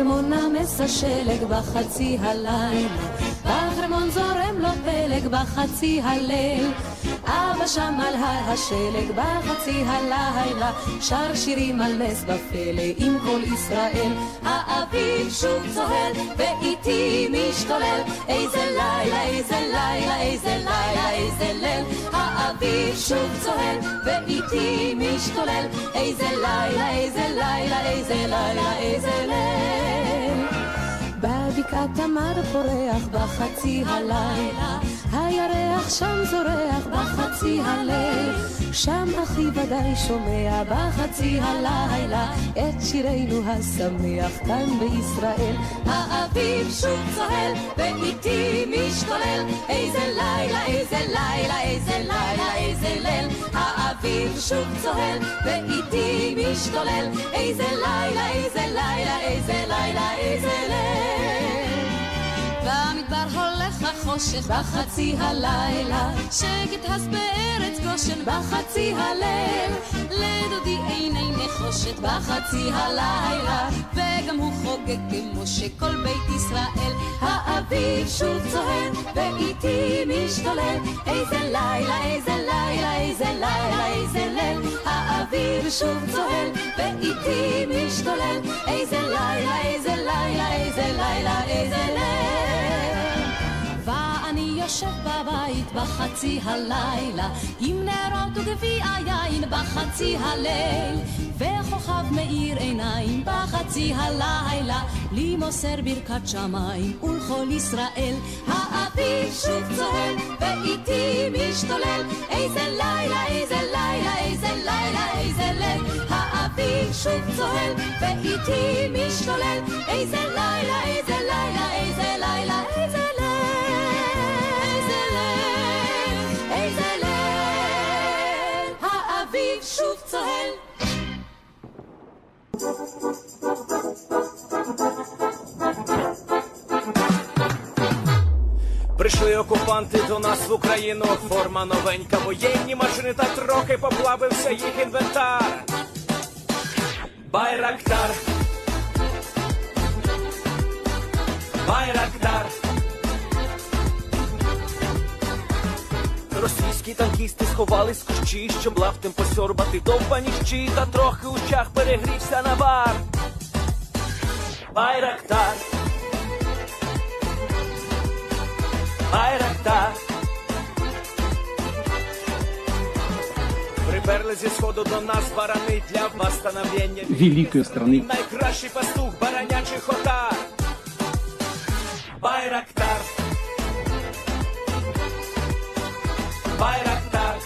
בחרמון נמס השלג בחצי הלילה, בחרמון זורם לו פלג בחצי הליל. אבא שם על הר השלג בחצי הלילה, שר שירים על נס בפלא עם כל ישראל. האביב שוב צוהל ואיתי משתולל, איזה לילה, איזה לילה, איזה לילה, איזה ליל. האביב שוב צוהל ואיתי משתולל, איזה לילה, איזה לילה, איזה לילה, איזה ליל. בבקעת תמר פורח בחצי הלילה, הירח שם זורח בחצי הליל. שם אחי ודאי שומע בחצי הלילה את שירנו השמח כאן בישראל. האביב שוב צוהל ואיתי משתולל, איזה לילה, איזה לילה, איזה לילה, איזה ליל. האביב שוב צוהל ואיתי משתולל, איזה לילה, איזה לילה, איזה לילה, איזה ליל. במדבר הולך החושך בחצי הלילה, שקט הס בארץ גושן בחצי הליל. לדודי עיני נחושת בחצי הלילה, וגם הוא חוגג כמו שכל בית ישראל. האביב שוב צוהל ואיתי משתולל, איזה לילה, איזה לילה, איזה לילה, איזה ליל. האביב שוב צוהל ואיתי משתולל, איזה לילה, איזה לילה, איזה לילה, איזה ליל. ואני יושב בבית בחצי הלילה, עם נרות וגביע יין בחצי הליל, וכוכב מאיר עיניים בחצי הלילה, לי מוסר ברכת שמיים ולכל ישראל. האביב שוב צוהל ואיתי משתולל, איזה לילה, איזה לילה, איזה לילה, איזה ליל. האביב שוב צוהל ואיתי משתולל, איזה לילה, איזה לילה, איזה לילה, איזה ליל. שוב צוהל. Прийшли окупанти до нас в Україну, форма новенька, воєнні машини та трохи поплавився їх інвентар. Байрактар, Байрактар. Російські танкісти сховались з кущі, щоб лаптем посьорбати довбані щі, та трохи у чах перегрівся навар. Байрактар, Байрактар. Приперли зі сходу до нас барани для восстановлення великої страни. Найкращий пастух баранячих отар. Байрактар, Байрактар.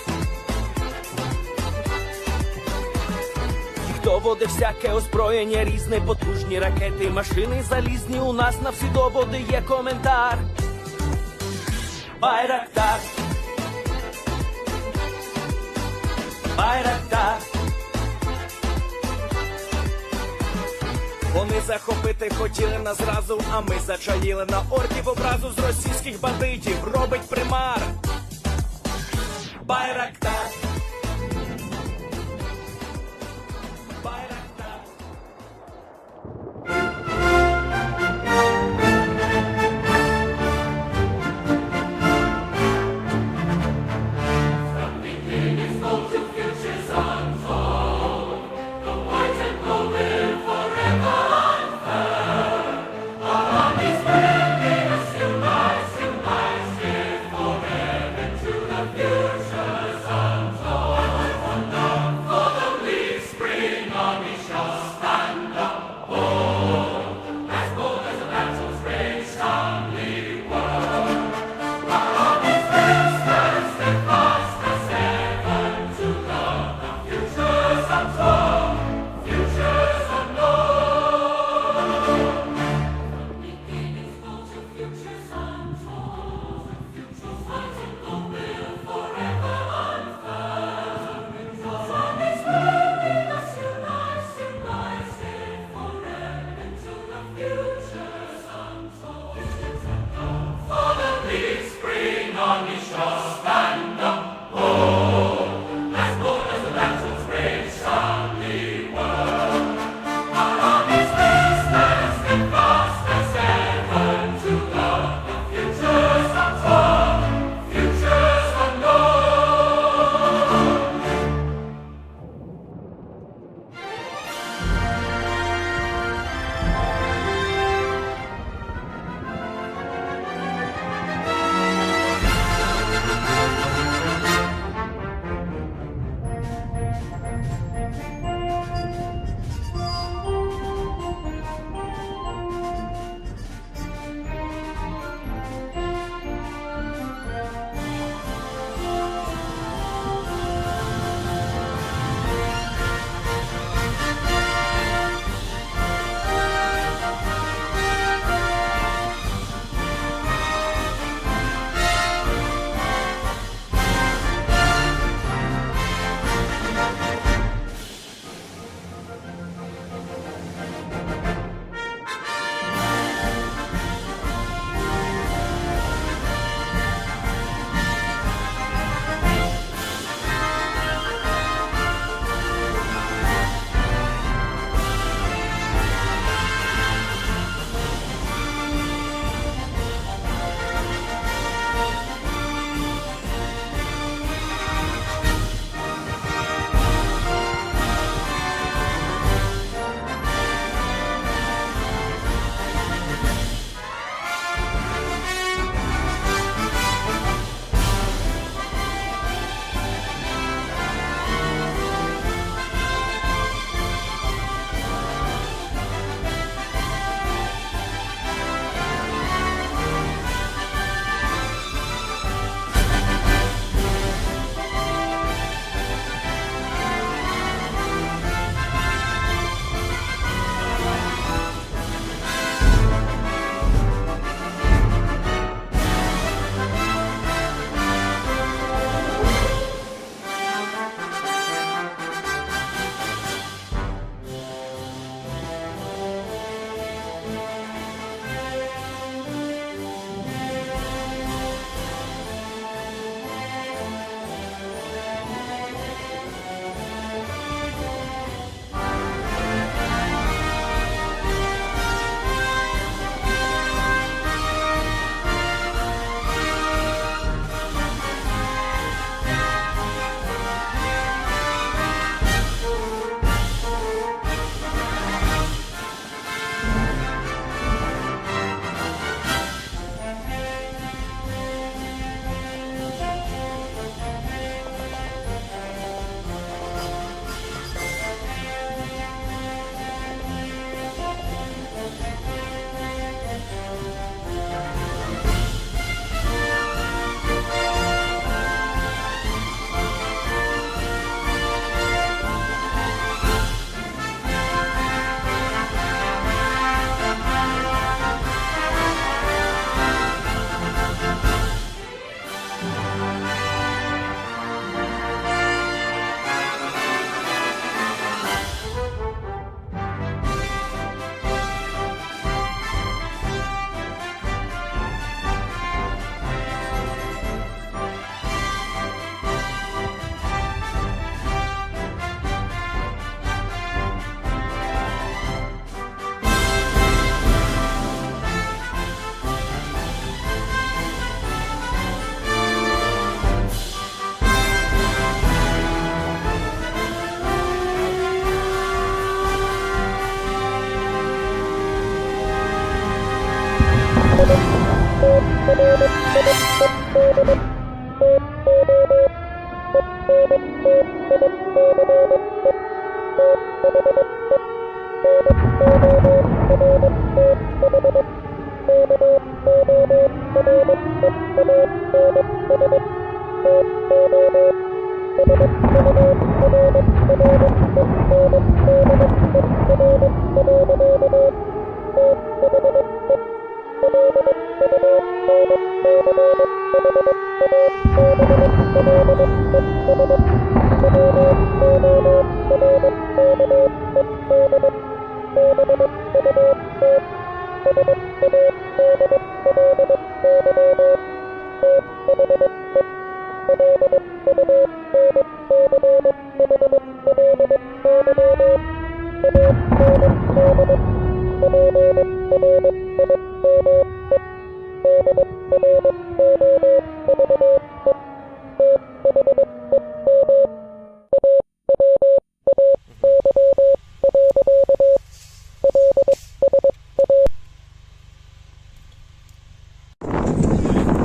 Їх доводи всяке озброєння, різне, потужні ракети, машини залізні, у нас на всі доводи є коментар. Байрактар, Байрактар. Вони захопити хотіли нас зразу, а ми зачаїли на орків образу з російських бандитів, робить примар. Байрактар, Байрактар. Future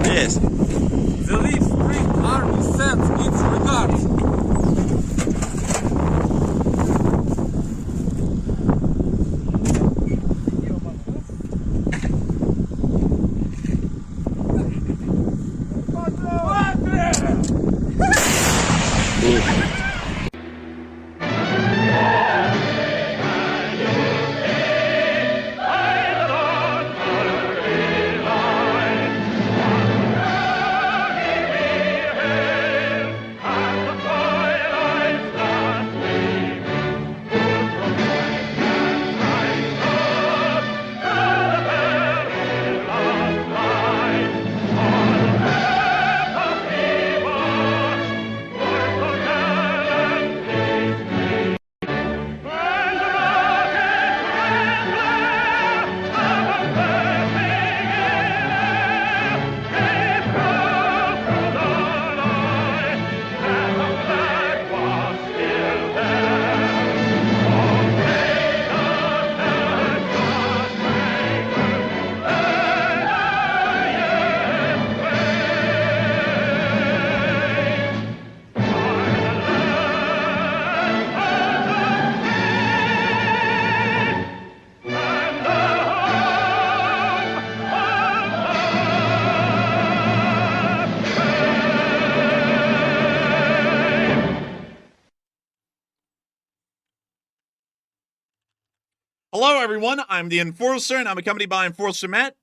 Yes. The Leaf Spring Army sends its regards. Hello, everyone. I'm the Enforcer, and I'm accompanied by Enforcer Matt.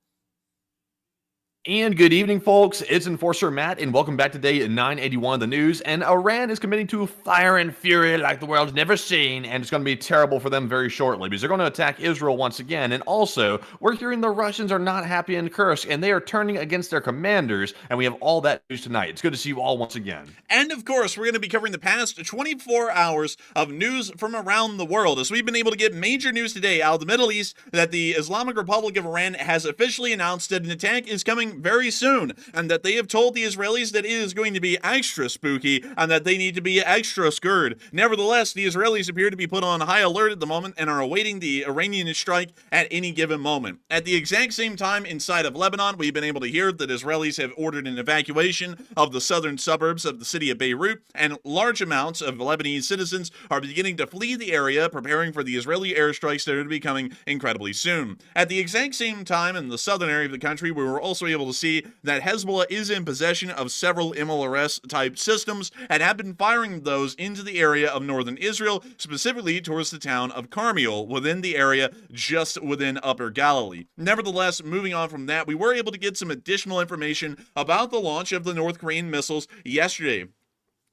And good evening, folks. It's Enforcer Matt, and welcome back to day 981 of the news. And Iran is committing to fire and fury like the world's never seen, and it's going to be terrible for them very shortly because they're going to attack Israel once again. And also, we're hearing the Russians are not happy in Kursk, and they are turning against their commanders, and we have all that news tonight. It's good to see you all once again. And, of course, we're going to be covering the past 24 hours of news from around the world, as we've been able to get major news today out of the Middle East that the Islamic Republic of Iran has officially announced that an attack is coming very soon, and that they have told the Israelis that it is going to be extra spooky and that they need to be extra scared. Nevertheless, the Israelis appear to be put on high alert at the moment and are awaiting the Iranian strike at any given moment. At the exact same time, inside of Lebanon, we've been able to hear that Israelis have ordered an evacuation of the southern suburbs of the city of Beirut, and large amounts of Lebanese citizens are beginning to flee the area, preparing for the Israeli airstrikes that are to be coming incredibly soon. At the exact same time, in the southern area of the country, we were also able to see that Hezbollah is in possession of several MLRS-type systems and have been firing those into the area of northern Israel, specifically towards the town of Carmel, within the area just within Upper Galilee. Nevertheless, moving on from that, we were able to get some additional information about the launch of the North Korean missiles yesterday.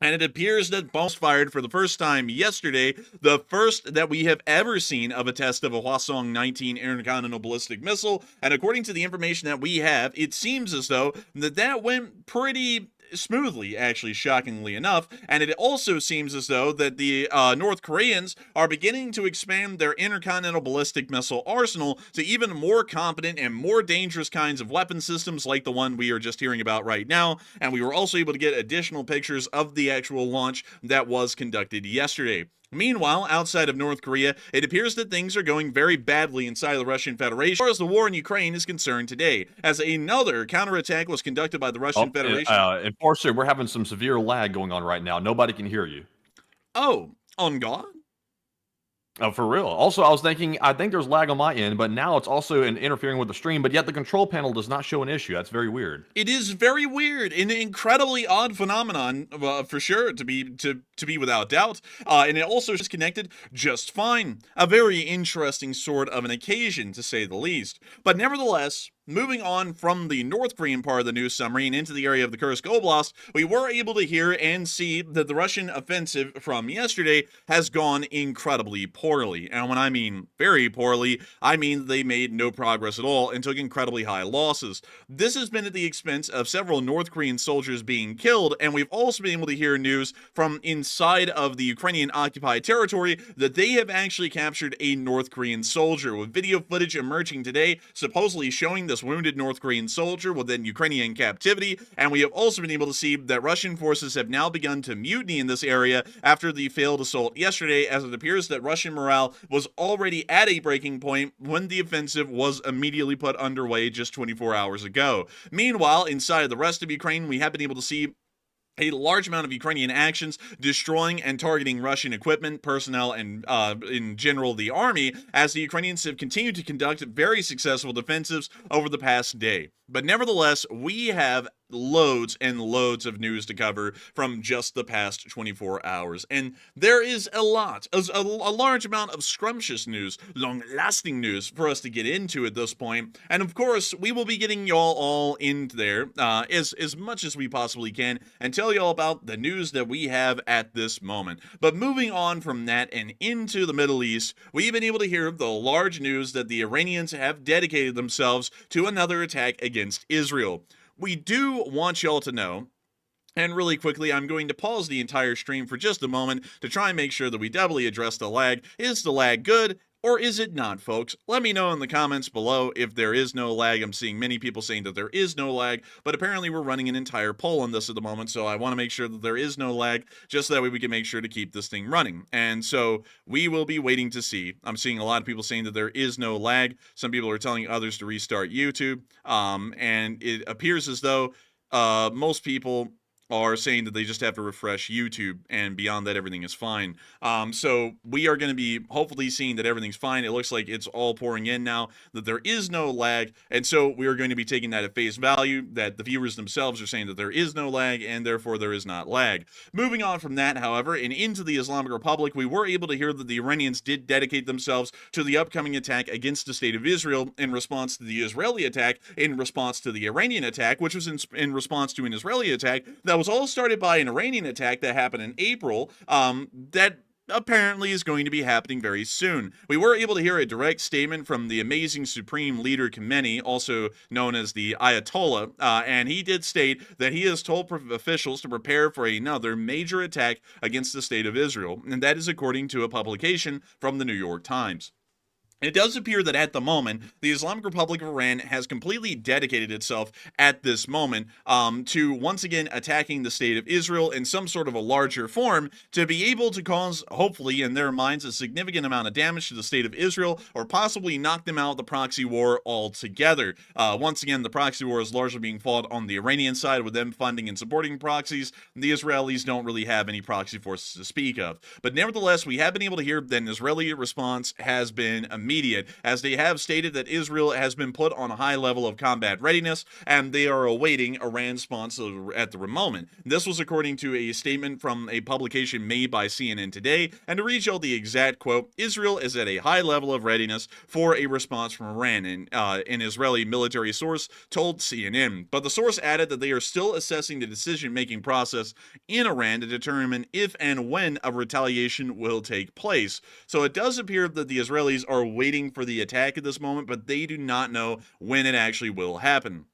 And it appears that bombs fired for the first time yesterday, the first that we have ever seen of a test of a Hwasong-19 intercontinental ballistic missile. And according to the information that we have, it seems as though that went pretty smoothly, actually, shockingly enough. And it also seems as though that the North Koreans are beginning to expand their intercontinental ballistic missile arsenal to even more competent and more dangerous kinds of weapon systems like the one we are just hearing about right now. And we were also able to get additional pictures of the actual launch that was conducted yesterday. Meanwhile, outside of North Korea, it appears that things are going very badly inside the Russian Federation as far as the war in Ukraine is concerned today, as another counterattack was conducted by the Russian Federation. Enforcer, we're having some severe lag going on right now. Nobody can hear you. Oh, on God? Oh, for real. Also, I was thinking, I think there's lag on my end, but now it's also interfering with the stream, but yet the control panel does not show an issue. That's very weird. It is very weird, an incredibly odd phenomenon, for sure, to be without doubt. And it also is connected just fine. A very interesting sort of an occasion, to say the least. But nevertheless, moving on from the North Korean part of the news summary and into the area of the Kursk Oblast, we were able to hear and see that the Russian offensive from yesterday has gone incredibly poorly. And when I mean very poorly, I mean they made no progress at all and took incredibly high losses. This has been at the expense of several North Korean soldiers being killed, and we've also been able to hear news from inside of the Ukrainian occupied territory that they have actually captured a North Korean soldier, with video footage emerging today supposedly showing this wounded North Korean soldier within Ukrainian captivity. And we have also been able to see that Russian forces have now begun to mutiny in this area after the failed assault yesterday, as it appears that Russian morale was already at a breaking point when the offensive was immediately put underway just 24 hours ago. Meanwhile, inside the rest of Ukraine, we have been able to see a large amount of Ukrainian actions destroying and targeting Russian equipment, personnel, and in general the army, as the Ukrainians have continued to conduct very successful defensives over the past day. But nevertheless, we have loads and loads of news to cover from just the past 24 hours. And there is a large amount of scrumptious news, long-lasting news for us to get into at this point. And of course, we will be getting y'all all in there as much as we possibly can and tell y'all about the news that we have at this moment. But moving on from that and into the Middle East, we've been able to hear the large news that the Iranians have dedicated themselves to another attack against Israel. We do want y'all to know, and really quickly, I'm going to pause the entire stream for just a moment to try and make sure that we doubly address the lag. Is the lag good, or is it not, folks? Let me know in the comments below if there is no lag. I'm seeing many people saying that there is no lag, but apparently we're running an entire poll on this at the moment, so I want to make sure that there is no lag, just so that way we can make sure to keep this thing running. And so we will be waiting to see. I'm seeing a lot of people saying that there is no lag. Some people are telling others to restart YouTube, and it appears as though most people are saying that they just have to refresh YouTube, and beyond that, everything is fine. So we are going to be hopefully seeing that everything's fine. It looks like it's all pouring in now, that there is no lag, and so we are going to be taking that at face value, that the viewers themselves are saying that there is no lag, and therefore there is not lag. Moving on from that, however, and into the Islamic Republic, we were able to hear that the Iranians did dedicate themselves to the upcoming attack against the state of Israel in response to the Israeli attack, in response to the Iranian attack, which was in response to an Israeli attack that was all started by an Iranian attack that happened in April, that apparently is going to be happening very soon. We were able to hear a direct statement from the amazing Supreme Leader Khamenei, also known as the Ayatollah, and he did state that he has told officials to prepare for another major attack against the state of Israel, and that is according to a publication from the New York Times. It does appear that at the moment, the Islamic Republic of Iran has completely dedicated itself at this moment to once again attacking the state of Israel in some sort of a larger form to be able to cause, hopefully in their minds, a significant amount of damage to the state of Israel, or possibly knock them out of the proxy war altogether. Once again, the proxy war is largely being fought on the Iranian side, with them funding and supporting proxies. The Israelis don't really have any proxy forces to speak of. But nevertheless, we have been able to hear that an Israeli response has been immediate, as they have stated that Israel has been put on a high level of combat readiness, and they are awaiting Iran's response at the moment. This was according to a statement from a publication made by CNN today, and to read you the exact quote, Israel is at a high level of readiness for a response from Iran, and an Israeli military source told CNN. But the source added that they are still assessing the decision-making process in Iran to determine if and when a retaliation will take place. So it does appear that the Israelis are waiting for the attack at this moment, but they do not know when it actually will happen.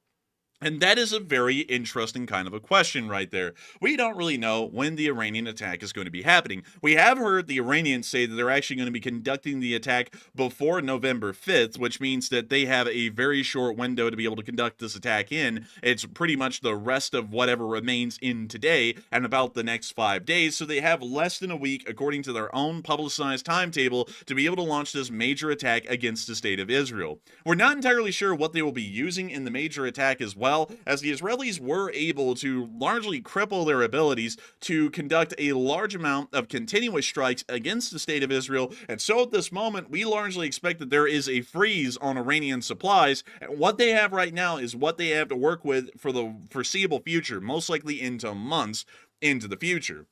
And that is a very interesting kind of a question right there. We don't really know when the Iranian attack is going to be happening. We have heard the Iranians say that they're actually going to be conducting the attack before November 5th, which means that they have a very short window to be able to conduct this attack in. It's pretty much the rest of whatever remains in today and about the next 5 days, so they have less than a week, according to their own publicized timetable, to be able to launch this major attack against the state of Israel. We're not entirely sure what they will be using in the major attack as well. well, as the Israelis were able to largely cripple their abilities to conduct a large amount of continuous strikes against the state of Israel. And so at this moment, we largely expect that there is a freeze on Iranian supplies. And what they have right now is what they have to work with for the foreseeable future, most likely into months into the future.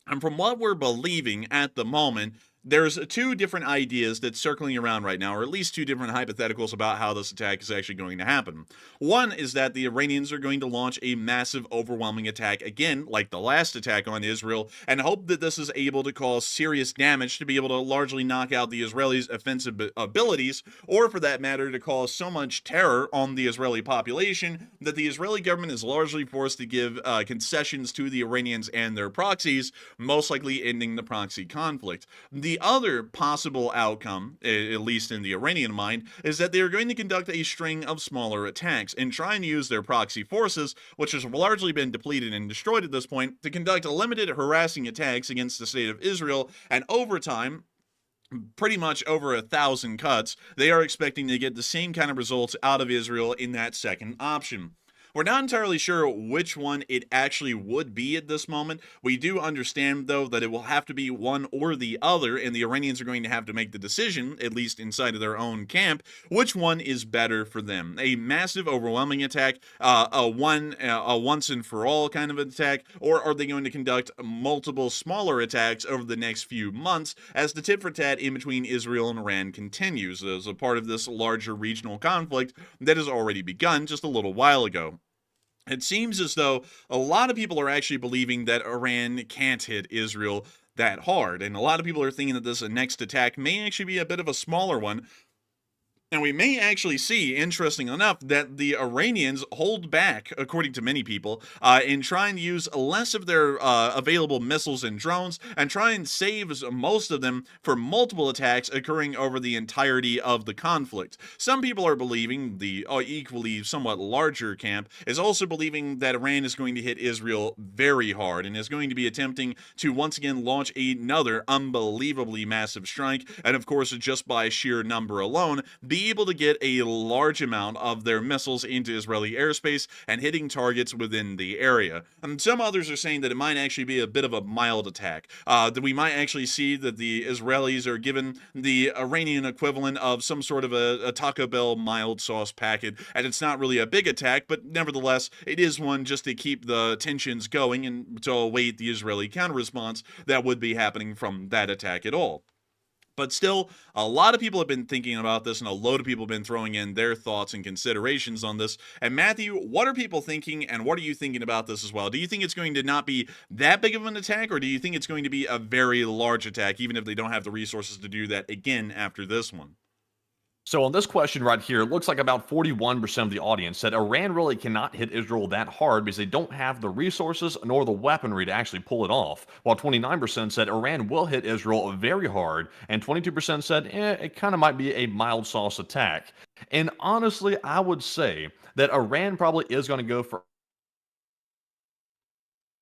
And from what we're believing at the moment, there's two different ideas that's circling around right now, or at least two different hypotheticals about how this attack is actually going to happen. One is that the Iranians are going to launch a massive, overwhelming attack again, like the last attack on Israel, and hope that this is able to cause serious damage to be able to largely knock out the Israelis' offensive abilities, or for that matter, to cause so much terror on the Israeli population that the Israeli government is largely forced to give concessions to the Iranians and their proxies, most likely ending the proxy conflict. The other possible outcome, at least in the Iranian mind, is that they are going to conduct a string of smaller attacks and try and use their proxy forces, which has largely been depleted and destroyed at this point, to conduct limited harassing attacks against the state of Israel, and over time, pretty much over 1,000 cuts, they are expecting to get the same kind of results out of Israel in that second option. We're not entirely sure which one it actually would be at this moment. We do understand, though, that it will have to be one or the other, and the Iranians are going to have to make the decision, at least inside of their own camp, which one is better for them. A massive, overwhelming attack, a once and for all kind of attack, or are they going to conduct multiple smaller attacks over the next few months as the tit for tat in between Israel and Iran continues as a part of this larger regional conflict that has already begun just a little while ago? It seems as though a lot of people are actually believing that Iran can't hit Israel that hard, and a lot of people are thinking that this next attack may actually be a bit of a smaller one. And we may actually see, interesting enough, that the Iranians hold back, according to many people, in trying to use less of their available missiles and drones and try and save most of them for multiple attacks occurring over the entirety of the conflict. Some people are believing, the equally somewhat larger camp, is also believing that Iran is going to hit Israel very hard and is going to be attempting to once again launch another unbelievably massive strike, and of course, just by sheer number alone, be able to get a large amount of their missiles into Israeli airspace and hitting targets within the area. And some others are saying that it might actually be a bit of a mild attack, that we might actually see that the Israelis are given the Iranian equivalent of some sort of a Taco Bell mild sauce packet, and it's not really a big attack, but nevertheless, it is one just to keep the tensions going and to await the Israeli counter-response that would be happening from that attack at all. But still, a lot of people have been thinking about this, and a load of people have been throwing in their thoughts and considerations on this. And Matthew, what are people thinking, and what are you thinking about this as well? Do you think it's going to not be that big of an attack, or do you think it's going to be a very large attack, even if they don't have the resources to do that again after this one? So on this question right here, it looks like about 41% of the audience said Iran really cannot hit Israel that hard because they don't have the resources nor the weaponry to actually pull it off, while 29% said Iran will hit Israel very hard, and 22% said it kind of might be a mild sauce attack. And honestly, I would say that Iran probably is going to go for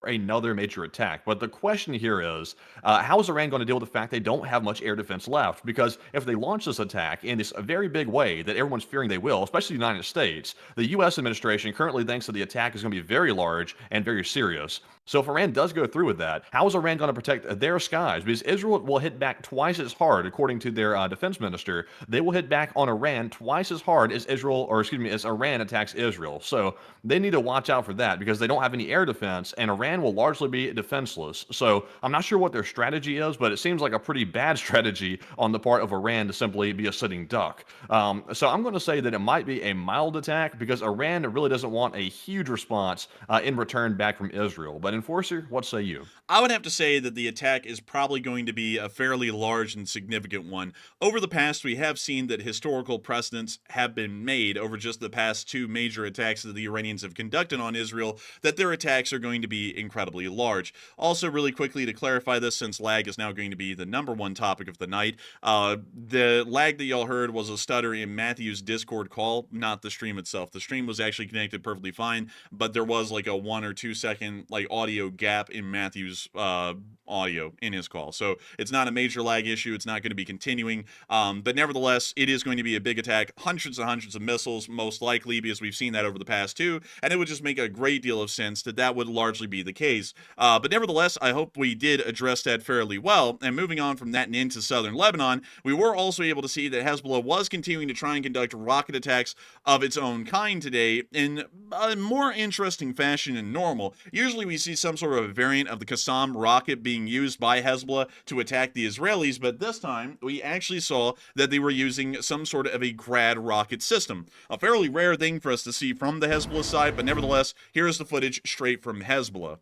another major attack. But the question here is, how is Iran going to deal with the fact they don't have much air defense left? Because if they launch this attack in this very big way that everyone's fearing they will, especially the United States, the U.S. administration currently thinks that the attack is going to be very large and very serious. So if Iran does go through with that, how is Iran going to protect their skies? Because Israel will hit back twice as hard, according to their defense minister. They will hit back on Iran twice as hard as as Iran attacks Israel. So they need to watch out for that because they don't have any air defense, and Iran will largely be defenseless. So I'm not sure what their strategy is, but it seems like a pretty bad strategy on the part of Iran to simply be a sitting duck. So I'm going to say that it might be a mild attack because Iran really doesn't want a huge response in return back from Israel. But Enforcer, what say you? I would have to say that the attack is probably going to be a fairly large and significant one. Over the past, we have seen that historical precedents have been made over just the past two major attacks that the Iranians have conducted on Israel, that their attacks are going to be incredibly large. Also, really quickly to clarify this, since lag is now going to be the #1 topic of the night, the lag that y'all heard was a stutter in Matthew's Discord call, not the stream itself. The stream was actually connected perfectly fine, but there was like a 1 or 2 second audio audio gap in Matthew's audio in his call. So it's not a major lag issue. It's not going to be continuing. But nevertheless, it is going to be a big attack. Hundreds and hundreds of missiles, most likely, because we've seen that over the past two. And it would just make a great deal of sense that that would largely be the case. But nevertheless, I hope we did address that fairly well. And moving on from that and into southern Lebanon, we were also able to see that Hezbollah was continuing to try and conduct rocket attacks of its own kind today in a more interesting fashion than normal. Usually we see some sort of a variant of the Qassam rocket being used by Hezbollah to attack the Israelis, but this time we actually saw that they were using some sort of a Grad rocket system. A fairly rare thing for us to see from the Hezbollah side, but nevertheless, here's the footage straight from Hezbollah.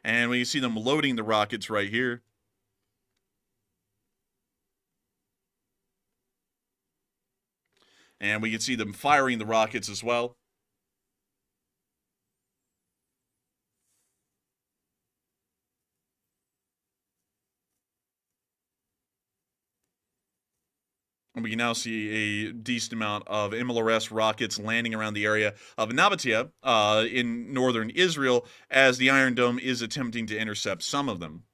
And we see them loading the rockets right here. And we can see them firing the rockets as well. And we can now see a decent amount of MLRS rockets landing around the area of Nabatea in northern Israel as the Iron Dome is attempting to intercept some of them.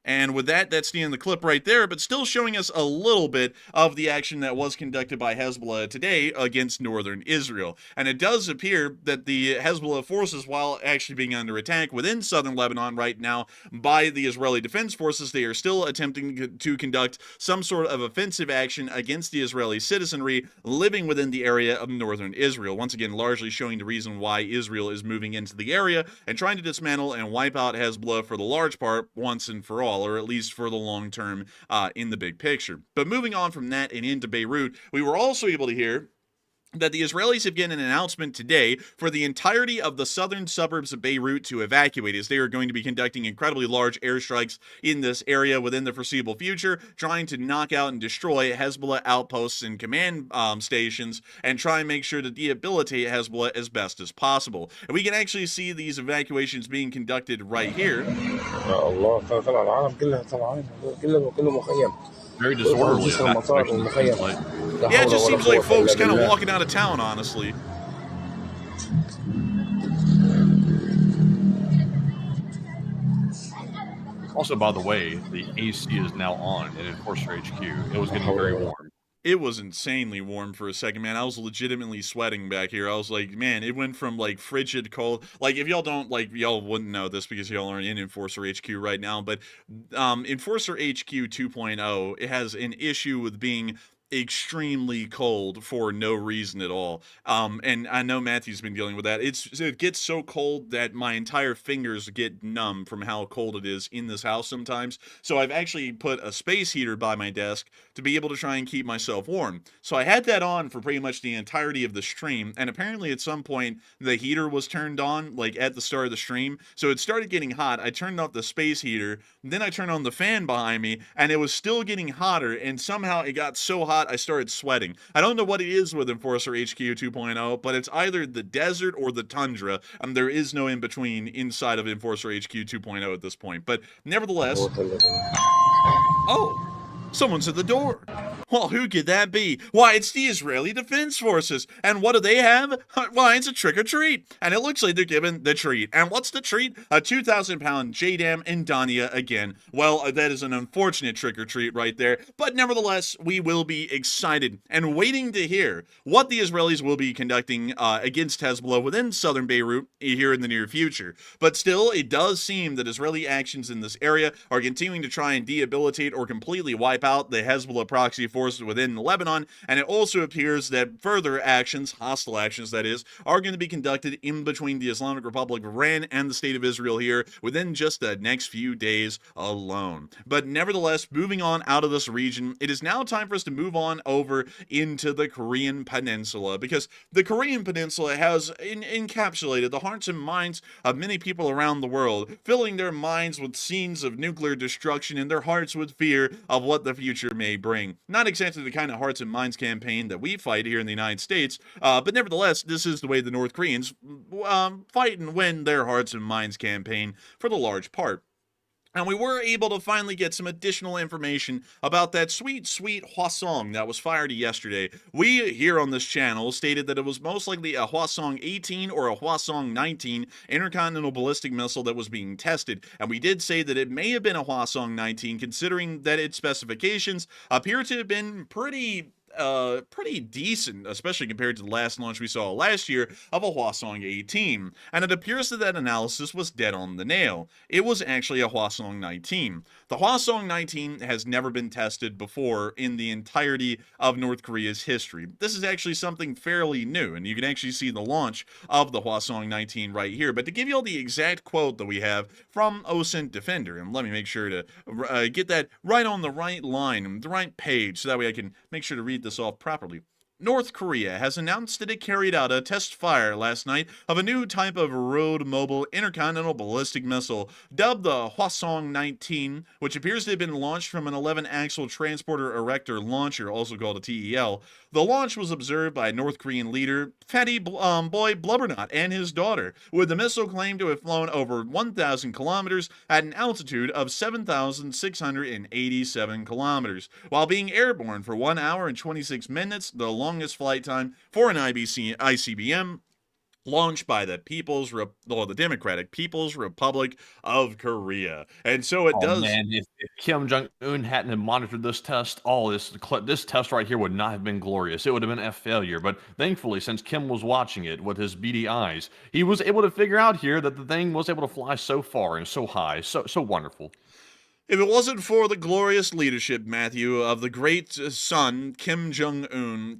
And with that, that's the end of the clip right there, but still showing us a little bit of the action that was conducted by Hezbollah today against northern Israel. And it does appear that the Hezbollah forces, while actually being under attack within southern Lebanon right now by the Israeli Defense Forces, they are still attempting to conduct some sort of offensive action against the Israeli citizenry living within the area of northern Israel. Once again, largely showing the reason why Israel is moving into the area and trying to dismantle and wipe out Hezbollah for the large part once and for all, or at least for the long term in the big picture. But moving on from that and into Beirut, we were also able to hear that the Israelis have given an announcement today for the entirety of the southern suburbs of Beirut to evacuate, as they are going to be conducting incredibly large airstrikes in this area within the foreseeable future, trying to knock out and destroy Hezbollah outposts and command stations, and try and make sure to debilitate Hezbollah as best as possible. And we can actually see these evacuations being conducted right here. Very disorderly. Yeah, it just seems like folks kind of walking out of town, honestly. Also, by the way, the AC is now on in Enforcer HQ. It was getting very warm. It was insanely warm for a second, man. I was legitimately sweating back here. I was like, man, it went from like frigid cold. Like, if y'all don't, like, y'all wouldn't know this because y'all aren't in Enforcer HQ right now, but Enforcer HQ 2.0, it has an issue with being extremely cold for no reason at all. And I know Matthew's been dealing with that. It gets so cold that my entire fingers get numb from how cold it is in this house sometimes. So I've actually put a space heater by my desk to be able to try and keep myself warm. So I had that on for pretty much the entirety of the stream, and apparently at some point the heater was turned on, like at the start of the stream. So it started getting hot. I turned off the space heater, then I turned on the fan behind me, and it was still getting hotter, and somehow it got so hot I started sweating. I don't know what it is with Enforcer HQ 2.0, but it's either the desert or the tundra, and there is no in between inside of Enforcer HQ 2.0 at this point. But nevertheless, oh, someone's at the door. Well, who could that be? Why, it's the Israeli Defense Forces. And what do they have? Why, it's a trick-or-treat. And it looks like they're giving the treat. And what's the treat? A 2,000-pound JDAM and Dania again. Well, that is an unfortunate trick-or-treat right there. But nevertheless, we will be excited and waiting to hear what the Israelis will be conducting against Hezbollah within southern Beirut here in the near future. But still, it does seem that Israeli actions in this area are continuing to try and debilitate or completely wipe out the Hezbollah proxy forces within Lebanon, and it also appears that further actions, hostile actions that is, are going to be conducted in between the Islamic Republic of Iran and the State of Israel here within just the next few days alone. But nevertheless, moving on out of this region, it is now time for us to move on over into the Korean Peninsula, because the Korean Peninsula has encapsulated the hearts and minds of many people around the world, filling their minds with scenes of nuclear destruction and their hearts with fear of what the future may bring. Not exactly the kind of hearts and minds campaign that we fight here in the United States, but nevertheless, this is the way the North Koreans fight and win their hearts and minds campaign for the large part. And we were able to finally get some additional information about that sweet, sweet Hwasong that was fired yesterday. We here on this channel stated that it was most likely a Hwasong-18 or a Hwasong-19 intercontinental ballistic missile that was being tested. And we did say that it may have been a Hwasong-19, considering that its specifications appear to have been pretty decent, especially compared to the last launch we saw last year of a Hwasong-18, and it appears that analysis was dead on the nail. It was actually a Hwasong-19. The Hwasong-19 has never been tested before in the entirety of North Korea's history. This is actually something fairly new, and you can actually see the launch of the Hwasong-19 right here. But to give you all the exact quote that we have from OSINT Defender, and let me make sure to get that right on the right line, the right page, so that way I can make sure to read this off properly. North Korea has announced that it carried out a test fire last night of a new type of road-mobile intercontinental ballistic missile dubbed the Hwasong-19, which appears to have been launched from an 11-axle transporter erector launcher, also called a TEL. The launch was observed by North Korean leader Fatty Boy Blubbernot and his daughter, with the missile claimed to have flown over 1,000 kilometers at an altitude of 7,687 kilometers. While being airborne for 1 hour and 26 minutes, the longest flight time for an ICBM launched by the Democratic People's Republic of Korea. And so it does. Man, if Kim Jong-un hadn't have monitored this test, this test right here would not have been glorious. It would have been a failure. But thankfully, since Kim was watching it with his beady eyes, he was able to figure out here that the thing was able to fly so far and so high. So wonderful. If it wasn't for the glorious leadership, Matthew, of the great son, Kim Jong-un,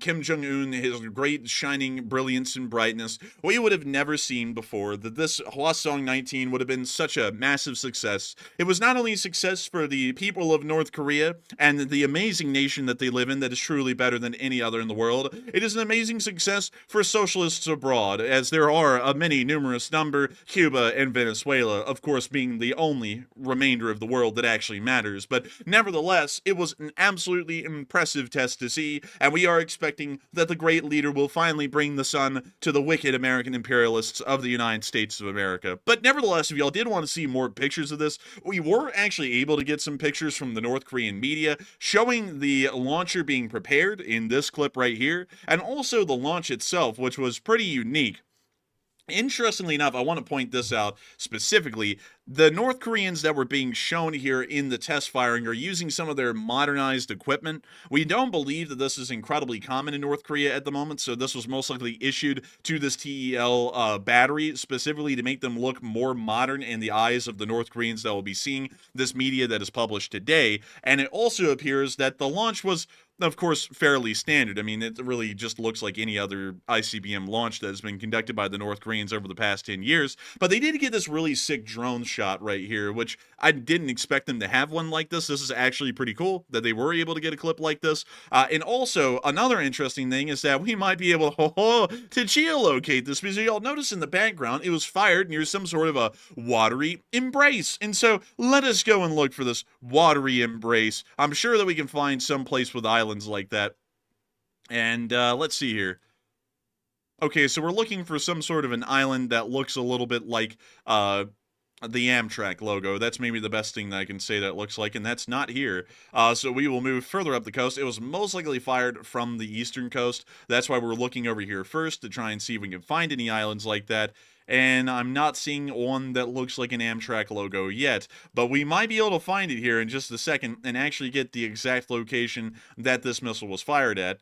his great shining brilliance and brightness, we would have never seen before that this Hwasong-19 would have been such a massive success. It was not only a success for the people of North Korea and the amazing nation that they live in that is truly better than any other in the world, it is an amazing success for socialists abroad, as there are a numerous number, Cuba and Venezuela, of course, being the only remainder of the world that actually matters. But nevertheless, it was an absolutely impressive test to see, and we are expecting that the great leader will finally bring the sun to the wicked American imperialists of the United States of America. But nevertheless, if y'all did want to see more pictures of this, we were actually able to get some pictures from the North Korean media showing the launcher being prepared in this clip right here, and also the launch itself, which was pretty unique. Interestingly enough, I want to point this out specifically. The North Koreans that were being shown here in the test firing are using some of their modernized equipment. We don't believe that this is incredibly common in North Korea at the moment, so this was most likely issued to this TEL battery specifically to make them look more modern in the eyes of the North Koreans that will be seeing this media that is published today. And it also appears that the launch was, of course, fairly standard. I mean, it really just looks like any other ICBM launch that has been conducted by the North Koreans over the past 10 years. But they did get this really sick drone shot right here, which I didn't expect them to have one like this. This is actually pretty cool that they were able to get a clip like this. And also, another interesting thing is that we might be able to geolocate this, because y'all notice in the background, it was fired near some sort of a watery embrace. And so let us go and look for this watery embrace. I'm sure that we can find some place with islands like that. And let's see here. Okay, so we're looking for some sort of an island that looks a little bit like the Amtrak logo. That's maybe the best thing that I can say that it looks like, and that's not here. So we will move further up the coast. It was most likely fired from the eastern coast. That's why we're looking over here first to try and see if we can find any islands like that. And I'm not seeing one that looks like an Amtrak logo yet, but we might be able to find it here in just a second and actually get the exact location that this missile was fired at.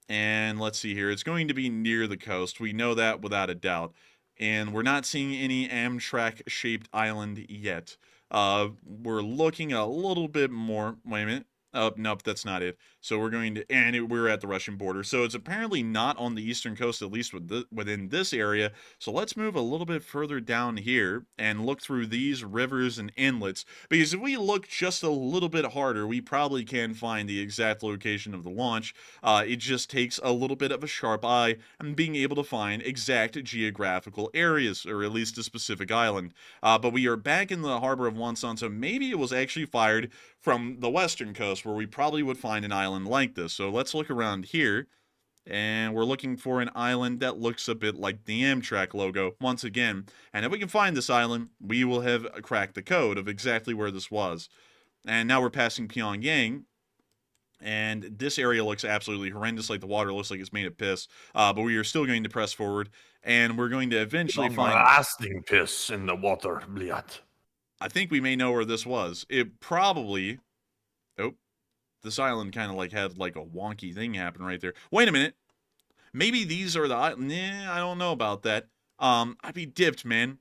And let's see here. It's going to be near the coast. We know that without a doubt. And we're not seeing any Amtrak-shaped island yet. We're looking a little bit more. Wait a minute. Oh, nope, that's not it. So we're going to, and we're at the Russian border. So it's apparently not on the eastern coast, at least within this area. So let's move a little bit further down here and look through these rivers and inlets. Because if we look just a little bit harder, we probably can find the exact location of the launch. It just takes a little bit of a sharp eye and being able to find exact geographical areas, or at least a specific island. But we are back in the harbor of Wonsan, so maybe it was actually fired from the western coast, where we probably would find an island like this. So let's look around here And we're looking for an island that looks a bit like the Amtrak logo once again. And if we can find this island, we will have cracked the code of exactly where this was. And now we're passing Pyongyang. And this area looks absolutely horrendous, like the water looks like it's made of piss. But we are still going to press forward, and we're going to eventually find... Lasting piss in the water, bliat. I think we may know where this was. It probably... Oh, this island kind of like had like a wonky thing happen right there. Wait a minute. Maybe these are the... Nah, I don't know about that. I'd be dipped, man.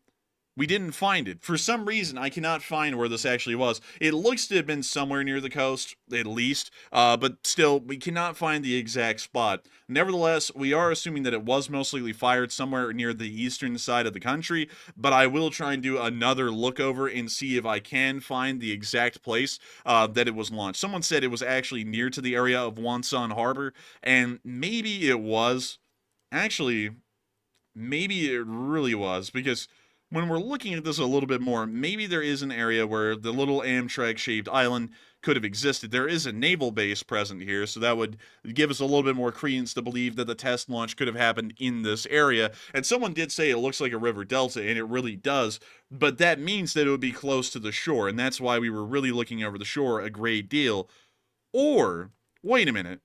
We didn't find it. For some reason, I cannot find where this actually was. It looks to have been somewhere near the coast, at least. But still, we cannot find the exact spot. Nevertheless, we are assuming that it was most likely fired somewhere near the eastern side of the country. But I will try and do another look over and see if I can find the exact place that it was launched. Someone said it was actually near to the area of Wonsan Harbor. And maybe it was. Actually, maybe it really was. Because... when we're looking at this a little bit more, maybe there is an area where the little Amtrak-shaped island could have existed. There is a naval base present here, so that would give us a little bit more credence to believe that the test launch could have happened in this area. And someone did say it looks like a river delta, and it really does, but that means that it would be close to the shore, and that's why we were really looking over the shore a great deal. Or, wait a minute.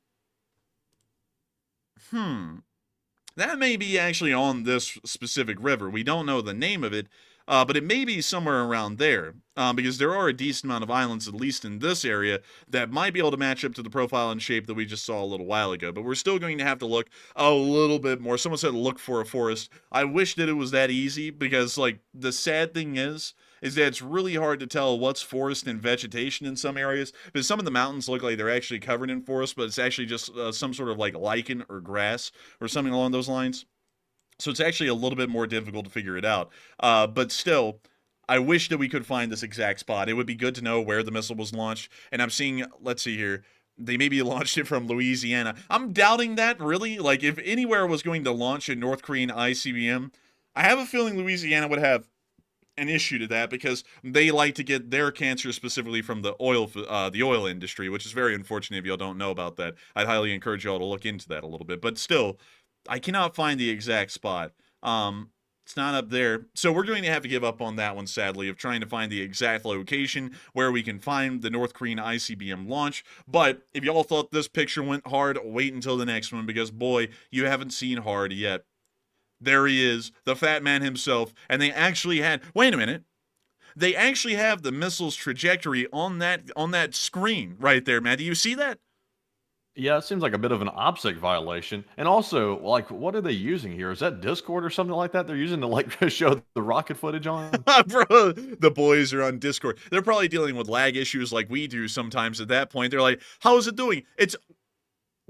That may be actually on this specific river. We don't know the name of it, but it may be somewhere around there, because there are a decent amount of islands, at least in this area, that might be able to match up to the profile and shape that we just saw a little while ago. But we're still going to have to look a little bit more. Someone said look for a forest. I wish that it was that easy, because, like, the sad thing is that it's really hard to tell what's forest and vegetation in some areas, because some of the mountains look like they're actually covered in forest, but it's actually just some sort of like lichen or grass or something along those lines. So it's actually a little bit more difficult to figure it out. But still, I wish that we could find this exact spot. It would be good to know where the missile was launched. And I'm seeing, let's see here, they maybe launched it from Louisiana. I'm doubting that, really. Like, if anywhere was going to launch a North Korean ICBM, I have a feeling Louisiana would have an issue to that, because they like to get their cancer specifically from the oil industry, which is very unfortunate if y'all don't know about that. I'd highly encourage y'all to look into that a little bit. But still, I cannot find the exact spot. It's not up there. So we're going to have to give up on that one, sadly, of trying to find the exact location where we can find the North Korean ICBM launch. But if y'all thought this picture went hard, wait until the next one, because boy, you haven't seen hard yet. There he is, the fat man himself, and they actually had, wait a minute, they actually have the missile's trajectory on that screen right there, man. Do you see that? Yeah, it seems like a bit of an OPSEC violation. And also, like, what are they using here? Is that Discord or something like that they're using to, like, show the rocket footage on? Bro, the boys are on Discord. They're probably dealing with lag issues like we do sometimes at that point. They're like, how is it doing? It's...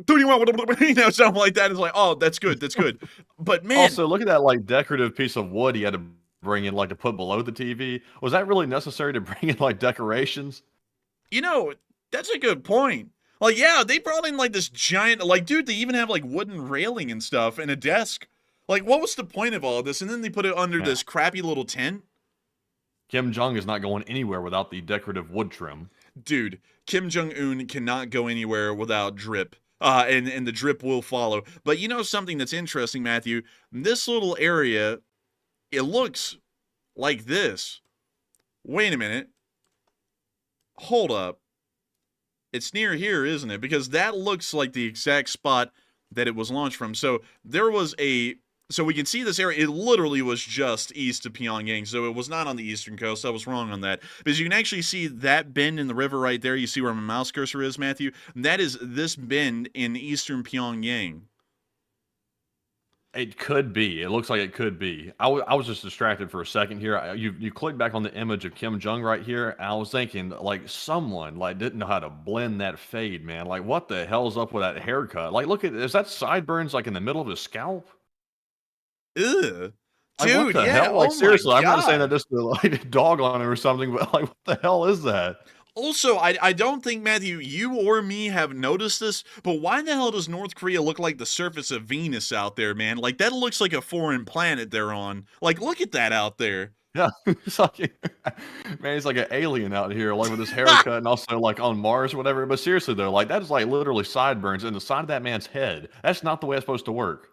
something like that. It's like, oh, that's good, that's good. But man, also look at that like decorative piece of wood he had to bring in, like, to put below the TV. Was that really necessary to bring in like decorations? You know, that's a good point. Like, yeah, they brought in like this giant, like, dude, they even have like wooden railing and stuff and a desk. Like, what was the point of all of this? And then they put it under this crappy little tent. Kim Jong is not going anywhere without the decorative wood trim. Dude, Kim Jong-un cannot go anywhere without drip. And the drip will follow. But you know something that's interesting, Matthew? This little area, it looks like this. Wait a minute. Hold up. It's near here, isn't it? Because that looks like the exact spot that it was launched from. So there was a... So we can see this area, it literally was just east of Pyongyang, so it was not on the eastern coast. I was wrong on that. Because you can actually see that bend in the river right there. You see where my mouse cursor is, Matthew? That is this bend in eastern Pyongyang. It could be. It looks like it could be. I was just distracted for a second here. You click back on the image of Kim Jong right here, and I was thinking, like, someone, like, didn't know how to blend that fade, man. Like, what the hell's up with that haircut? Like, look at, is that sideburns, like, in the middle of his scalp? Ugh. Like, Dude, what the yeah, hell? Like, oh my seriously, I'm not saying God. that just to, like, dog on it or something, but, like, what the hell is that? Also, I don't think, Matthew, you or me have noticed this, but why the hell does North Korea look like the surface of Venus out there, man? Like, that looks like a foreign planet they're on. Like, look at that out there. Yeah, it's like man, he's like an alien out here, like with his haircut and also like on Mars or whatever. But seriously though, like that is like literally sideburns in the side of that man's head. That's not the way it's supposed to work.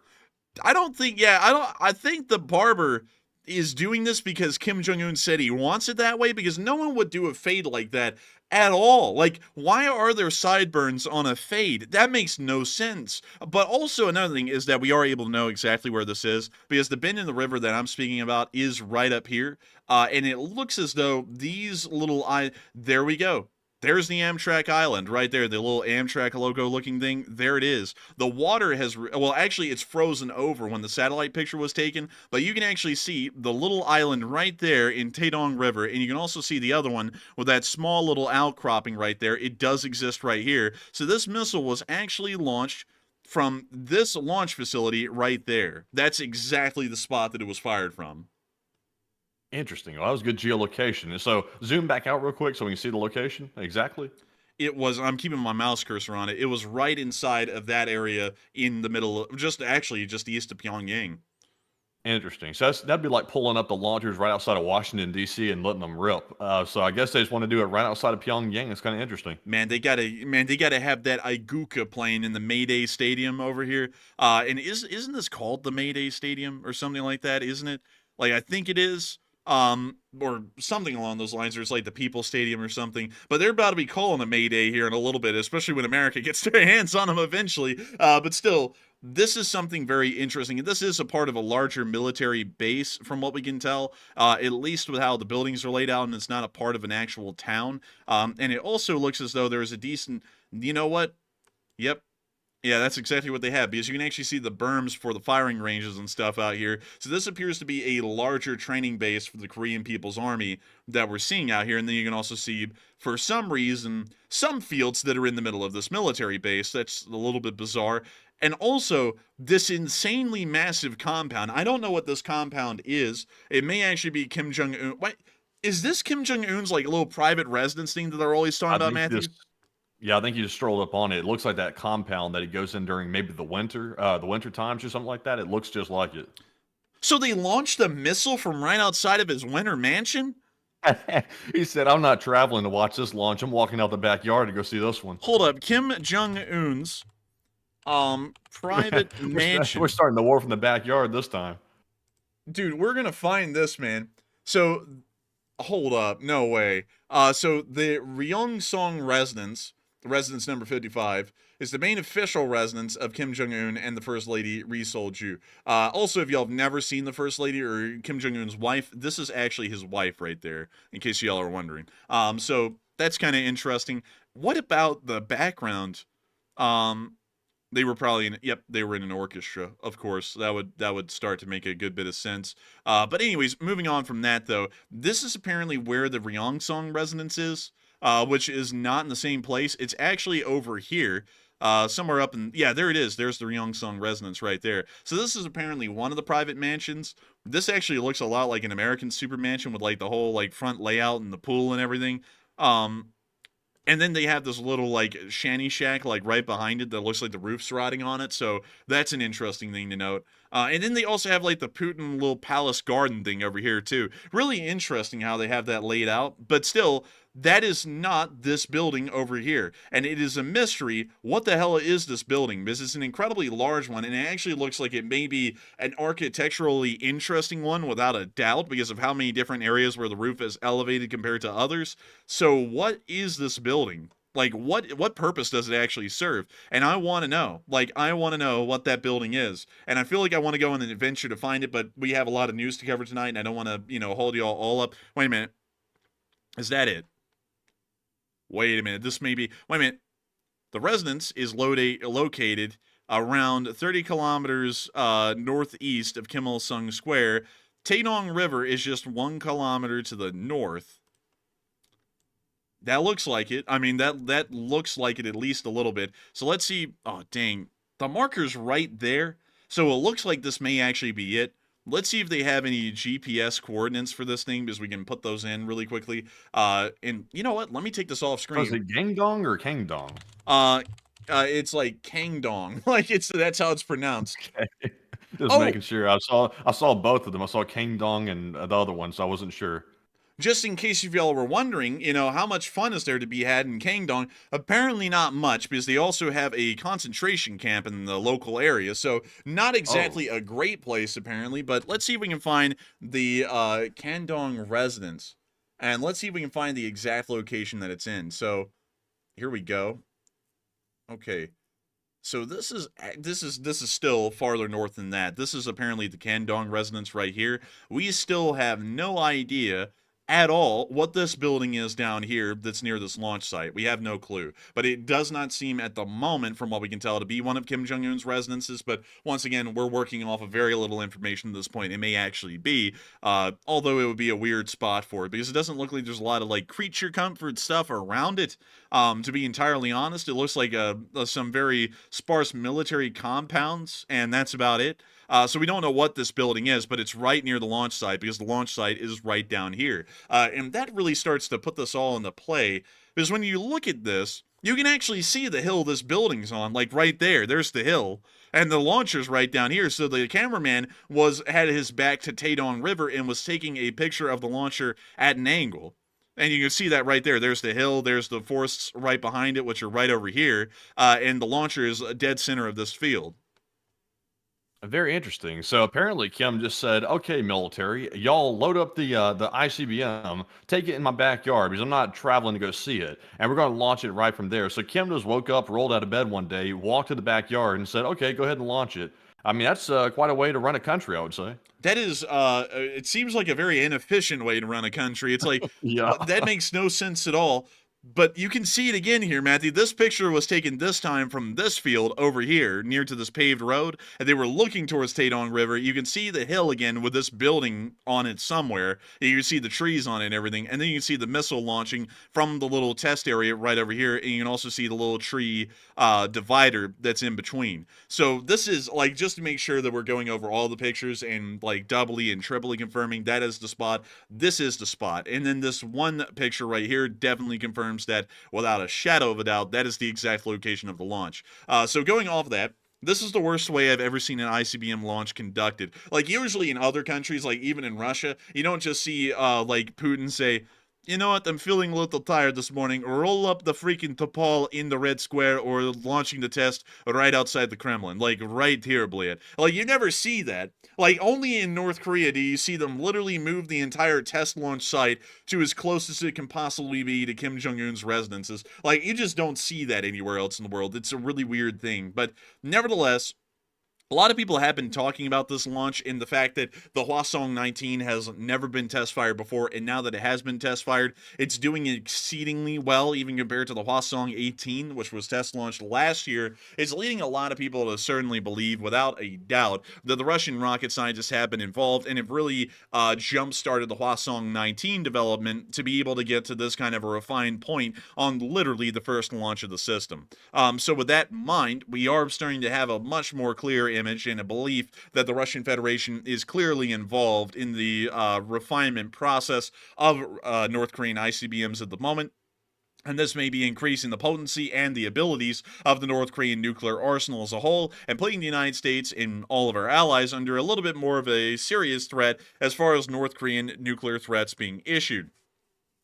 I don't think, yeah, I think the barber is doing this because Kim Jong-un said he wants it that way, because no one would do a fade like that at all. Like, why are there sideburns on a fade? That makes no sense. But also another thing is that we are able to know exactly where this is, because the bend in the river that I'm speaking about is right up here. And it looks as though these little there we go. There's the Amtrak Island right there, the little Amtrak logo looking thing. There it is. The water has, well, actually, it's frozen over when the satellite picture was taken, but you can actually see the little island right there in Taedong River, and you can also see the other one with that small little outcropping right there. It does exist right here. So this missile was actually launched from this launch facility right there. That's exactly the spot that it was fired from. Interesting. Well, that was good geolocation. And so zoom back out real quick so we can see the location exactly. It was, I'm keeping my mouse cursor on it. It was right inside of that area in the middle of, just east of Pyongyang. Interesting. So that'd be like pulling up the launchers right outside of Washington D.C. and letting them rip. So I guess they just want to do it right outside of Pyongyang. It's kind of interesting. Man, they gotta have that Iguka playing in the Mayday Stadium over here. And isn't this called the Mayday Stadium or something like that? Isn't it? Like, I think it is. Or something along those lines, or it's like the People Stadium or something. But they're about to be calling a Mayday here in a little bit, especially when America gets their hands on them eventually. But still, this is something very interesting. And this is a part of a larger military base, from what we can tell, at least with how the buildings are laid out, and it's not a part of an actual town. And it also looks as though there's a decent, you know what? Yep. Yeah, that's exactly what they have, because you can actually see the berms for the firing ranges and stuff out here. So this appears to be a larger training base for the Korean People's Army that we're seeing out here. And then you can also see, for some reason, some fields that are in the middle of this military base. That's a little bit bizarre. And also, this insanely massive compound. I don't know what this compound is. It may actually be Kim Jong-un. What? Is this Kim Jong-un's like little private residence thing that they're always talking about, Matthew? Yeah, I think you just strolled up on it. It looks like that compound that he goes in during maybe the winter times or something like that. It looks just like it. So they launched a missile from right outside of his winter mansion? He said, I'm not traveling to watch this launch. I'm walking out the backyard to go see this one. Hold up. Kim Jong-un's private mansion. We're starting the war from the backyard this time. Dude, we're going to find this, man. So, hold up. No way. So the Hwasong residence number 55, is the main official residence of Kim Jong-un and the First Lady Ri Sol-ju. Also, if y'all have never seen the First Lady or Kim Jong-un's wife, this is actually his wife right there, in case y'all are wondering. So that's kind of interesting. What about the background? They were probably in, yep, they were in an orchestra, of course. That would start to make a good bit of sense. But anyways, moving on from that, though, this is apparently where the Hwasong residence is. Which is not in the same place. It's actually over here, somewhere up in, yeah, there it is. There's the Hwasong residence right there. So this is apparently one of the private mansions. This actually looks a lot like an American super mansion with like the whole like front layout and the pool and everything. And then they have this little like shanty shack like right behind it that looks like the roof's rotting on it. So that's an interesting thing to note. And then they also have like the Putin little palace garden thing over here too. Really interesting how they have that laid out. But still, that is not this building over here. And it is a mystery. What the hell is this building? Because it's an incredibly large one, and it actually looks like it may be an architecturally interesting one without a doubt, because of how many different areas where the roof is elevated compared to others. So what is this building? Like, what purpose does it actually serve? And I want to know. Like, I want to know what that building is. And I feel like I want to go on an adventure to find it, but we have a lot of news to cover tonight, and I don't want to, hold y'all all up. Wait a minute. Is that it? Wait a minute. This may be... Wait a minute. The residence is located around 30 kilometers northeast of Kim Il-sung Square. Taedong River is just 1 kilometer to the north. That looks like it. I mean, that looks like it at least a little bit. So let's see. Oh, dang. The marker's right there. So it looks like this may actually be it. Let's see if they have any GPS coordinates for this thing, because we can put those in really quickly. And you know what? Let me take this off screen. Oh, is it Gangdong or Kangdong? It's like Kangdong. Like that's how it's pronounced. Okay. Just Oh, making sure. I saw both of them. I saw King Dong and the other one, so I wasn't sure. just in case if y'all were wondering, how much fun is there to be had in Kangdong? Apparently not much, because they also have a concentration camp in the local area, so not Oh, exactly a great place apparently, but let's see if we can find the Kangdong residence. And let's see if we can find the exact location that it's in. So, here we go. Okay. So this is still farther north than that. This is apparently the Kandong residence right here. We still have no idea at all what this building is down here that's near this launch site. We have no clue. But it does not seem at the moment, from what we can tell, to be one of Kim Jong-un's residences. But once again, we're working off of very little information at this point. It may actually be, although it would be a weird spot for it, because it doesn't look like there's a lot of like creature comfort stuff around it. To be entirely honest, it looks like some very sparse military compounds, and that's about it. So we don't know what this building is, but it's right near the launch site, because the launch site is right down here. And that really starts to put this all into play, because when you look at this, you can actually see the hill this building's on, like right there. There's the hill, and the launcher's right down here. So the cameraman had his back to Taedong River and was taking a picture of the launcher at an angle. And you can see that right there. There's the hill. There's the forests right behind it, which are right over here. And the launcher is a dead center of this field. very interesting. So apparently Kim just said, "Okay, military, y'all load up the ICBM, take it in my backyard because I'm not traveling to go see it, and we're going to launch it right from there." So Kim just woke up, rolled out of bed one day, walked to the backyard, and said, "Okay, go ahead and launch it." I mean, that's quite a way to run a country, I would say. That is, it seems like a very inefficient way to run a country. It's like, Yeah. that makes no sense at all. But you can see it again here, Matthew. This picture was taken this time from this field over here, near to this paved road, and they were looking towards Taedong River. You can see the hill again with this building on it somewhere. You can see the trees on it and everything, and then you can see the missile launching from the little test area right over here, and you can also see the little tree divider that's in between. So this is, like, just to make sure that we're going over all the pictures and, like, doubly and triply confirming that is the spot. This is the spot. And then this one picture right here definitely confirms that without a shadow of a doubt, that is the exact location of the launch. So going off of that, this is the worst way I've ever seen an ICBM launch conducted. Like, usually in other countries, like even in Russia, you don't just see like Putin say, "You know what, I'm feeling a little tired this morning. Roll up the freaking Topol in the Red Square," or launching the test right outside the Kremlin. Like, right here, Bled. Like, you never see that. Like, only in North Korea do you see them literally move the entire test launch site to as close as it can possibly be to Kim Jong-un's residences. Like, you just don't see that anywhere else in the world. It's a really weird thing. But nevertheless, a lot of people have been talking about this launch in the fact that the Hwasong-19 has never been test fired before, and now that it has been test fired, it's doing exceedingly well, even compared to the Hwasong-18, which was test launched last year. It's leading a lot of people to certainly believe, without a doubt, that the Russian rocket scientists have been involved and have really jump-started the Hwasong-19 development to be able to get to this kind of a refined point on literally the first launch of the system. So with that in mind, we are starting to have a much more clear image and a belief that the Russian Federation is clearly involved in the refinement process of North Korean ICBMs at the moment. And this may be increasing the potency and the abilities of the North Korean nuclear arsenal as a whole, and putting the United States and all of our allies under a little bit more of a serious threat as far as North Korean nuclear threats being issued.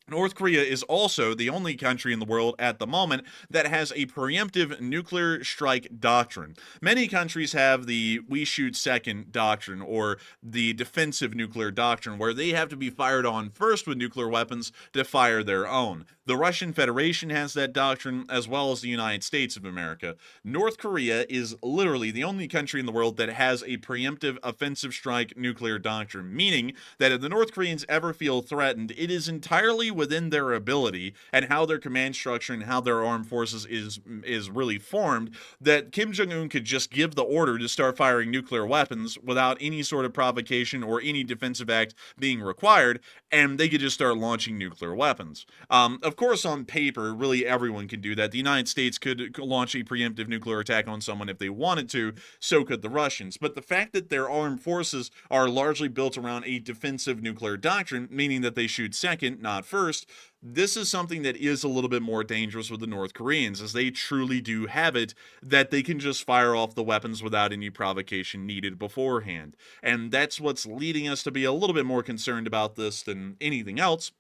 North Korea is also the only country in the world at the moment that has a preemptive nuclear strike doctrine. Many countries have the "we shoot second" doctrine, or the defensive nuclear doctrine, where they have to be fired on first with nuclear weapons to fire their own. The Russian Federation has that doctrine, as well as the United States of America. North Korea is literally the only country in the world that has a preemptive offensive strike nuclear doctrine, meaning that if the North Koreans ever feel threatened, it is entirely within their ability and how their command structure and how their armed forces is really formed, that Kim Jong-un could just give the order to start firing nuclear weapons without any sort of provocation or any defensive act being required, and they could just start launching nuclear weapons. Of of course, on paper, really everyone can do that. The United States could launch a preemptive nuclear attack on someone if they wanted to, so could the Russians. But the fact that their armed forces are largely built around a defensive nuclear doctrine, meaning that they shoot second, not first, this is something that is a little bit more dangerous with the North Koreans, as they truly do have it that they can just fire off the weapons without any provocation needed beforehand. And that's what's leading us to be a little bit more concerned about this than anything else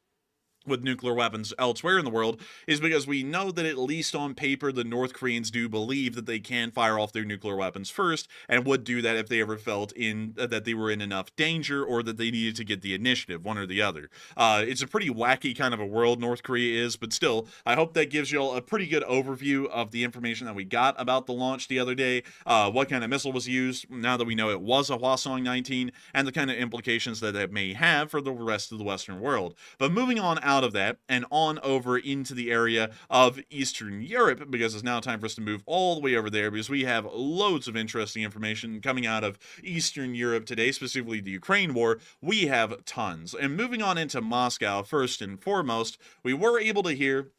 with nuclear weapons elsewhere in the world, is because we know that at least on paper the North Koreans do believe that they can fire off their nuclear weapons first, and would do that if they ever felt that they were in enough danger or that they needed to get the initiative, one or the other. It's a pretty wacky kind of a world North Korea is, but still, I hope that gives you all a pretty good overview of the information that we got about the launch the other day, what kind of missile was used, now that we know it was a Hwasong-19, and the kind of implications that it may have for the rest of the Western world. But moving on out of that and on over into the area of Eastern Europe, because it's now time for us to move all the way over there, because we have loads of interesting information coming out of Eastern Europe today, specifically the Ukraine war. We have tons. And moving on into Moscow, first and foremost, we were able to hear,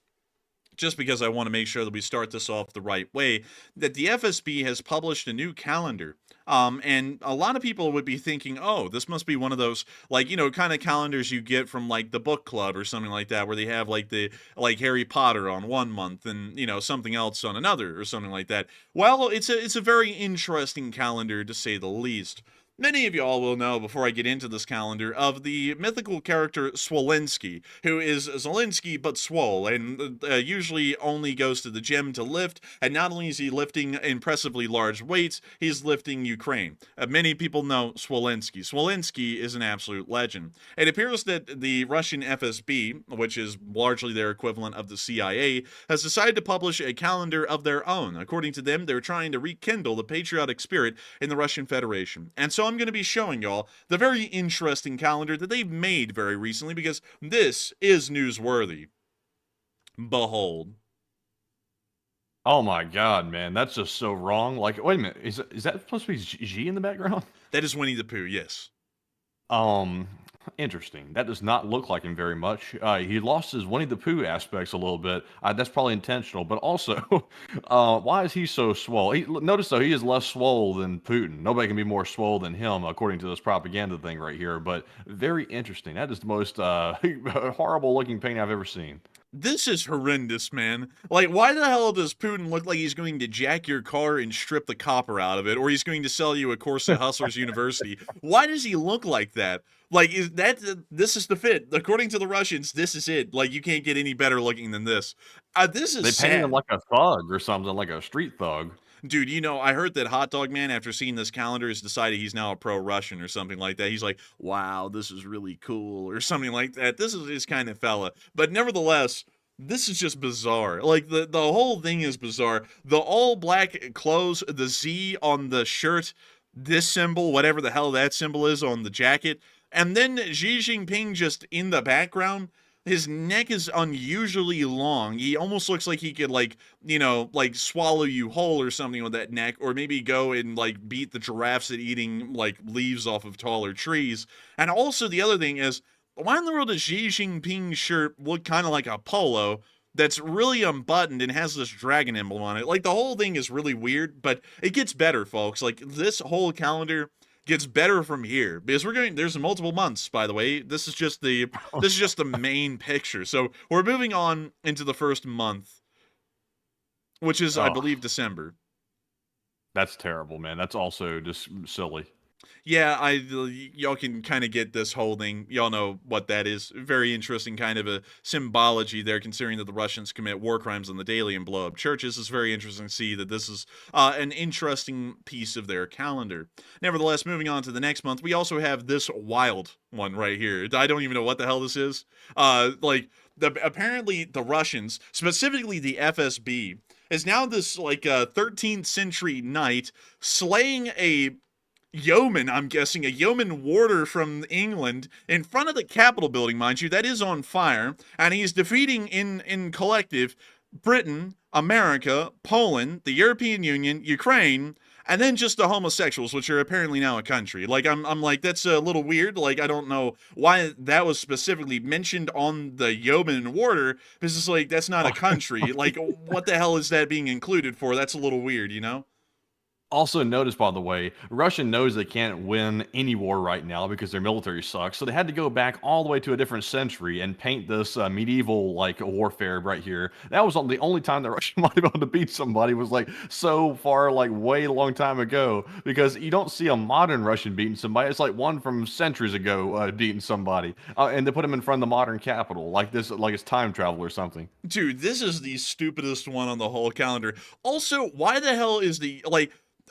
just because I want to make sure that we start this off the right way, that the FSB has published a new calendar. And a lot of people would be thinking, oh, this must be one of those, like, you know, kind of calendars you get from, like, the book club or something like that, where they have, like, Harry Potter on one month and, you know, something else on another or something like that. Well, it's a very interesting calendar, to say the least. Many of y'all will know, before I get into this calendar, of the mythical character Swolensky, who is Zelensky but swole, and usually only goes to the gym to lift, and not only is he lifting impressively large weights, he's lifting Ukraine. Many people know Swolensky. Swolensky is an absolute legend. It appears that the Russian FSB, which is largely their equivalent of the CIA, has decided to publish a calendar of their own. According to them, they're trying to rekindle the patriotic spirit in the Russian Federation. And so I'm going to be showing y'all the very interesting calendar that they've made very recently, because this is newsworthy. Behold. Oh my god, man, that's just so wrong. Like, wait a minute, is that supposed to be G in the background? That is Winnie the Pooh, yes. Interesting. That does not look like him very much. He lost his Winnie the Pooh aspects a little bit. That's probably intentional, but also, why is he so swole? Notice though, he is less swole than Putin. Nobody can be more swole than him, according to this propaganda thing right here. But very interesting. That is the most horrible looking painting I've ever seen. This is horrendous, man. Like, why the hell does Putin look like he's going to jack your car and strip the copper out of it, or he's going to sell you a course at Hustlers University? Why does he look like that? Like, this is the fit. According to the Russians, this is it. Like, you can't get any better looking than this. This is They painted sad. him like a thug or something, like a street thug. Dude, you know, I heard that Hot Dog Man, after seeing this calendar, has decided he's now a pro-Russian or something like that. He's like, wow, this is really cool, or something like that. This is his kind of fella. But nevertheless, this is just bizarre. Like, the whole thing is bizarre. The all-black clothes, the Z on the shirt, this symbol, whatever the hell that symbol is on the jacket, and then Xi Jinping just in the background. His neck is unusually long. He almost looks like he could, like, you know, like swallow you whole or something with that neck, or maybe go and, like, beat the giraffes at eating, like, leaves off of taller trees. And also the other thing is, why in the world does Xi Jinping's shirt look kind of like a polo that's really unbuttoned and has this dragon emblem on it? Like, the whole thing is really weird, but it gets better, folks. Like, this whole calendar gets better from here, because there's multiple months, by the way. This is just the main picture. So we're moving on into the first month, which is, I believe, December. That's terrible, man. That's also just silly. Yeah, y'all can kind of get this whole thing. Y'all know what that is. Very interesting kind of a symbology there, considering that the Russians commit war crimes on the daily and blow up churches. It's very interesting to see that this is an interesting piece of their calendar. Nevertheless, moving on to the next month, we also have this wild one right here. I don't even know what the hell this is. Apparently the Russians, specifically the FSB, is now this, like, 13th century knight slaying a yeoman, I'm guessing, a yeoman warder from England in front of the Capitol building, mind you, that is on fire, and he's defeating in collective Britain, America, Poland, the European Union, Ukraine, And then just the homosexuals, which are apparently now a country. Like, I'm like, that's a little weird. Like, I don't know why that was specifically mentioned on the Yeoman Warder, because it's like, that's not a country. Like, what the hell is that being included for? That's a little weird, you know? Also notice, by the way, Russia knows they can't win any war right now because their military sucks, so they had to go back all the way to a different century and paint this medieval like warfare right here. That was the only time that Russia might have been able to beat somebody was like so far, like way long time ago, because you don't see a modern Russian beating somebody. It's like one from centuries ago beating somebody, and they put him in front of the modern capital like this, like it's time travel or something. Dude, this is the stupidest one on the whole calendar. Also, why the hell is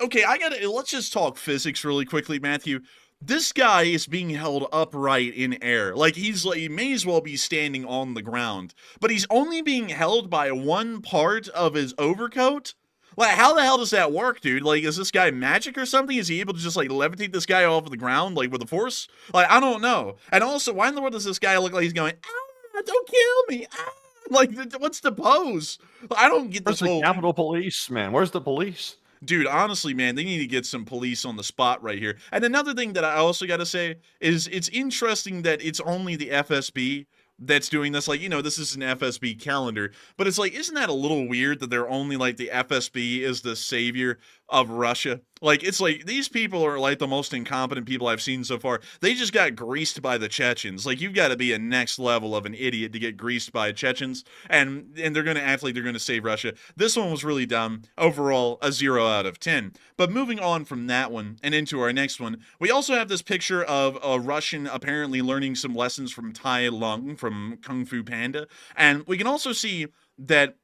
okay, let's just talk physics really quickly, Matthew. This guy is being held upright in air. Like, he may as well be standing on the ground. But he's only being held by one part of his overcoat? Like, how the hell does that work, dude? Like, is this guy magic or something? Is he able to just, like, levitate this guy off of the ground, like, with a force? Like, I don't know. And also, why in the world does this guy look like he's going, ah, don't kill me, ah? Like, what's the pose? I don't get this Where's the Capitol Police, man? Where's the police? Dude, honestly, man, they need to get some police on the spot right here. And another thing that I also got to say is it's interesting that it's only the FSB that's doing this. Like, this is an FSB calendar, but it's like, isn't that a little weird that they're only like the FSB is the savior of Russia? Like, it's like these people are like the most incompetent people I've seen so far. They just got greased by the Chechens. Like, you've got to be a next level of an idiot to get greased by Chechens, and they're going to act like they're going to save Russia. This one was really dumb. Overall, a 0 out of 10. But moving on from that one and into our next one, we also have this picture of a Russian apparently learning some lessons from Tai Lung from Kung Fu Panda, and we can also see that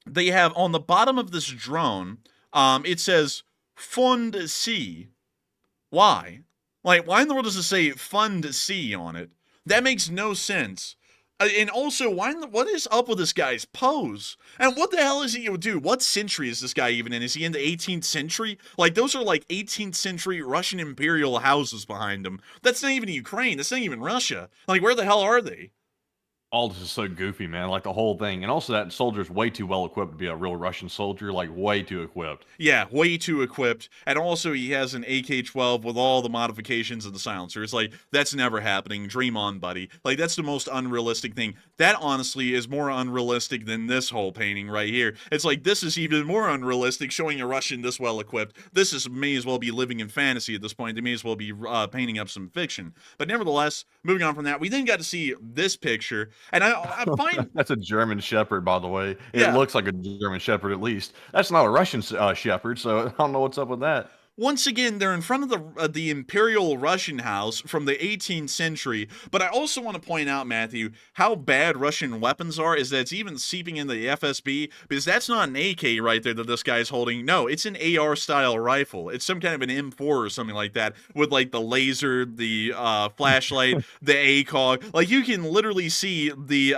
they have on the bottom of this drone, it says Fund C. Why? Like, why in the world does it say Fund C on it? That makes no sense. And also, what is up with this guy's pose? And what the hell is he, dude, what century is this guy even in? Is he in the 18th century? Like, those are like 18th century Russian imperial houses behind him. That's not even Ukraine. That's not even Russia. Like, where the hell are they? All this is so goofy, man. Like the whole thing. And also that soldier's way too well equipped to be a real Russian soldier. Like way too equipped. Yeah, way too equipped. And also he has an AK-12 with all the modifications of the silencer. It's like, that's never happening. Dream on, buddy. Like, that's the most unrealistic thing. That honestly is more unrealistic than this whole painting right here. It's like, this is even more unrealistic, showing a Russian this well equipped. This may as well be living in fantasy at this point. They may as well be painting up some fiction. But nevertheless, moving on from that, we then got to see this picture. And I find that's a German Shepherd, by the way. It Yeah. looks like a German Shepherd at least. That's not a Russian Shepherd, so I don't know what's up with that. once again, they're in front of the Imperial Russian house from the 18th century. But I also want to point out, Matthew, how bad Russian weapons are is that it's even seeping into the FSB, because that's not an AK right there that this guy's holding. No, it's an AR-style rifle. It's some kind of an M4 or something like that with, like, the laser, the flashlight, the ACOG. Like, you can literally see the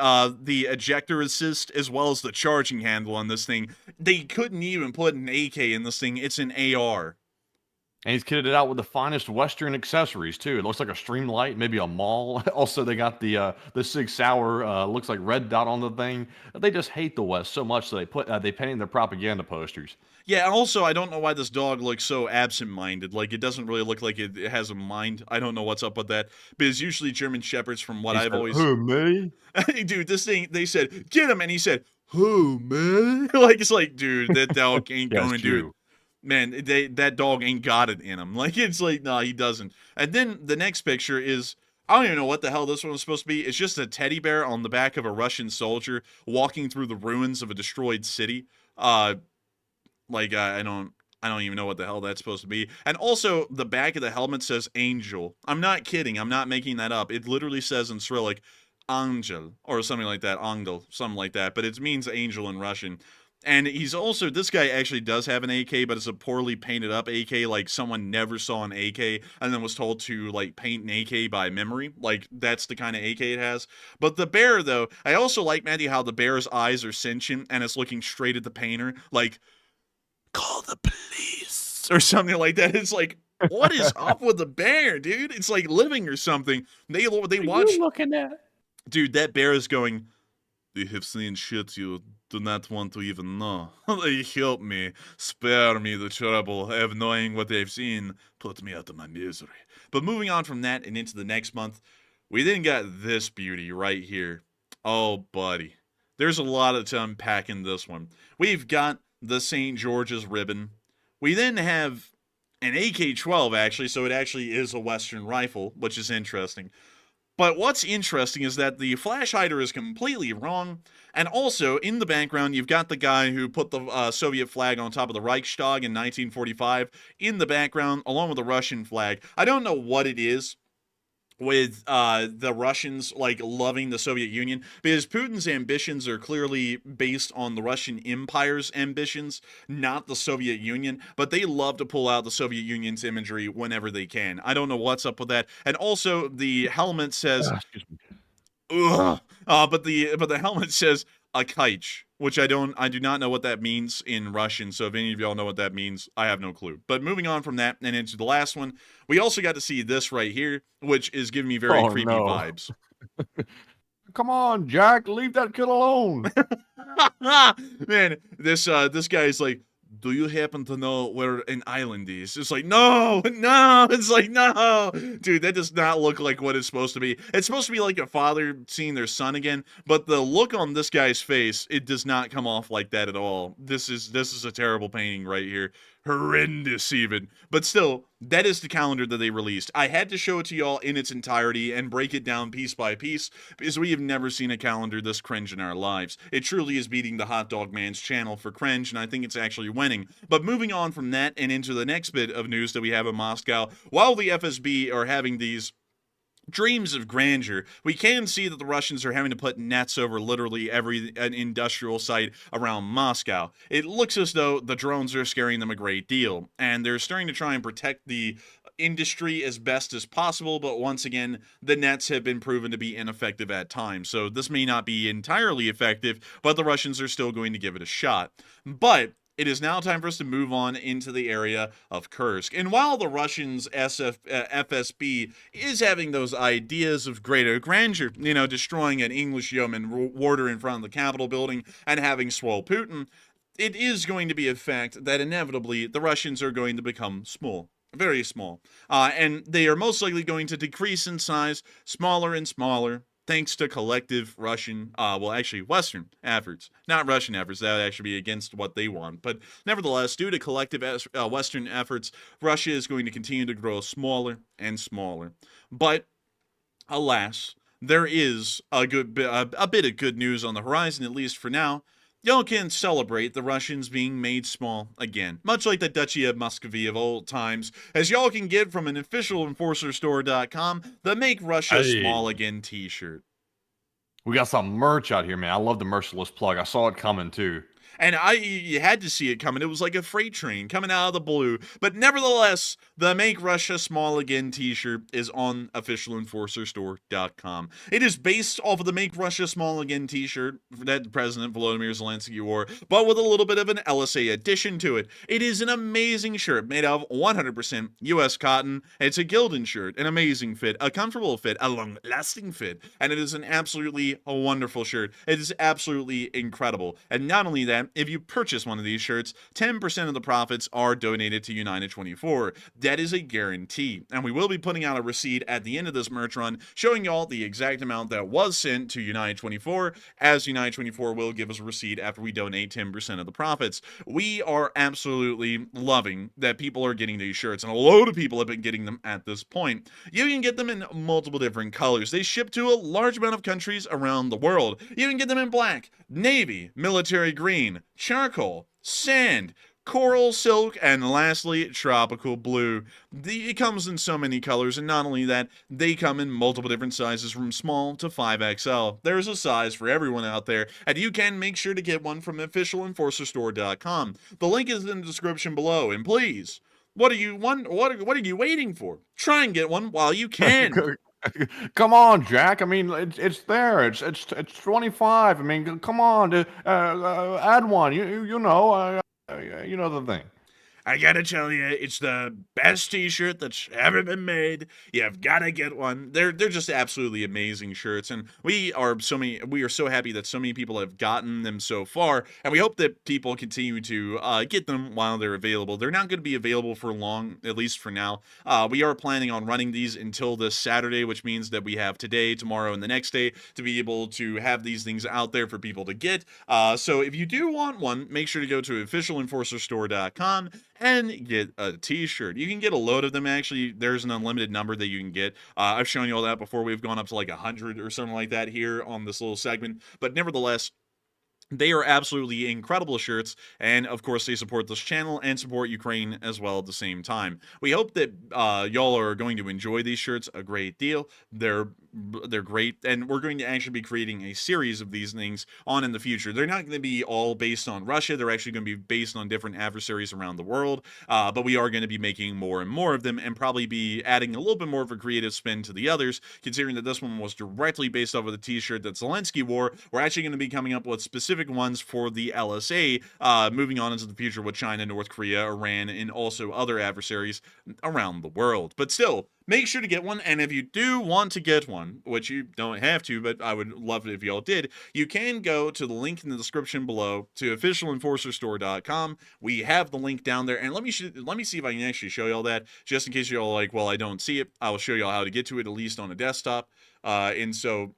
ejector assist as well as the charging handle on this thing. They couldn't even put an AK in this thing. It's an AR. And he's kitted it out with the finest Western accessories too. It looks like a stream light, maybe a mall. Also, they got the Sig Sauer looks like red dot on the thing. They just hate the West so much, so they painted their propaganda posters. Yeah, also, I don't know why this dog looks so absent-minded. Like, it doesn't really look like it has a mind. I don't know what's up with that. Because usually German Shepherds, from what I've always... Who, me? Dude, this thing, they said, get him, and he said, who, man? Like, it's like, dude, that dog ain't Yeah, going to it's do it. true. Man, that dog ain't got it in him. Like, it's like, no, he doesn't. And then the next picture is... I don't even know what the hell this one was supposed to be. It's just a teddy bear on the back of a Russian soldier walking through the ruins of a destroyed city. I don't even know what the hell that's supposed to be. And also, the back of the helmet says angel. I'm not kidding. I'm not making that up. It literally says in Cyrillic, angel, or something like that. Angel, something like that. But it means angel in Russian. And he's also, this guy actually does have an AK, but it's a poorly painted up AK. Like, someone never saw an AK and then was told to, like, paint an AK by memory. Like, that's the kind of AK it has. But the bear, though, I also like, Matthew, how the bear's eyes are sentient and it's looking straight at the painter. Like, call the police or something like that. It's like, what is up with the bear, dude? It's like living or something. They watch. Looking at? Dude, that bear is going, they have seen shit you do not want to even know. They help me, spare me the trouble of knowing what they've seen, put me out of my misery. But moving on from that and into the next month, we then got this beauty right here. Oh, buddy. There's a lot to unpack in this one. We've got the St. George's ribbon. We then have an AK-12, actually, so it actually is a Western rifle, which is interesting. But what's interesting is that the flash hider is completely wrong, and also, in the background, you've got the guy who put the Soviet flag on top of the Reichstag in 1945 in the background, along with the Russian flag. I don't know what it is with the Russians like loving the Soviet Union, because Putin's ambitions are clearly based on the Russian Empire's ambitions, not the Soviet Union, but they love to pull out the Soviet Union's imagery whenever they can. I don't know what's up with that. And also the helmet says ugh, but the helmet says Akaich, which I do not know what that means in Russian, so if any of y'all know what that means, I have no clue. But moving on from that and into the last one, we also got to see this right here, which is giving me very creepy vibes. Come on, Jack, leave that kid alone. Man, this guy is like, do you happen to know where an island is? It's like, no. It's like, no. Dude, that does not look like what it's supposed to be. It's supposed to be like a father seeing their son again, but the look on this guy's face, it does not come off like that at all. This is a terrible painting right here. Horrendous even. But still, that is the calendar that they released. I had to show it to y'all in its entirety and break it down piece by piece, because we have never seen a calendar this cringe in our lives. It truly is beating the Hot Dog Man's channel for cringe, and I think it's actually winning. But moving on from that and into the next bit of news that we have in Moscow, while the FSB are having these dreams of grandeur, we can see that the Russians are having to put nets over literally every industrial site around Moscow. It looks as though the drones are scaring them a great deal, and they're starting to try and protect the industry as best as possible, but once again, the nets have been proven to be ineffective at times, so this may not be entirely effective, but the Russians are still going to give it a shot. But it is now time for us to move on into the area of Kursk. And while the Russians' FSB is having those ideas of greater grandeur, destroying an English yeoman warder in front of the Capitol building and having swole Putin, it is going to be a fact that inevitably the Russians are going to become small. Very small. And they are most likely going to decrease in size, smaller and smaller, thanks to collective Russian, Western efforts. Not Russian efforts, that would actually be against what they want. But nevertheless, due to collective Western efforts, Russia is going to continue to grow smaller and smaller. But, alas, there is a bit of good news on the horizon, at least for now. Y'all can celebrate the Russians being made small again, much like the Duchy of Muscovy of old times, as y'all can get from an official EnforcerStore.com the Make Russia Small Again t-shirt. We got some merch out here, man. I love the merciless plug. I saw it coming, too. And you had to see it coming. It was like a freight train coming out of the blue. But nevertheless, the Make Russia Small Again t-shirt is on officialenforcerstore.com. It is based off of the Make Russia Small Again t-shirt that President Volodymyr Zelensky wore, but with a little bit of an LSA addition to it. It is an amazing shirt made of 100% US cotton. It's a Gildan shirt, an amazing fit, a comfortable fit, a long-lasting fit, and it is an absolutely wonderful shirt. It is absolutely incredible. And not only that, if you purchase one of these shirts, 10% of the profits are donated to United 24. That is a guarantee. And we will be putting out a receipt at the end of this merch run showing y'all the exact amount that was sent to United 24, as United 24 will give us a receipt after we donate 10% of the profits. We are absolutely loving that people are getting these shirts, and a load of people have been getting them at this point. You can get them in multiple different colors. They ship to a large amount of countries around the world. You can get them in black, navy, military green, charcoal, sand, coral, silk, and lastly, tropical blue. It comes in so many colors, and not only that, they come in multiple different sizes from small to 5XL. There's a size for everyone out there, and you can make sure to get one from officialenforcerstore.com. The link is in the description below, and please, what are you waiting for? Try and get one while you can. Come on, Jack. I mean, it's there. It's 25. I mean, come on. Add one. You know the thing. I gotta tell you, it's the best t-shirt that's ever been made. You've gotta get one. They're just absolutely amazing shirts, and we are so happy that so many people have gotten them so far, and we hope that people continue to get them while they're available. They're not going to be available for long, at least for now. We are planning on running these until this Saturday, which means that we have today, tomorrow, and the next day to be able to have these things out there for people to get. So if you do want one, make sure to go to officialenforcerstore.com and get a t-shirt. You can get a load of them. Actually, there's an unlimited number that you can get. I've shown you all that before. We've gone up to like 100 or something like that here on this little segment, but nevertheless, they are absolutely incredible shirts, and of course they support this channel and support Ukraine as well at the same time. We hope that y'all are going to enjoy these shirts a great deal. They're great, and we're going to actually be creating a series of these things on in the future. They're not going to be all based on Russia. They're actually going to be based on different adversaries around the world, but we are going to be making more and more of them, and probably be adding a little bit more of a creative spin to the others, considering that this one was directly based off of the t-shirt that Zelensky wore. We're actually going to be coming up with specific ones for the LSA, moving on into the future with China, North Korea, Iran, and also other adversaries around the world. But still, make sure to get one, and if you do want to get one, which you don't have to, but I would love it if y'all did, you can go to the link in the description below to officialenforcerstore.com. We have the link down there, and let me see if I can actually show y'all that, just in case y'all are like, well, I don't see it. I will show y'all how to get to it, at least on a desktop. And so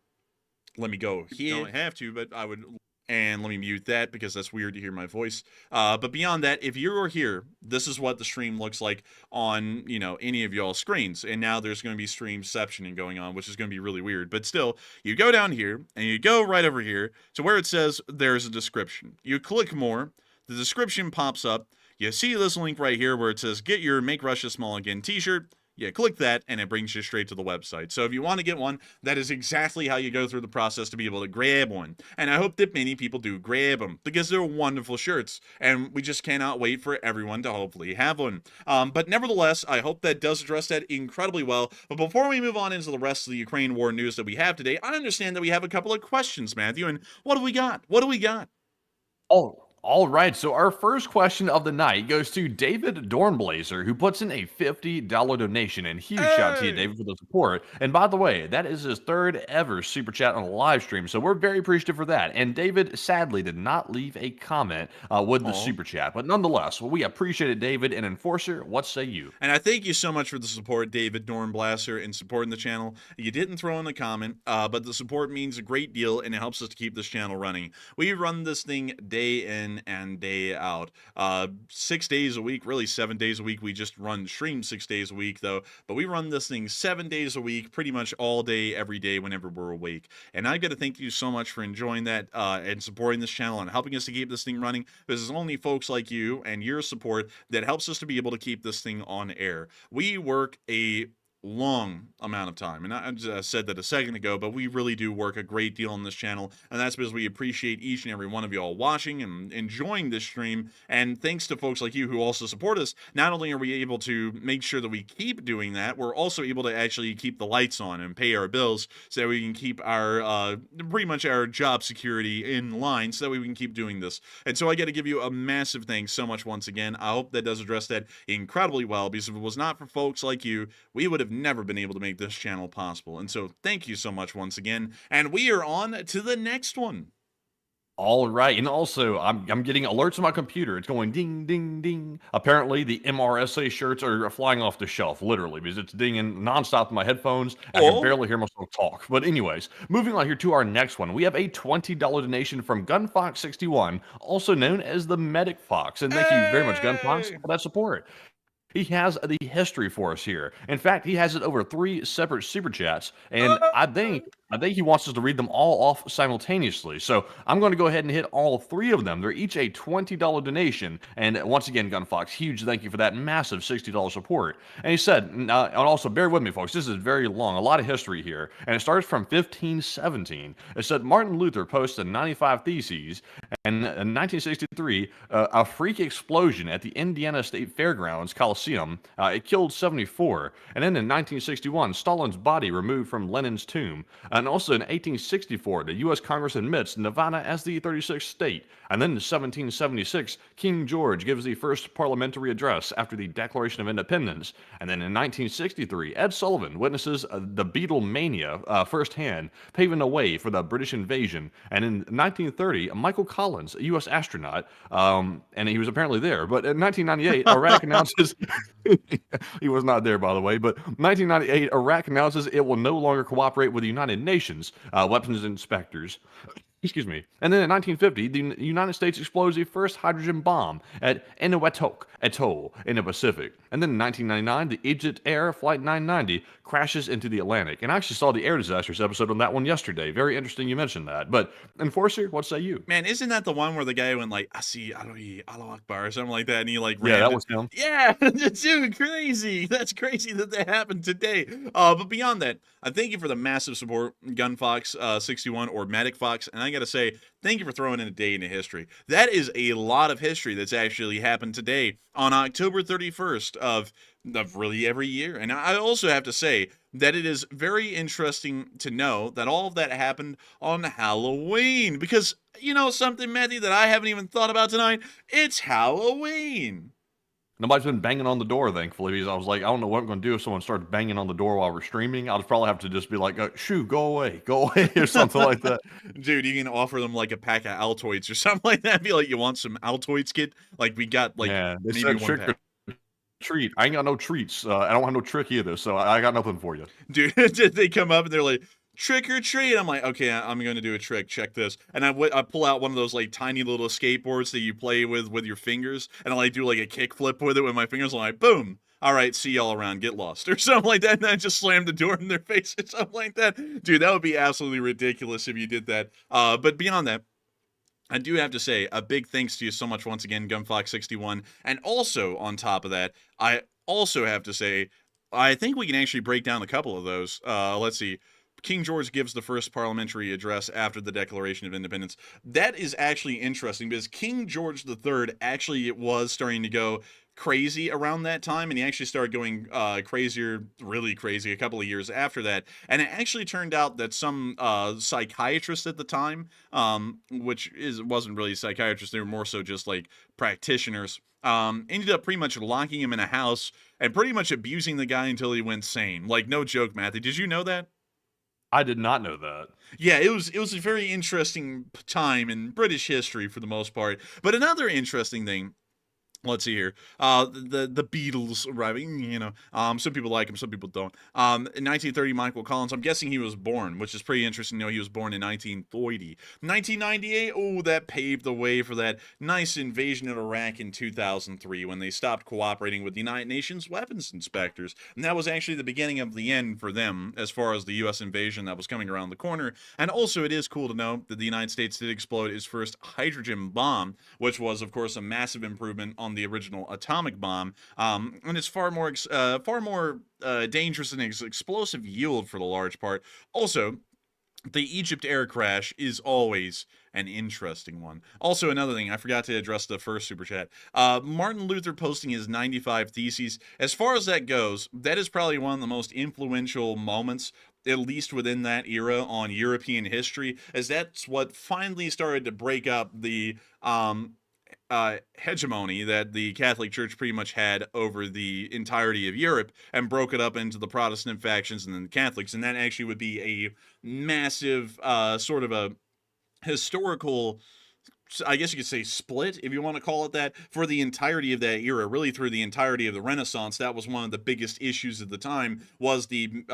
let me go here. You don't have to, but I would. And let me mute that because that's weird to hear my voice. But beyond that, if you're here, this is what the stream looks like on, any of y'all's screens. And now there's going to be streamceptioning going on, which is going to be really weird. But still, you go down here and you go right over here to where it says there's a description. You click more, the description pops up. You see this link right here where it says get your Make Russia Small Again t-shirt. Yeah, click that, and it brings you straight to the website. So if you want to get one, that is exactly how you go through the process to be able to grab one. And I hope that many people do grab them, because they're wonderful shirts, and we just cannot wait for everyone to hopefully have one. But nevertheless, I hope that does address that incredibly well. But before we move on into the rest of the Ukraine war news that we have today, I understand that we have a couple of questions, Matthew, and what do we got? Oh, all right. So our first question of the night goes to David Dornblazer, who puts in a $50 donation. And huge shout out to you, David, for the support. And by the way, that is his third ever super chat on a live stream. So we're very appreciative for that. And David sadly did not leave a comment with the super chat. But nonetheless, we appreciate it, David. And Enforcer, what say you? And I thank you so much for the support, David Dornblazer, in supporting the channel. You didn't throw in a comment, but the support means a great deal, and it helps us to keep this channel running. We run this thing day in and day out, 6 days a week, really 7 days a week. We just run stream 6 days a week though, but we run this thing 7 days a week, pretty much all day, every day, whenever we're awake. And I got to thank you so much for enjoying that and supporting this channel and helping us to keep this thing running. This is only folks like you and your support that helps us to be able to keep this thing on air. We work a long amount of time, and I said that a second ago, but we really do work a great deal on this channel, and that's because we appreciate each and every one of y'all watching and enjoying this stream. And thanks to folks like you who also support us, not only are we able to make sure that we keep doing that, we're also able to actually keep the lights on and pay our bills so that we can keep our pretty much our job security in line, so that we can keep doing this. And so I got to give you a massive thanks so much once again. I hope that does address that incredibly well, because if it was not for folks like you, we would have never been able to make this channel possible. And so thank you so much once again, and we are on to the next one. All right, and also I'm getting alerts on my computer. It's going ding, ding, ding. Apparently, the MRSA shirts are flying off the shelf, literally, because it's dinging nonstop in my headphones. I can barely hear myself talk. But anyways, moving on here to our next one, we have a $20 donation from Gunfox61, also known as the Medic Fox. And thank you very much, Gunfox, for that support. He has the history for us here. In fact, he has it over 3 separate super chats, and I think he wants us to read them all off simultaneously. So I'm going to go ahead and hit all 3 of them. They're each a $20 donation. And once again, Gunfox, huge thank you for that massive $60 support. And he said, and also bear with me, folks, this is very long, a lot of history here. And it starts from 1517. It said Martin Luther posted 95 Theses, and in 1963, a freak explosion at the Indiana State Fairgrounds Coliseum, it killed 74. And then in 1961, Stalin's body removed from Lenin's tomb. And also in 1864, the U.S. Congress admits Nevada as the 36th state. And then in 1776, King George gives the first parliamentary address after the Declaration of Independence. And then in 1963, Ed Sullivan witnesses the Beatlemania firsthand, paving the way for the British invasion. And in 1930, Michael Collins, a U.S. astronaut, and he was apparently there. But in 1998, Iraq announces he was not there, by the way. But 1998, Iraq announces it will no longer cooperate with the United Nations weapons inspectors. Excuse me. And then in 1950, the United States explodes the first hydrogen bomb at Eniwetok Atoll in the Pacific. And then in 1999, the Egypt Air Flight 990 crashes into the Atlantic. And I actually saw the air disasters episode on that one yesterday. Very interesting you mentioned that. But Enforcer, what say you? Man, isn't that the one where the guy went like, Asi Aloi Allah Akbar or something like that, and he like Yeah, that was him. Yeah, dude, crazy. That's crazy that happened today. But beyond that, I thank you for the massive support, Gunfox 61 or Medic Fox, and I gotta say, thank you for throwing in a day into history. That is a lot of history that's actually happened today on October 31st of really every year. And I also have to say that it is very interesting to know that all of that happened on Halloween. Because, you know something, Matthew, that I haven't even thought about tonight? It's Halloween. Nobody's been banging on the door, thankfully, because I was like, I don't know what I'm going to do if someone starts banging on the door while we're streaming. I'll probably have to just be like, shoo, go away, or something like that. Dude, you can offer them like a pack of Altoids or something like that. Be like, you want some Altoids, kid? Like, we got like Yeah, they maybe said one trick pack. or treat. I ain't got no treats. I don't have no trick either, so I got nothing for you. Dude, they come up and they're like, trick or treat. I'm like, okay, I'm going to do a trick. Check this. And I pull out one of those like tiny little skateboards that you play with your fingers. And I like do like a kickflip with it with my fingers. I'm like, boom. All right, see y'all around. Get lost or something like that. And I just slammed the door in their face or something like that. Dude, that would be absolutely ridiculous if you did that. But beyond that, I do have to say a big thanks to you so much once again, Gunfox61. And also on top of that, I also have to say, I think we can actually break down a couple of those. Let's see. King George gives the first parliamentary address after the Declaration of Independence. That is actually interesting because King George III actually was starting to go crazy around that time, and he actually started going crazier, really crazy, a couple of years after that. And it actually turned out that some psychiatrists at the time, which wasn't really psychiatrists, they were more so just like practitioners, ended up pretty much locking him in a house and pretty much abusing the guy until he went sane. Like, no joke, Matthew. Did you know that? I did not know that. Yeah, it was a very interesting time in British history for the most part. But another interesting thing, let's see here. The Beatles arriving, you know. Some people like him, some people don't. In 1930, Michael Collins, I'm guessing he was born, which is pretty interesting. You know, he was born in 1940. 1998, oh, that paved the way for that nice invasion of Iraq in 2003 when they stopped cooperating with the United Nations weapons inspectors. And that was actually the beginning of the end for them as far as the U.S. invasion that was coming around the corner. And also, it is cool to know that the United States did explode its first hydrogen bomb, which was, of course, a massive improvement on the original atomic bomb, and it's far more dangerous in its explosive yield for the large part. Also, the Egypt air crash is always an interesting one. Also, another thing, I forgot to address the first super chat. Martin Luther posting his 95 Theses. As far as that goes, that is probably one of the most influential moments, at least within that era, on European history, as that's what finally started to break up the hegemony that the Catholic Church pretty much had over the entirety of Europe and broke it up into the Protestant factions and then the Catholics. And that actually would be a massive sort of a historical, I guess you could say, split, if you want to call it that, for the entirety of that era, really through the entirety of the Renaissance. That was one of the biggest issues at the time, was the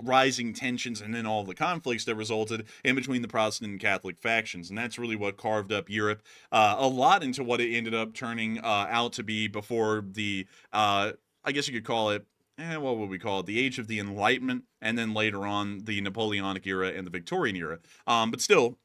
rising tensions and then all the conflicts that resulted in between the Protestant and Catholic factions. And that's really what carved up Europe a lot into what it ended up turning out to be before the, I guess you could call it, what would we call it? The Age of the Enlightenment, and then later on the Napoleonic era and the Victorian era. But still,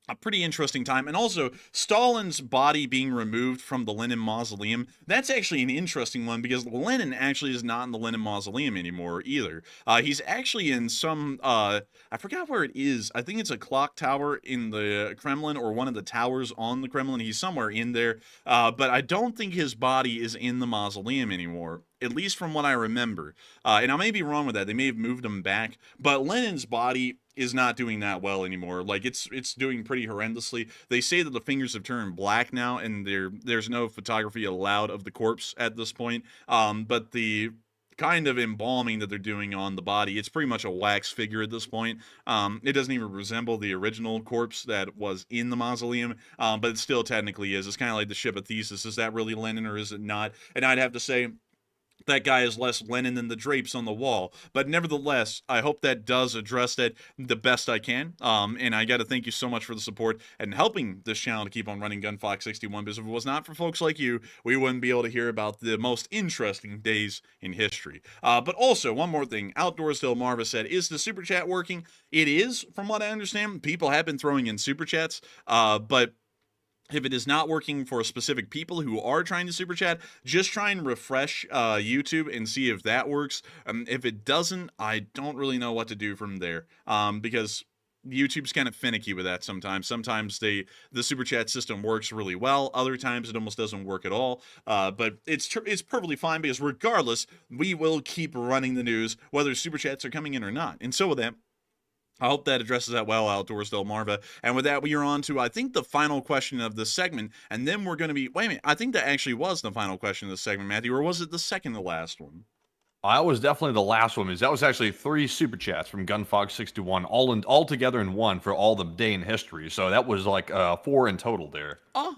a pretty interesting time. And also, Stalin's body being removed from the Lenin Mausoleum, that's actually an interesting one because Lenin actually is not in the Lenin Mausoleum anymore either. He's actually in some, I forgot where it is. I think it's a clock tower in the Kremlin or one of the towers on the Kremlin. He's somewhere in there. But I don't think his body is in the mausoleum anymore, at least from what I remember. And I may be wrong with that. They may have moved him back. But Lenin's body is not doing that well anymore. Like, it's doing pretty horrendously. They say that the fingers have turned black now, and there's no photography allowed of the corpse at this point. But the kind of embalming that they're doing on the body, it's pretty much a wax figure at this point. It doesn't even resemble the original corpse that was in the mausoleum, but it still technically is. It's kind of like the ship of Theseus. Is that really Lenin or is it not? And I'd have to say that guy is less Lenin than the drapes on the wall. But nevertheless, I hope that does address that the best I can. And I got to thank you so much for the support and helping this channel to keep on running GunFox61, because if it was not for folks like you, we wouldn't be able to hear about the most interesting days in history. But also, one more thing. Outdoors Del Marva said, is the Super Chat working? It is, from what I understand. People have been throwing in Super Chats, but if it is not working for specific people who are trying to super chat, just try and refresh YouTube and see if that works. If it doesn't, I don't really know what to do from there, because YouTube's kind of finicky with that sometimes. Sometimes the super chat system works really well. Other times it almost doesn't work at all. But it's perfectly fine, because regardless, we will keep running the news whether super chats are coming in or not. And so with that, I hope that addresses that well, Outdoors Del Marva. And with that, we are on to, I think, the final question of this segment. And then we're going to be... Wait a minute. I think that actually was the final question of this segment, Matthew. Or was it the second to last one? I was definitely the last one, because that was actually 3 super chats from GunFox61, all together in one for all the day in history. So that was like 4 in total there. Oh,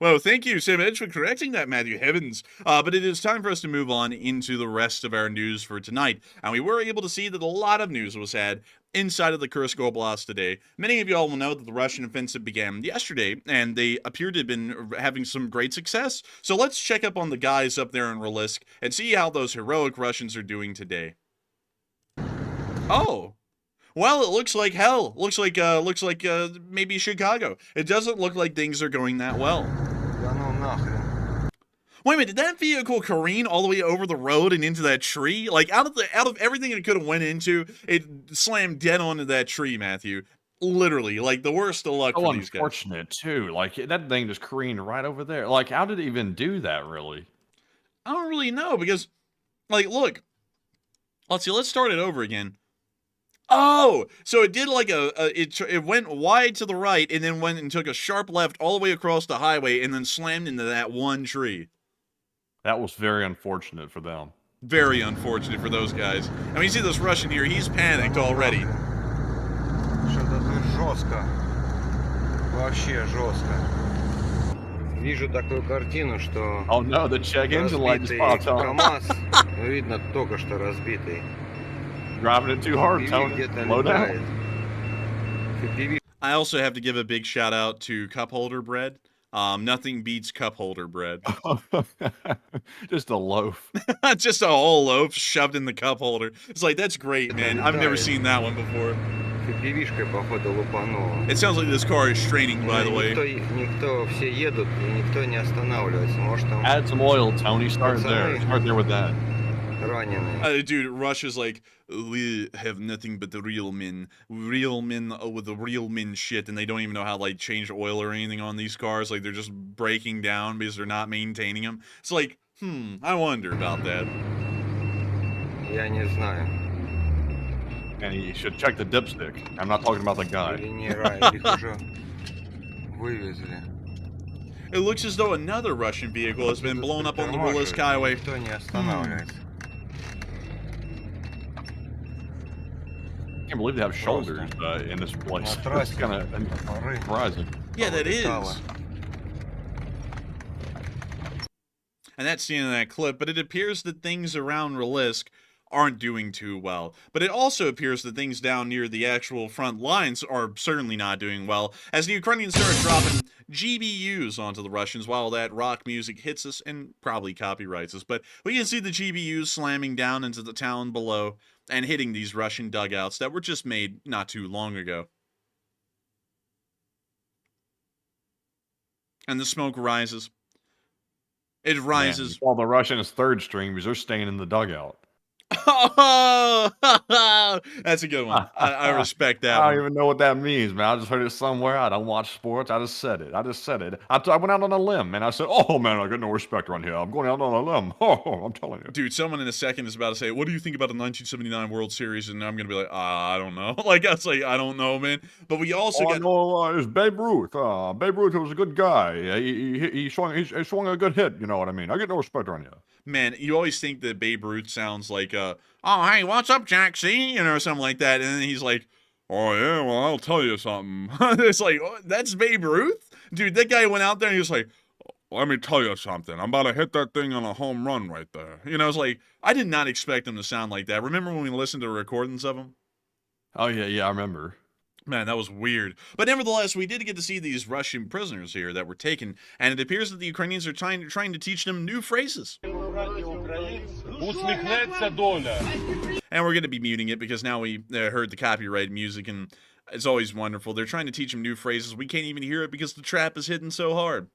well, thank you so much for correcting that, Matthew. Heavens. But it is time for us to move on into the rest of our news for tonight. And we were able to see that a lot of news was had inside of the Kursk Oblast today. Many of you all will know that the Russian offensive began yesterday, and they appear to have been having some great success. So let's check up on the guys up there in Rilisk and see how those heroic Russians are doing today. Oh. Well, it looks like hell. Looks like maybe Chicago. It doesn't look like things are going that well. Wait a minute, did that vehicle careen all the way over the road and into that tree? Like, out of everything it could have went into, it slammed dead onto that tree, Matthew. Literally, like, the worst of luck for these guys. Unfortunate, too. Like, that thing just careened right over there. Like, how did it even do that, really? I don't really know, because, like, look. Let's see, let's start it over again. Oh, so it did like it went wide to the right and then went and took a sharp left all the way across the highway and then slammed into that one tree. That was very unfortunate for them. Very unfortunate for those guys. I mean, you see this Russian here, he's panicked already. Oh no, the check engine light just popped on. Driving it too hard, Tony. Slow down. I also have to give a big shout out to cup holder bread. Nothing beats cup holder bread. Just a loaf. Just a whole loaf shoved in the cup holder. It's like, that's great, man. I've never seen that one before. It sounds like this car is straining, by the way. Add some oil, Tony. Start there. Start there with that. Dude, Russia's like, we have nothing but the real men with the real men shit, and they don't even know how to, like, change oil or anything on these cars. Like, they're just breaking down because they're not maintaining them. It's like, I wonder about that. Я не знаю. And you should check the dipstick. I'm not talking about the guy. It looks as though another Russian vehicle has been blown up on the Rilisk Highway. I can't believe they have shoulders in this place. That's kind of surprising. Yeah, that is. And that's the end of that clip, but it appears that things around Rilisk aren't doing too well. But it also appears that things down near the actual front lines are certainly not doing well, as the Ukrainians start dropping GBUs onto the Russians while that rock music hits us and probably copyrights us. But we can see the GBUs slamming down into the town below and hitting these Russian dugouts that were just made not too long ago. And the smoke rises. It rises. While the Russians third string because they're staying in the dugout. Oh, that's a good one. I respect that I one. don't even know what that means, man. I just heard it somewhere. I don't watch sports. I just said it. I went out on a limb, man. I said, "Oh man, I got no respect around here. I'm going out on a limb." Oh, I'm telling you, Dude, someone in a second is about to say, "What do you think about the 1979 World Series?" And I'm gonna be like, I don't know. Like I was like, I don't know, man. But we also I got. know is Babe Ruth. Babe Ruth was a good guy. He swung a good hit. You know what I mean? I get no respect around here. Man, you always think that Babe Ruth sounds like, "Oh, hey, what's up, Jack C?" You know, or something like that. And then he's like, "Oh, yeah, well, I'll tell you something." It's like, oh, that's Babe Ruth? Dude, that guy went out there and he was like, "Let me tell you something. I'm about to hit that thing on a home run right there." You know, it's like, I did not expect him to sound like that. Remember when we listened to recordings of him? Oh yeah, I remember. Man, that was weird. But nevertheless, we did get to see these Russian prisoners here that were taken, and it appears that the Ukrainians are trying to teach them new phrases. And we're going to be muting it because now we heard the copyrighted music, and it's always wonderful. They're trying to teach them new phrases. We can't even hear it because the trap is hidden so hard.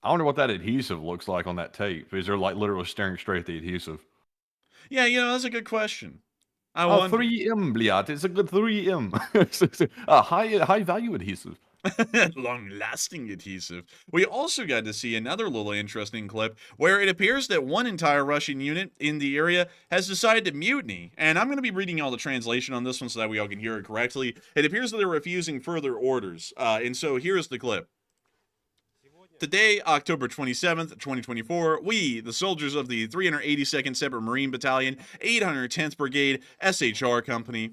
I wonder what that adhesive looks like on that tape. Is there like literally staring straight at the adhesive? Yeah, that's a good question. I Oh, wonder. 3M, bliat. It's a good 3M. It's a high value adhesive. Long-lasting adhesive. We also got to see another little interesting clip where it appears that one entire Russian unit in the area has decided to mutiny. And I'm going to be reading all the translation on this one so that we all can hear it correctly. It appears that they're refusing further orders. And so here's the clip. Today, October 27th, 2024, we, the soldiers of the 382nd Separate Marine Battalion, 810th Brigade, SHR Company,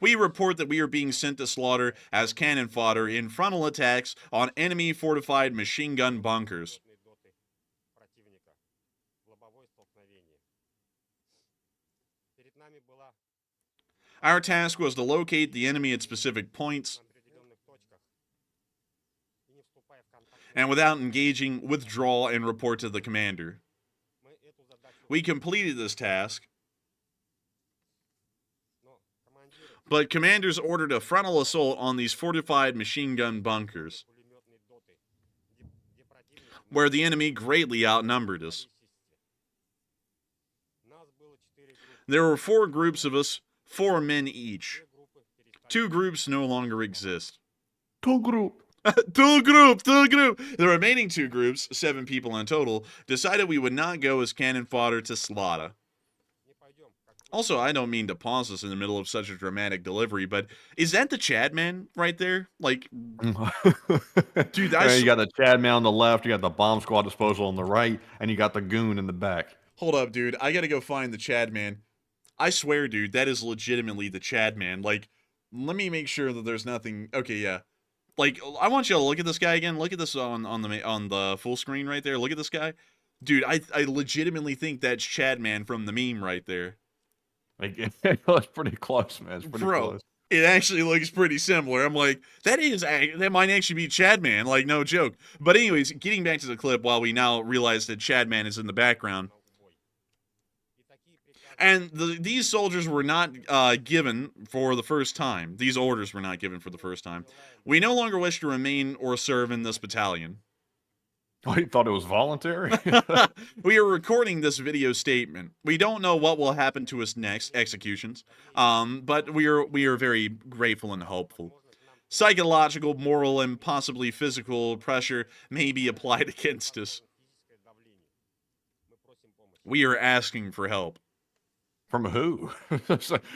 we report that we are being sent to slaughter as cannon fodder in frontal attacks on enemy fortified machine gun bunkers. Our task was to locate the enemy at specific points and without engaging, withdraw and report to the commander. We completed this task, but commanders ordered a frontal assault on these fortified machine gun bunkers, where the enemy greatly outnumbered us. There were 4 groups of us, 4 men each. 2 groups no longer exist. 2 group. 2 group. The remaining 2 groups, 7 people in total, decided we would not go as cannon fodder to slaughter. Also, I don't mean to pause this in the middle of such a dramatic delivery, but is that the Chad man right there? Like, dude, You got the Chad man on the left, you got the bomb squad disposal on the right, and you got the goon in the back. Hold up, dude. I gotta go find the Chad man. I swear, dude, that is legitimately the Chad man. Like, let me make sure that there's nothing. Okay, yeah. Like, I want you to look at this guy again. Look at this on the full screen right there. Look at this guy. Dude, I legitimately think that's Chad man from the meme right there. Like, it's pretty close, man. It's pretty close. It actually looks pretty similar. I'm like, that might actually be Chad man, like, no joke. But anyways, getting back to the clip, while we now realize that Chad man is in the background. And these soldiers were not given for the first time. These orders were not given for the first time. We no longer wish to remain or serve in this battalion. Oh, you thought it was voluntary? We are recording this video statement. We don't know what will happen to us next, executions, but we are very grateful and hopeful. Psychological, moral, and possibly physical pressure may be applied against us. We are asking for help. From who?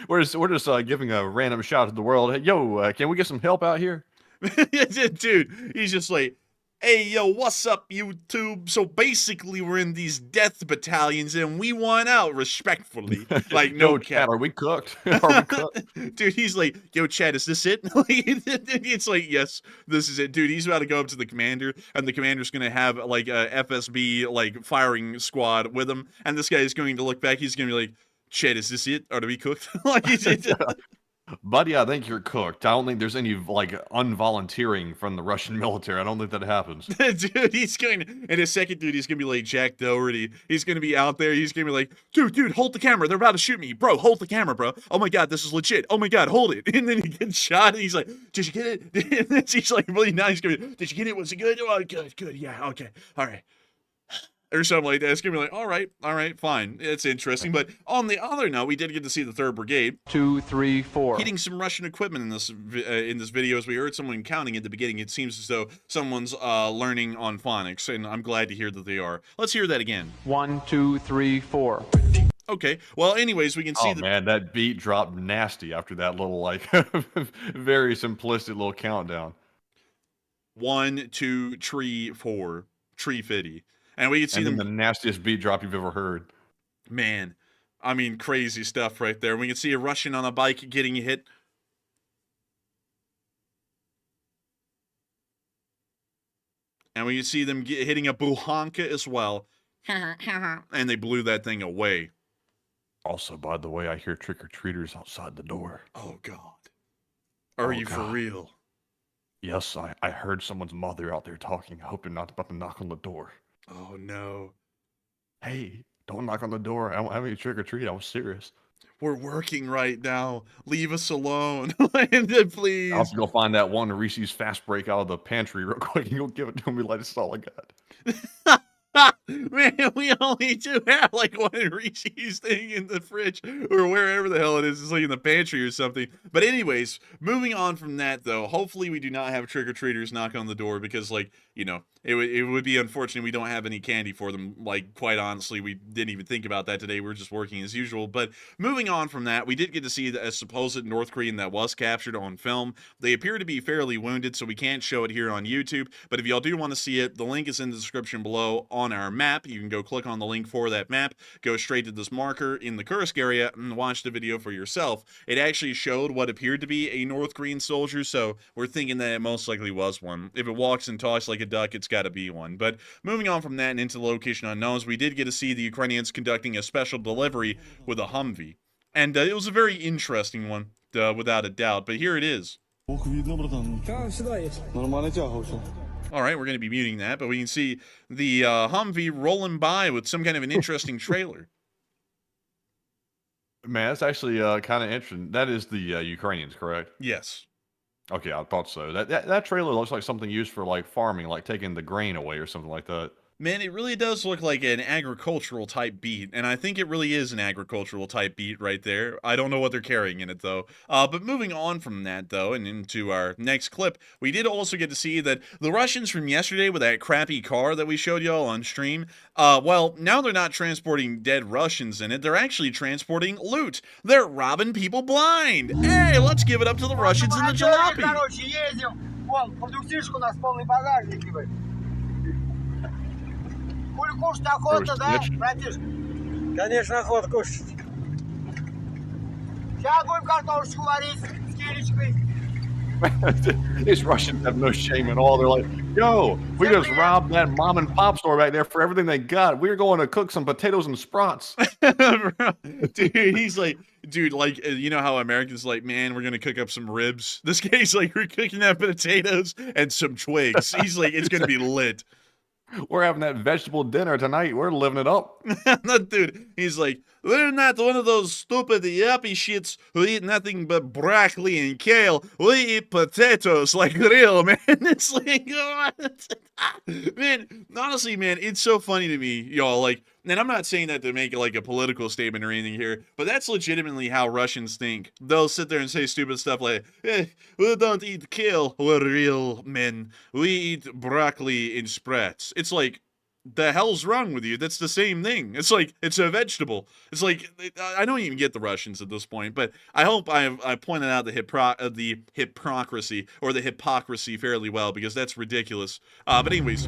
We're just giving a random shout to the world. Hey, yo, can we get some help out here? Dude, he's just like, hey, yo, what's up, YouTube? So basically, we're in these death battalions, and we want out respectfully. Like, no Yo, cap. Chad, are we cooked? Are we cooked? Dude, he's like, yo, Chad, is this it? It's like, yes, this is it. Dude, he's about to go up to the commander, and the commander's going to have, like, a FSB, like, firing squad with him, and this guy is going to look back. He's going to be like, Chad, is this it? Are we cooked? Like, Buddy, I think you're cooked. I don't think there's any, like, unvolunteering from the Russian military. I don't think that happens. Dude, he's going to, in a second, dude, he's going to be like Jack Doherty. He's going to be out there. He's going to be like, dude, hold the camera. They're about to shoot me. Bro, hold the camera, bro. Oh my God, this is legit. Oh my God, hold it. And then he gets shot and he's like, did you get it? And then he's like, really nice. He's gonna be, did you get it? Was it good? Oh, good. Yeah, okay. All right. Or something like that. It's gonna be like, all right, fine. It's interesting. But on the other note, we did get to see the 3rd Brigade 2, 3, 4 hitting some Russian equipment in this video. As we heard someone counting at the beginning, it seems as though someone's learning on phonics, and I'm glad to hear that they are. Let's hear that again. 1, 2, 3, 4 Okay. Well, anyways, we can see. Oh man, that beat dropped nasty after that little, like, very simplistic little countdown. 1, 2, 3, 4, tree fitty. And we can see And then them. the nastiest beat drop you've ever heard. Man, I mean, crazy stuff right there. We can see a Russian on a bike getting hit. And we can see them hitting a buhanka as well. And they blew that thing away. Also, by the way, I hear trick-or-treaters outside the door. Oh, God. Are you for real? Yes, I heard someone's mother out there talking. I hope they're not about to knock on the door. Oh, no. Hey, don't knock on the door. I don't have any trick-or-treat. I was serious. We're working right now. Leave us alone. Please. I'll have to go find that one Reese's Fast Break out of the pantry real quick and go give it to me like it's all I got. Man, we only do have like one Reese's thing in the fridge or wherever the hell it is. It's like in the pantry or something. But anyways, moving on from that though, hopefully we do not have trick-or-treaters knock on the door because, like, you know, it would be unfortunate we don't have any candy for them. Like, quite honestly, we didn't even think about that today. We're just working as usual. But moving on from that, we did get to see a supposed North Korean that was captured on film. They appear to be fairly wounded, so we can't show it here on YouTube. But if y'all do want to see it, the link is in the description below on our map. You can go click on the link for that map, go straight to this marker in the Kursk area, and watch the video for yourself. It actually showed what appeared to be a North Korean soldier, so we're thinking that it most likely was one. If it walks and talks like a duck, it's got to be one. But moving on from that and into the location unknowns, we did get to see the Ukrainians conducting a special delivery with a Humvee. And it was a very interesting one, without a doubt. But here it is. All right, we're going to be muting that, but we can see the Humvee rolling by with some kind of an interesting trailer. Man, that's actually kind of interesting. That is the Ukrainians, correct? Yes. Okay, I thought so. That trailer looks like something used for, like, farming, like taking the grain away or something like that. Man, it really does look like an agricultural type beat, and I think it really is an agricultural type beat right there. I don't know what they're carrying in it, though. But moving on from that, though, and into our next clip, we did also get to see that the Russians from yesterday with that crappy car that we showed y'all on stream, well, now they're not transporting dead Russians in it. They're actually transporting loot. They're robbing people blind. Hey, let's give it up to the Russians in the jalopy. Конечно, охота кушать. Сейчас будем картошечку варить с килечкой. These Russians have no shame at all. They're like, yo, we just robbed that mom and pop store back there for everything they got. We're going to cook some potatoes and sprats. Dude, he's like, dude, like, you know how Americans like, man, we're going to cook up some ribs. This guy's like, we're cooking up potatoes and some twigs. He's like, it's going to be lit. We're having that vegetable dinner tonight. We're living it up. Dude, he's like, we're not one of those stupid yuppie shits who eat nothing but broccoli and kale. We eat potatoes like real, man. It's like, man, honestly, man, it's so funny to me, y'all. Like, and I'm not saying that to make like a political statement or anything here, but that's legitimately how Russians think. They'll sit there and say stupid stuff like, we don't eat kale, we're real men. We eat broccoli and sprats. It's like, the hell's wrong with you? That's the same thing. It's like, it's a vegetable. It's like, I don't even get the Russians at this point, but I hope I pointed out the hypocrisy or the hypocrisy fairly well, because that's ridiculous. But anyways.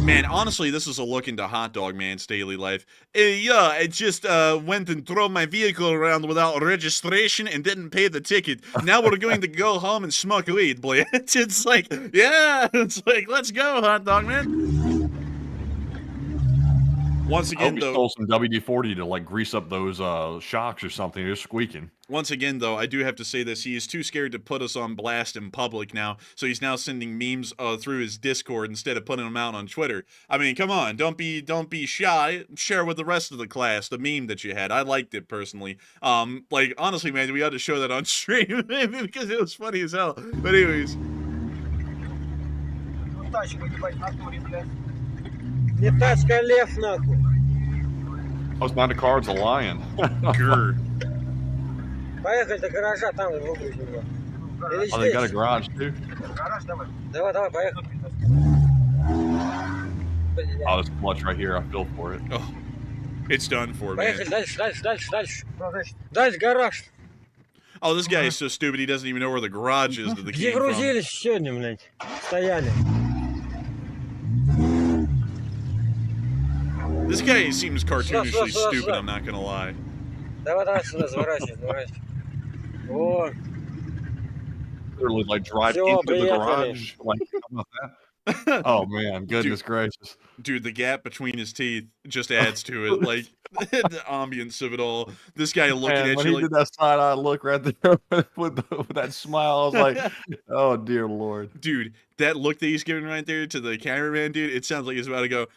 Man, honestly, this is a look into Hot Dog Man's daily life. Yeah, I just went and drove my vehicle around without registration and didn't pay the ticket. Now we're going to go home and smoke weed, boy. It's like, yeah, it's like, let's go, Hot Dog Man. Once I hope again, he though, stole some WD-40 to like grease up those shocks or something. They're squeaking. once again, though, I do have to say this: he is too scared to put us on blast in public now, so he's now sending memes through his Discord instead of putting them out on Twitter. I mean, come on, don't be shy. Share with the rest of the class the meme that you had. I liked it personally. Like honestly, man, we ought to show that on stream because it was funny as hell. But anyways. Ну, тачку, ебать, в натуре, блядь. Не тачка, а лев, нахуй. Oh, it's not a car, it's a lion. Grr. Поехали до гаража, там выгрузим его. Или Oh, they got a здесь. garage too. Гараж, давай. Давай, поехали. Oh, this clutch right here. I feel for it. Oh, it's done for, Поехали man. дальше. Дальше гараж. Oh, this guy is so stupid. He doesn't even know where the garage is that the Где came from. грузились сегодня, блядь? Стояли. This guy seems cartoonishly Slow. stupid. I'm not gonna lie. Давай сюда, заворачивай. Вот. Literally like drive Всё, into the приехали. garage. Like, how about that? Oh man, goodness gracious. Dude, the gap between his teeth just adds to it. Like the ambience of it all. This guy looking Man, at when you he like, did that side-eye look right there with that smile, I was like, oh dear Lord. dude, that look that he's giving right there to the cameraman, dude. It sounds like he's about to go.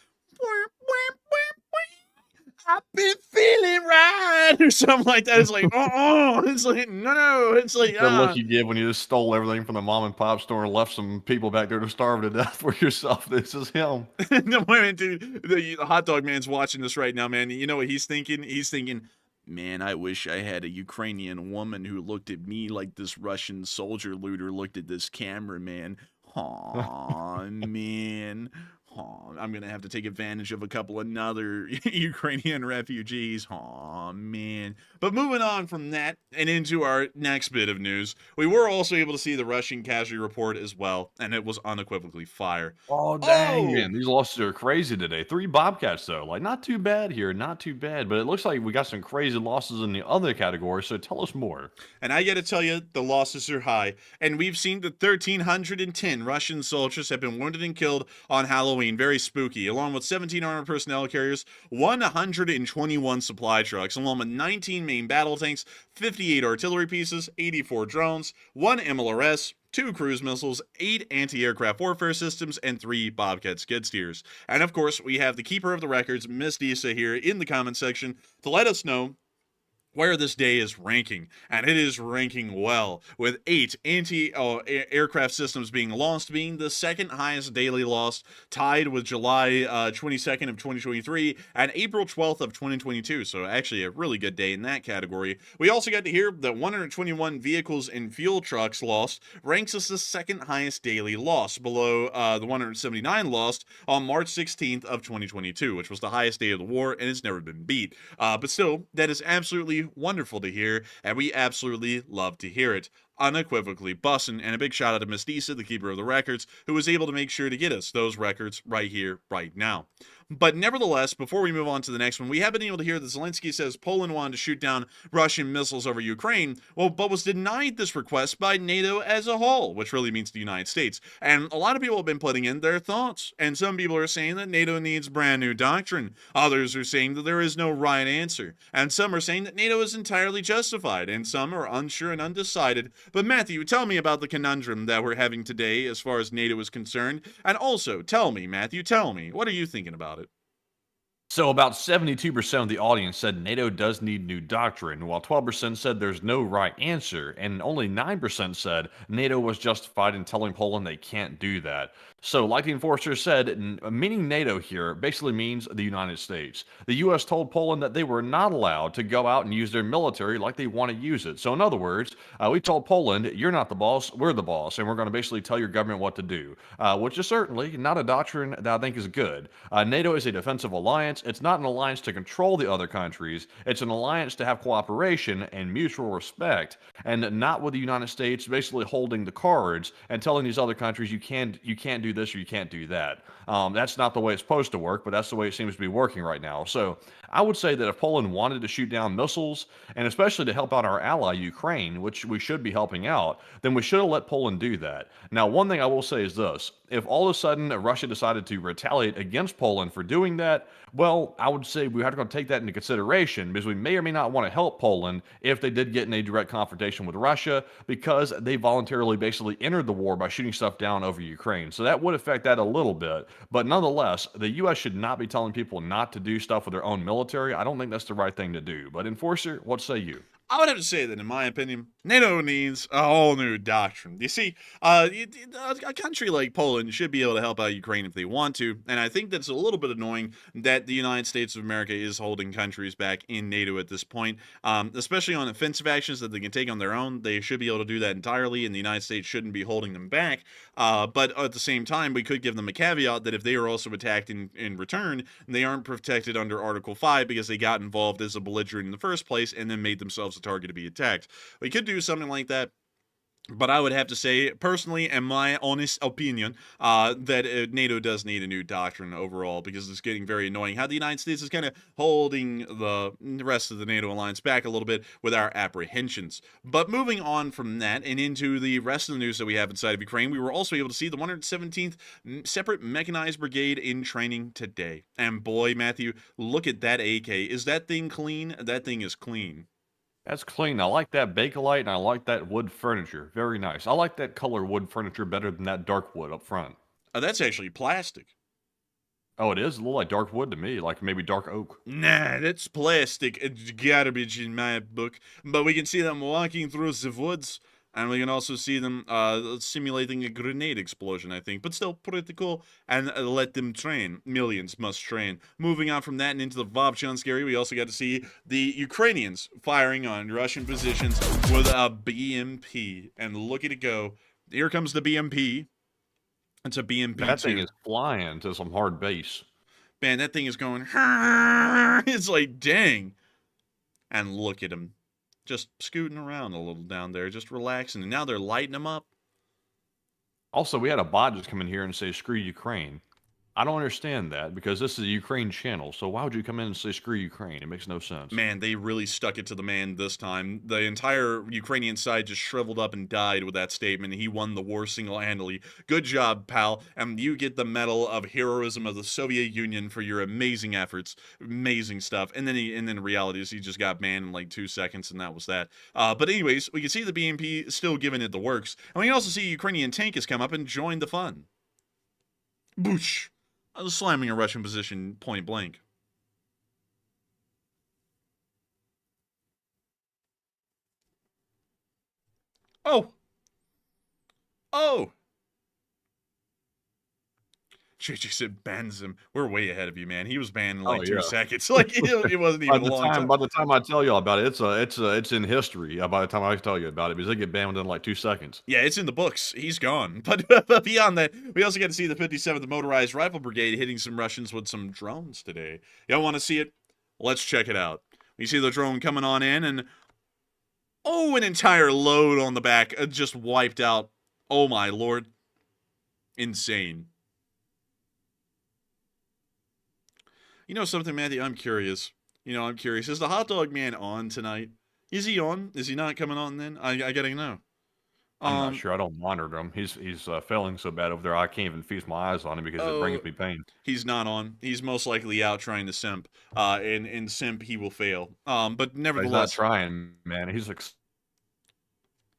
I've been feeling right, or something like that. It's like, it's like, no, it's like, The look you give when you just stole everything from the mom and pop store and left some people back there to starve to death for yourself. This is him. No, wait a minute, dude. The hot dog man's watching this right now, man. You know what he's thinking? He's thinking, man, I wish I had a Ukrainian woman who looked at me like this Russian soldier looter looked at this cameraman. Aw, man. Aw, I'm going to have to take advantage of a couple another Ukrainian refugees. Aw, man. But moving on from that and into our next bit of news, we were also able to see the Russian casualty report as well, and it was unequivocally fire. Oh, dang, man. These losses are crazy today. 3 Bobcats, though. Like, not too bad here. Not too bad. But it looks like we got some crazy losses in the other category, so tell us more. And I got to tell you, the losses are high. And we've seen that 1,310 Russian soldiers have been wounded and killed on Halloween. Very spooky. Along with 17 armored personnel carriers, 121 supply trucks, along with 19 main battle tanks, 58 artillery pieces, 84 drones, 1 MLRS, 2 cruise missiles, 8 anti-aircraft warfare systems, and 3 Bobcat skid steers. And of course, we have the keeper of the records, Miss Disa, here in the comment section to let us know where this day is ranking, and it is ranking well, with 8 anti-aircraft systems being lost, being the second highest daily loss, tied with July 22nd of 2023 and April 12th of 2022, so actually a really good day in that category. We also got to hear that 121 vehicles and fuel trucks lost ranks us the second highest daily loss, below the 179 lost on March 16th of 2022, which was the highest day of the war, and it's never been beat. But still, that is absolutely wonderful to hear, and we absolutely love to hear it. Unequivocally bussin', and a big shout out to Miss Disa, the keeper of the records, who was able to make sure to get us those records right here, right now. But nevertheless, before we move on to the next one, we have been able to hear that Zelensky says Poland wanted to shoot down Russian missiles over Ukraine, but was denied this request by NATO as a whole, which really means the United States. And a lot of people have been putting in their thoughts, and some people are saying that NATO needs brand new doctrine. Others are saying that there is no right answer, and some are saying that NATO is entirely justified, and some are unsure and undecided. But Matthew, tell me about the conundrum that we're having today as far as NATO is concerned, and also tell me, Matthew, what are you thinking about it? So about 72% of the audience said NATO does need new doctrine, while 12% said there's no right answer, and only 9% said NATO was justified in telling Poland they can't do that. So like the enforcer said, meaning NATO here basically means the United States. The U.S. told Poland that they were not allowed to go out and use their military like they want to use it. So in other words, we told Poland, you're not the boss, we're the boss, and we're going to basically tell your government what to do, which is certainly not a doctrine that I think is good. NATO is a defensive alliance. It's not an alliance to control the other countries. It's an alliance to have cooperation and mutual respect, and not with the United States basically holding the cards and telling these other countries you can't do this or you can't do that. That's not the way it's supposed to work, but that's the way it seems to be working right now. So I would say that if Poland wanted to shoot down missiles, and especially to help out our ally Ukraine, which we should be helping out, then we should have let Poland do that. Now, one thing I will say is this. If all of a sudden Russia decided to retaliate against Poland for doing that, well, I would say we have to take that into consideration because we may or may not want to help Poland if they did get in a direct confrontation with Russia because they voluntarily basically entered the war by shooting stuff down over Ukraine. So that would affect that a little bit. But nonetheless, the U.S. should not be telling people not to do stuff with their own military. I don't think that's the right thing to do. But Enforcer, what say you? I would have to say that, in my opinion, NATO needs a whole new doctrine. You see, a country like Poland should be able to help out Ukraine if they want to, and I think that's a little bit annoying that the United States of America is holding countries back in NATO at this point, especially on offensive actions that they can take on their own. They should be able to do that entirely, and the United States shouldn't be holding them back. But at the same time, we could give them a caveat that if they are also attacked in return, they aren't protected under Article 5 because they got involved as a belligerent in the first place and then made themselves a target to be attacked. We could do something like that. But I would have to say, personally, and my honest opinion, that NATO does need a new doctrine overall because it's getting very annoying how the United States is kind of holding the rest of the NATO alliance back a little bit with our apprehensions. But moving on from that and into the rest of the news that we have inside of Ukraine, we were also able to see the 117th Separate Mechanized Brigade in training today. And boy, Matthew, look at that AK. Is that thing clean? That thing is clean. That's clean. I like that Bakelite and I like that wood furniture. Very nice. I like that color wood furniture better than that dark wood up front. That's actually plastic. Oh, it is? A little like dark wood to me, like maybe dark oak. Nah, that's plastic. It's garbage in my book. But we can see them walking through the woods. And we can also see them simulating a grenade explosion, I think. But still, pretty cool. And let them train. Millions must train. Moving on from that and into the Vovchansk area, we also got to see the Ukrainians firing on Russian positions with a BMP. And look at it go. Here comes the BMP. It's a BMP. That thing is flying to some hard base. Man, that thing is going... It's like, dang. And look at him. Just scooting around a little down there, just relaxing. And now they're lighting them up. Also, we had a bot just come in here and say, screw Ukraine. I don't understand that because this is a Ukraine channel. So why would you come in and say screw Ukraine? It makes no sense. Man, they really stuck it to the man this time. The entire Ukrainian side just shriveled up and died with that statement. He won the war single-handedly. Good job, pal. And you get the Medal of Heroism of the Soviet Union for your amazing efforts. Amazing stuff. And then the reality is he just got banned in like 2 seconds, and that was that. But anyways, we can see the BMP still giving it the works. And we can also see a Ukrainian tank has come up and joined the fun. Boosh! I was slamming a Russian position point blank. Oh! Oh! JJ said bans him. We're way ahead of you, man. He was banned in like 2 seconds. Like it wasn't even a long time. By the time I tell you about it, it's in history. By the time I tell you about it, because they get banned within like 2 seconds. Yeah, it's in the books. He's gone. But beyond that, we also get to see the 57th Motorized Rifle Brigade hitting some Russians with some drones today. Y'all want to see it? Let's check it out. We see the drone coming on in, and oh, an entire load on the back just wiped out. Oh my lord. Insane. You know something, Matthew? I'm curious. I'm curious. Is the hot dog man on tonight? Is he on? Is he not coming on then? I gotta know. I'm not sure. I don't monitor him. He's failing so bad over there. I can't even feast my eyes on him because it brings me pain. He's not on. He's most likely out trying to simp. And simp, he will fail. But nevertheless, he's not trying, man. He's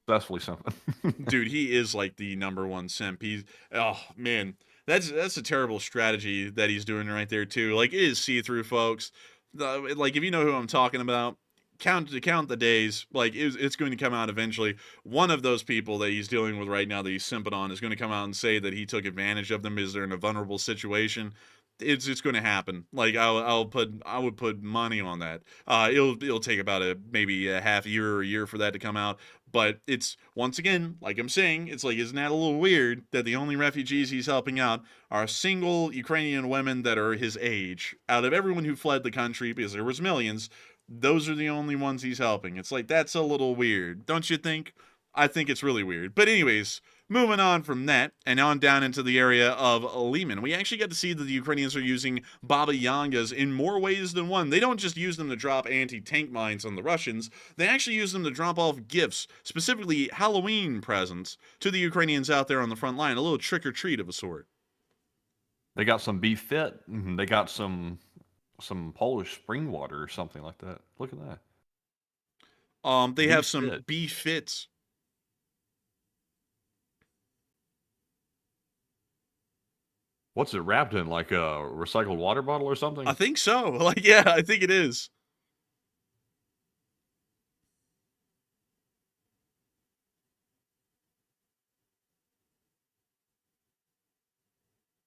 successfully simping. Dude, he is like the #1 simp. Oh man. That's a terrible strategy that he's doing right there too. Like, it is see-through, folks. Like, if you know who I'm talking about, count the days. Like, it's going to come out eventually. One of those people that he's dealing with right now that he's simping on is going to come out and say that he took advantage of them because they're in a vulnerable situation. It's going to happen. Like, I would put money on that. It'll take about maybe a half year or a year for that to come out. But it's, once again, like I'm saying, it's like, isn't that a little weird that the only refugees he's helping out are single Ukrainian women that are his age? Out of everyone who fled the country, because there was millions, those are the only ones he's helping. It's like, that's a little weird, don't you think? I think it's really weird. But anyways, Moving on from that, and on down into the area of Liman, we actually get to see that the Ukrainians are using Baba Yangas in more ways than one. They don't just use them to drop anti-tank mines on the Russians, they actually use them to drop off gifts, specifically Halloween presents, to the Ukrainians out there on the front line, a little trick-or-treat of a sort. They got some beef fit. They got some Polish spring water or something like that. Look at that. They have some Fit. beef fits. What's it wrapped in? Like a recycled water bottle or something? I think so. Like, yeah, I think it is.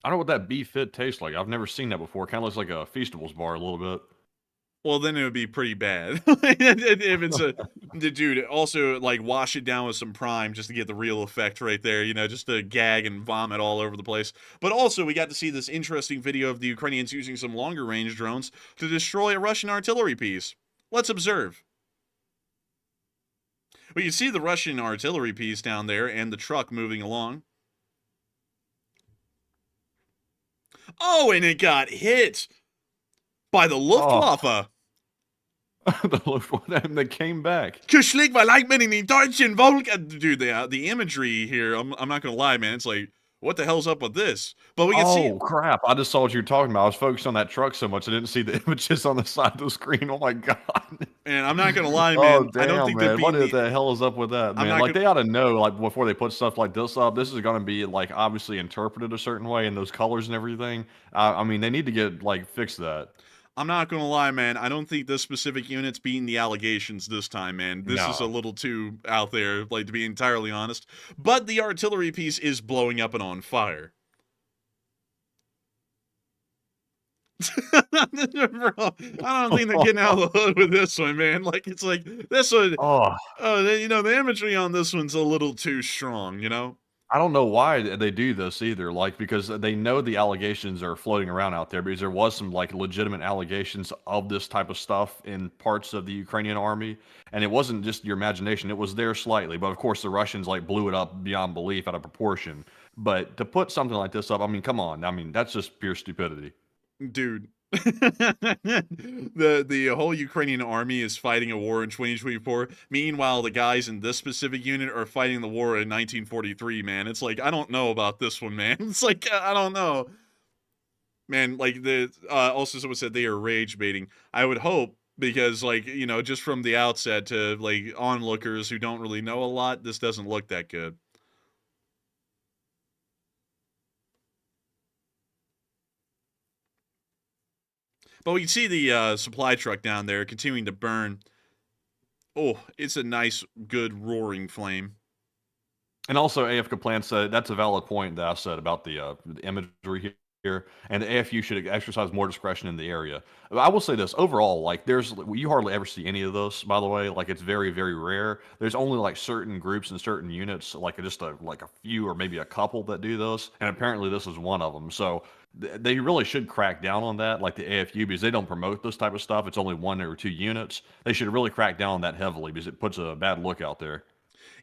I don't know what that beef fit tastes like. I've never seen that before. Kind of looks like a Feastables bar a little bit. Well, then it would be pretty bad. If it's a dude, also like wash it down with some Prime just to get the real effect right there, you know, just to gag and vomit all over the place. But also we got to see this interesting video of the Ukrainians using some longer range drones to destroy a Russian artillery piece. Let's observe. We can see the Russian artillery piece down there and the truck moving along. Oh, and it got hit by the Luftwaffe. The Luftwaffe, they came back. Geschlägt war like many in Deutschen Volk. Dude, the imagery here, I'm not gonna lie, man. It's like, what the hell's up with this? But we can see. Oh crap! I just saw what you were talking about. I was focused on that truck so much I didn't see the images on the side of the screen. Oh my god! And I'm not gonna lie, man. Oh damn, I don't think man! What the hell is up with that, man? Like they ought to know, like before they put stuff like this up, this is gonna be like obviously interpreted a certain way, and those colors and everything. I mean, they need to get like fix that. I'm not gonna lie, man. I don't think this specific unit's beating the allegations this time, man. This is a little too out there, like to be entirely honest. But the artillery piece is blowing up and on fire. Bro, I don't think they're getting out of the hood with this one, man. Like it's like this one. You know, the imagery on this one's a little too strong. You know. I don't know why they do this either, like, because they know the allegations are floating around out there because there was some, like, legitimate allegations of this type of stuff in parts of the Ukrainian army, and it wasn't just your imagination, it was there slightly, but of course the Russians, like, blew it up beyond belief out of proportion. But to put something like this up, I mean, come on, I mean, that's just pure stupidity. Dude. the whole Ukrainian army is fighting a war in 2024. Meanwhile, the guys in this specific unit are fighting the war in 1943, man. It's like, I don't know about this one, man. It's like, I don't know. Man, like, also someone said they are rage baiting. I would hope, because, like, you know, just from the outset to, like, onlookers who don't really know a lot, this doesn't look that good. But we can see the supply truck down there continuing to burn. Oh, it's a nice, good roaring flame. And also, AF Kaplan said that's a valid point that I said about the imagery here, and the AFU should exercise more discretion in the area. I will say this overall, like you hardly ever see any of this. By the way, like it's very, very rare. There's only like certain groups and certain units, like just like a few or maybe a couple that do this, and apparently this is one of them. So they really should crack down on that, like the AFU, because they don't promote this type of stuff. It's only one or two units. They should really crack down on that heavily because it puts a bad look out there.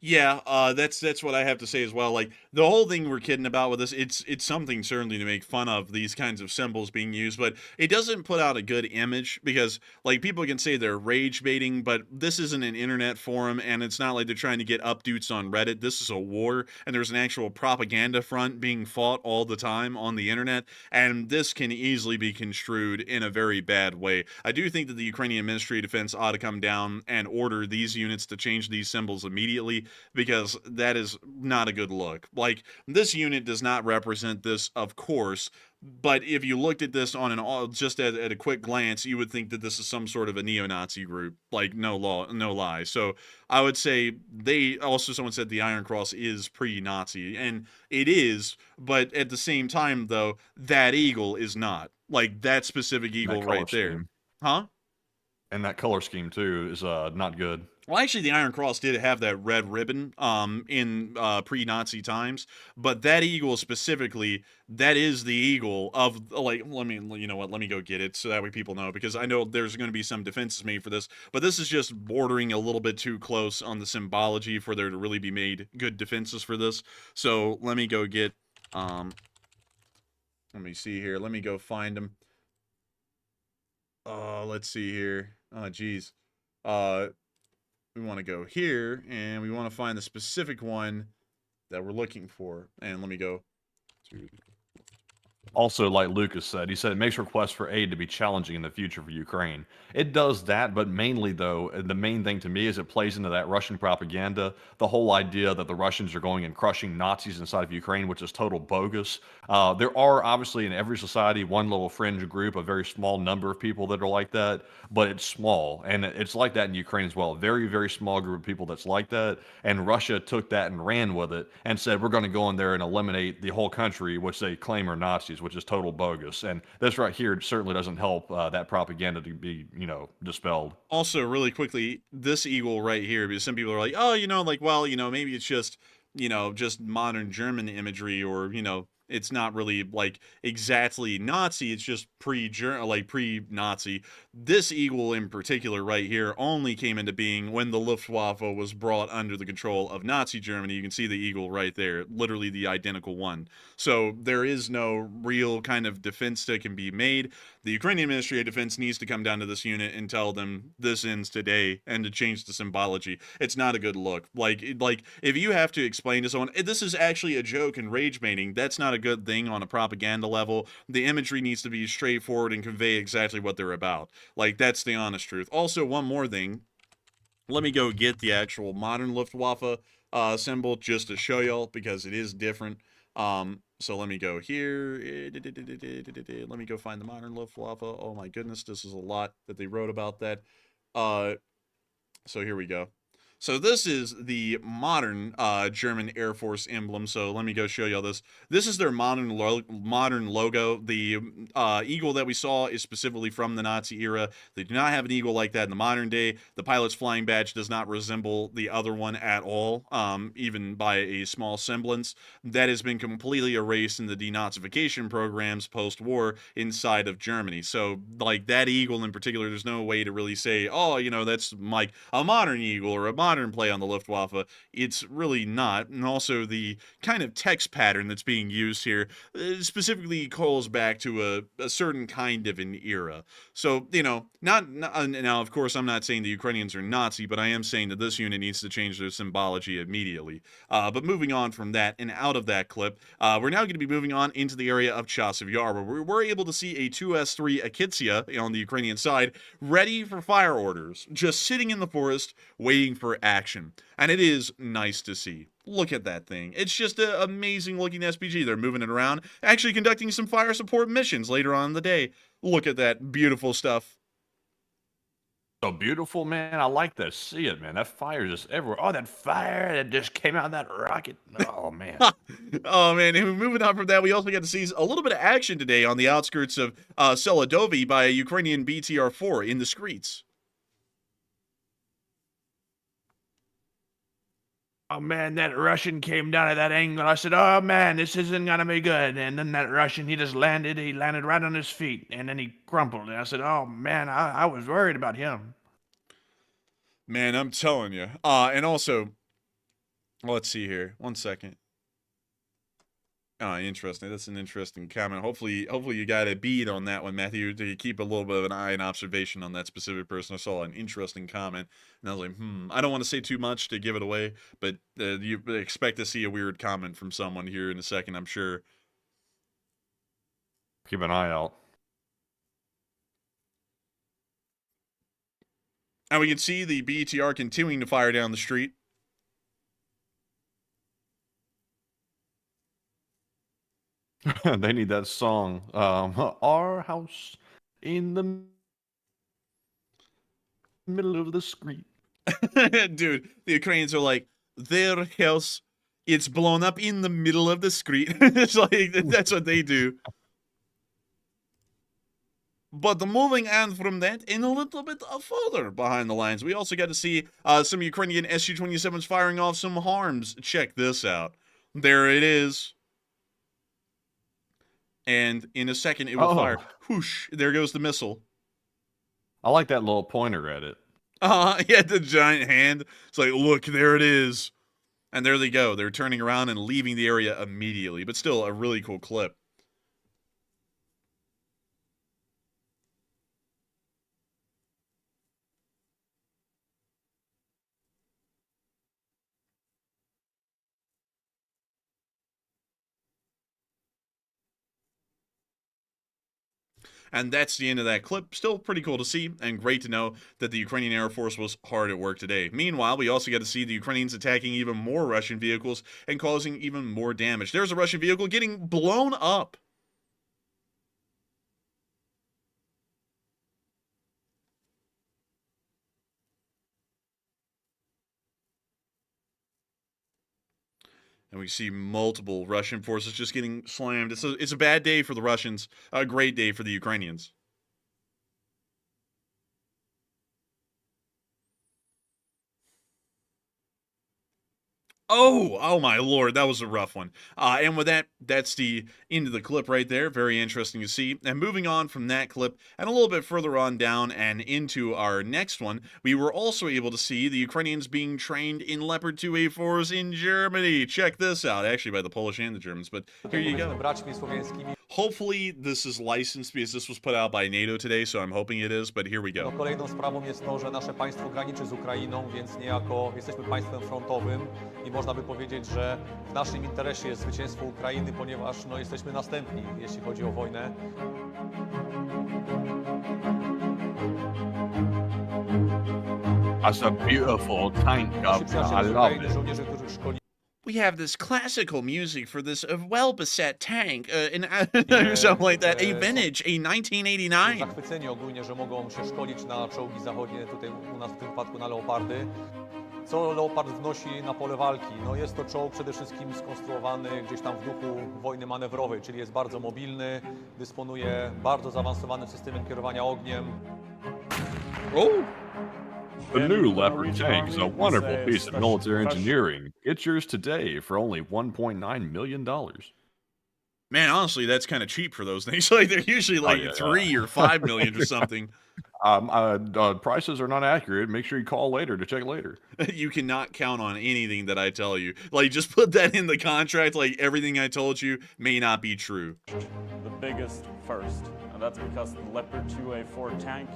Yeah, that's what I have to say as well. Like the whole thing we're kidding about with this, it's something certainly to make fun of these kinds of symbols being used, but it doesn't put out a good image because like people can say they're rage baiting, but this isn't an internet forum and it's not like they're trying to get updates on Reddit. This is a war and there's an actual propaganda front being fought all the time on the internet, and this can easily be construed in a very bad way. I do think that the Ukrainian Ministry of Defense ought to come down and order these units to change these symbols immediately, because that is not a good look. Like, this unit does not represent this, of course, but if you looked at this on just at a quick glance, you would think that this is some sort of a neo-Nazi group. Like, no lie. So I would say someone said the Iron Cross is pre-Nazi, and it is, but at the same time, though, that eagle is not. Like, that specific eagle right there. Huh? And that color scheme too is not good. Well, actually, the Iron Cross did have that red ribbon in pre-Nazi times, but that eagle specifically, that is the eagle of, like, let me, you know what, let me go get it so that way people know, because I know there's going to be some defenses made for this, but this is just bordering a little bit too close on the symbology for there to really be made good defenses for this. So let me go get, let me see here, let me go find them. Let's see here. Oh, geez. We want to go here, and we want to find the specific one that we're looking for. And let me go to... Also, like Lucas said, he said it makes requests for aid to be challenging in the future for Ukraine. It does that, but mainly, though, the main thing to me is it plays into that Russian propaganda, the whole idea that the Russians are going and crushing Nazis inside of Ukraine, which is total bogus. There are, obviously, in every society, one little fringe group, a very small number of people that are like that, but it's small, and it's like that in Ukraine as well. A very, very small group of people that's like that, and Russia took that and ran with it and said, we're going to go in there and eliminate the whole country, which they claim are Nazis, which is total bogus. And this right here certainly doesn't help that propaganda to be, dispelled. Also, really quickly, this eagle right here, because some people are like, oh, like, well, maybe it's just, just modern German imagery, or, it's not really like exactly Nazi, it's just pre-Nazi. This eagle in particular right here only came into being when the Luftwaffe was brought under the control of Nazi Germany. You can see the eagle right there, literally the identical one. So there is no real kind of defense that can be made. The Ukrainian Ministry of Defense needs to come down to this unit and tell them this ends today and to change the symbology. It's not a good look. Like if you have to explain to someone, this is actually a joke and rage baiting, that's not a good thing on a propaganda level. The imagery needs to be straightforward and convey exactly what they're about. Like, that's the honest truth. Also, one more thing. Let me go get the actual modern Luftwaffe symbol just to show y'all, because it is different. So let me go here. Let me go find the modern Luftwaffe. Oh my goodness, this is a lot that they wrote about that. So here we go. So this is the modern German Air Force emblem. So let me go show y'all this. This is their modern logo. The eagle that we saw is specifically from the Nazi era. They do not have an eagle like that in the modern day. The pilot's flying badge does not resemble the other one at all, even by a small semblance. That has been completely erased in the denazification programs post-war inside of Germany. So, like, that eagle in particular, there's no way to really say, oh, that's like a modern eagle or a modern play on the Luftwaffe. It's really not. And also the kind of text pattern that's being used here specifically calls back to a certain kind of an era. So, not now, of course, I'm not saying the Ukrainians are Nazi, but I am saying that this unit needs to change their symbology immediately. But moving on from that and out of that clip, we're now going to be moving on into the area of Chasiv Yar, where we were able to see a 2S3 Akitsia on the Ukrainian side, ready for fire orders, just sitting in the forest, waiting for action. And it is nice to see. Look at that thing. It's just an amazing looking SPG. They're moving it around, actually conducting some fire support missions later on in the day. Look at that beautiful stuff. So beautiful, man. I like to see it, man. That fire is just everywhere. Oh, that fire that just came out of that rocket. Oh, man. Oh, man. And moving on from that, we also got to see a little bit of action today on the outskirts of Seladovi by a Ukrainian BTR-4 in the streets. Oh, man, that Russian came down at that angle. I said, oh, man, this isn't going to be good. And then that Russian, he landed right on his feet, and then he crumpled. And I said, oh, man, I was worried about him. Man, I'm telling you. And also, let's see here. 1 second. Interesting. That's an interesting comment. Hopefully you got a bead on that one, Matthew, to keep a little bit of an eye and observation on that specific person. I saw an interesting comment, and I was like, I don't want to say too much to give it away, but you expect to see a weird comment from someone here in a second, I'm sure. Keep an eye out. And we can see the BTR continuing to fire down the street. They need that song. Our house in the middle of the street. Dude, the Ukrainians are like, their house, it's blown up in the middle of the street. It's like, that's what they do. But moving on from that, and a little bit further behind the lines, we also got to see some Ukrainian Su-27s firing off some harms. Check this out. There it is. And in a second, it will fire. Whoosh, there goes the missile. I like that little pointer at it. Yeah, the giant hand. It's like, look, there it is. And there they go. They're turning around and leaving the area immediately. But still, a really cool clip. And that's the end of that clip. Still pretty cool to see, and great to know that the Ukrainian Air Force was hard at work today. Meanwhile, we also got to see the Ukrainians attacking even more Russian vehicles and causing even more damage. There's a Russian vehicle getting blown up. And we see multiple Russian forces just getting slammed. It's a bad day for the Russians, a great day for the Ukrainians. Oh my lord, that was a rough one. And with that, that's the end of the clip right there. Very interesting to see. And moving on from that clip, and a little bit further on down and into our next one, we were also able to see the Ukrainians being trained in Leopard 2A4s in Germany. Check this out, actually by the Polish and the Germans, but here you go. Hopefully this is licensed because this was put out by NATO today, so I'm hoping it is, but here we go. Kolejną sprawą jest to, że nasze państwo graniczy z Ukrainą, więc niejako jesteśmy państwem frontowym i można by powiedzieć, że w naszym interesie jest zwycięstwo Ukrainy, ponieważ jesteśmy następni, jeśli chodzi o wojnę. That's a beautiful tank, Governor. I love it. We have this classical music for this well-beset tank, and something like that, a vintage, a 1989. Zachwyceni ogólnie, że mogą się szkolić na czołgi zachodnie, tutaj u nas w tym wypadku na Leopardy. Co Leopard wnosi na pole walki? Jest to czołg przede wszystkim skonstruowany gdzieś tam w duchu wojny manewrowej, czyli jest bardzo mobilny, dysponuje bardzo zaawansowanym systemem kierowania ogniem. The new Leopard tank is a wonderful piece of military engineering. Get yours today for only $1.9 million. Man, honestly, that's kind of cheap for those things. Like they're usually like 3 or 5 million or something. Prices are not accurate. Make sure you call later to check later. You cannot count on anything that I tell you. Like, just put that in the contract. Like, everything I told you may not be true. The biggest first, and that's because the Leopard 2A4 tank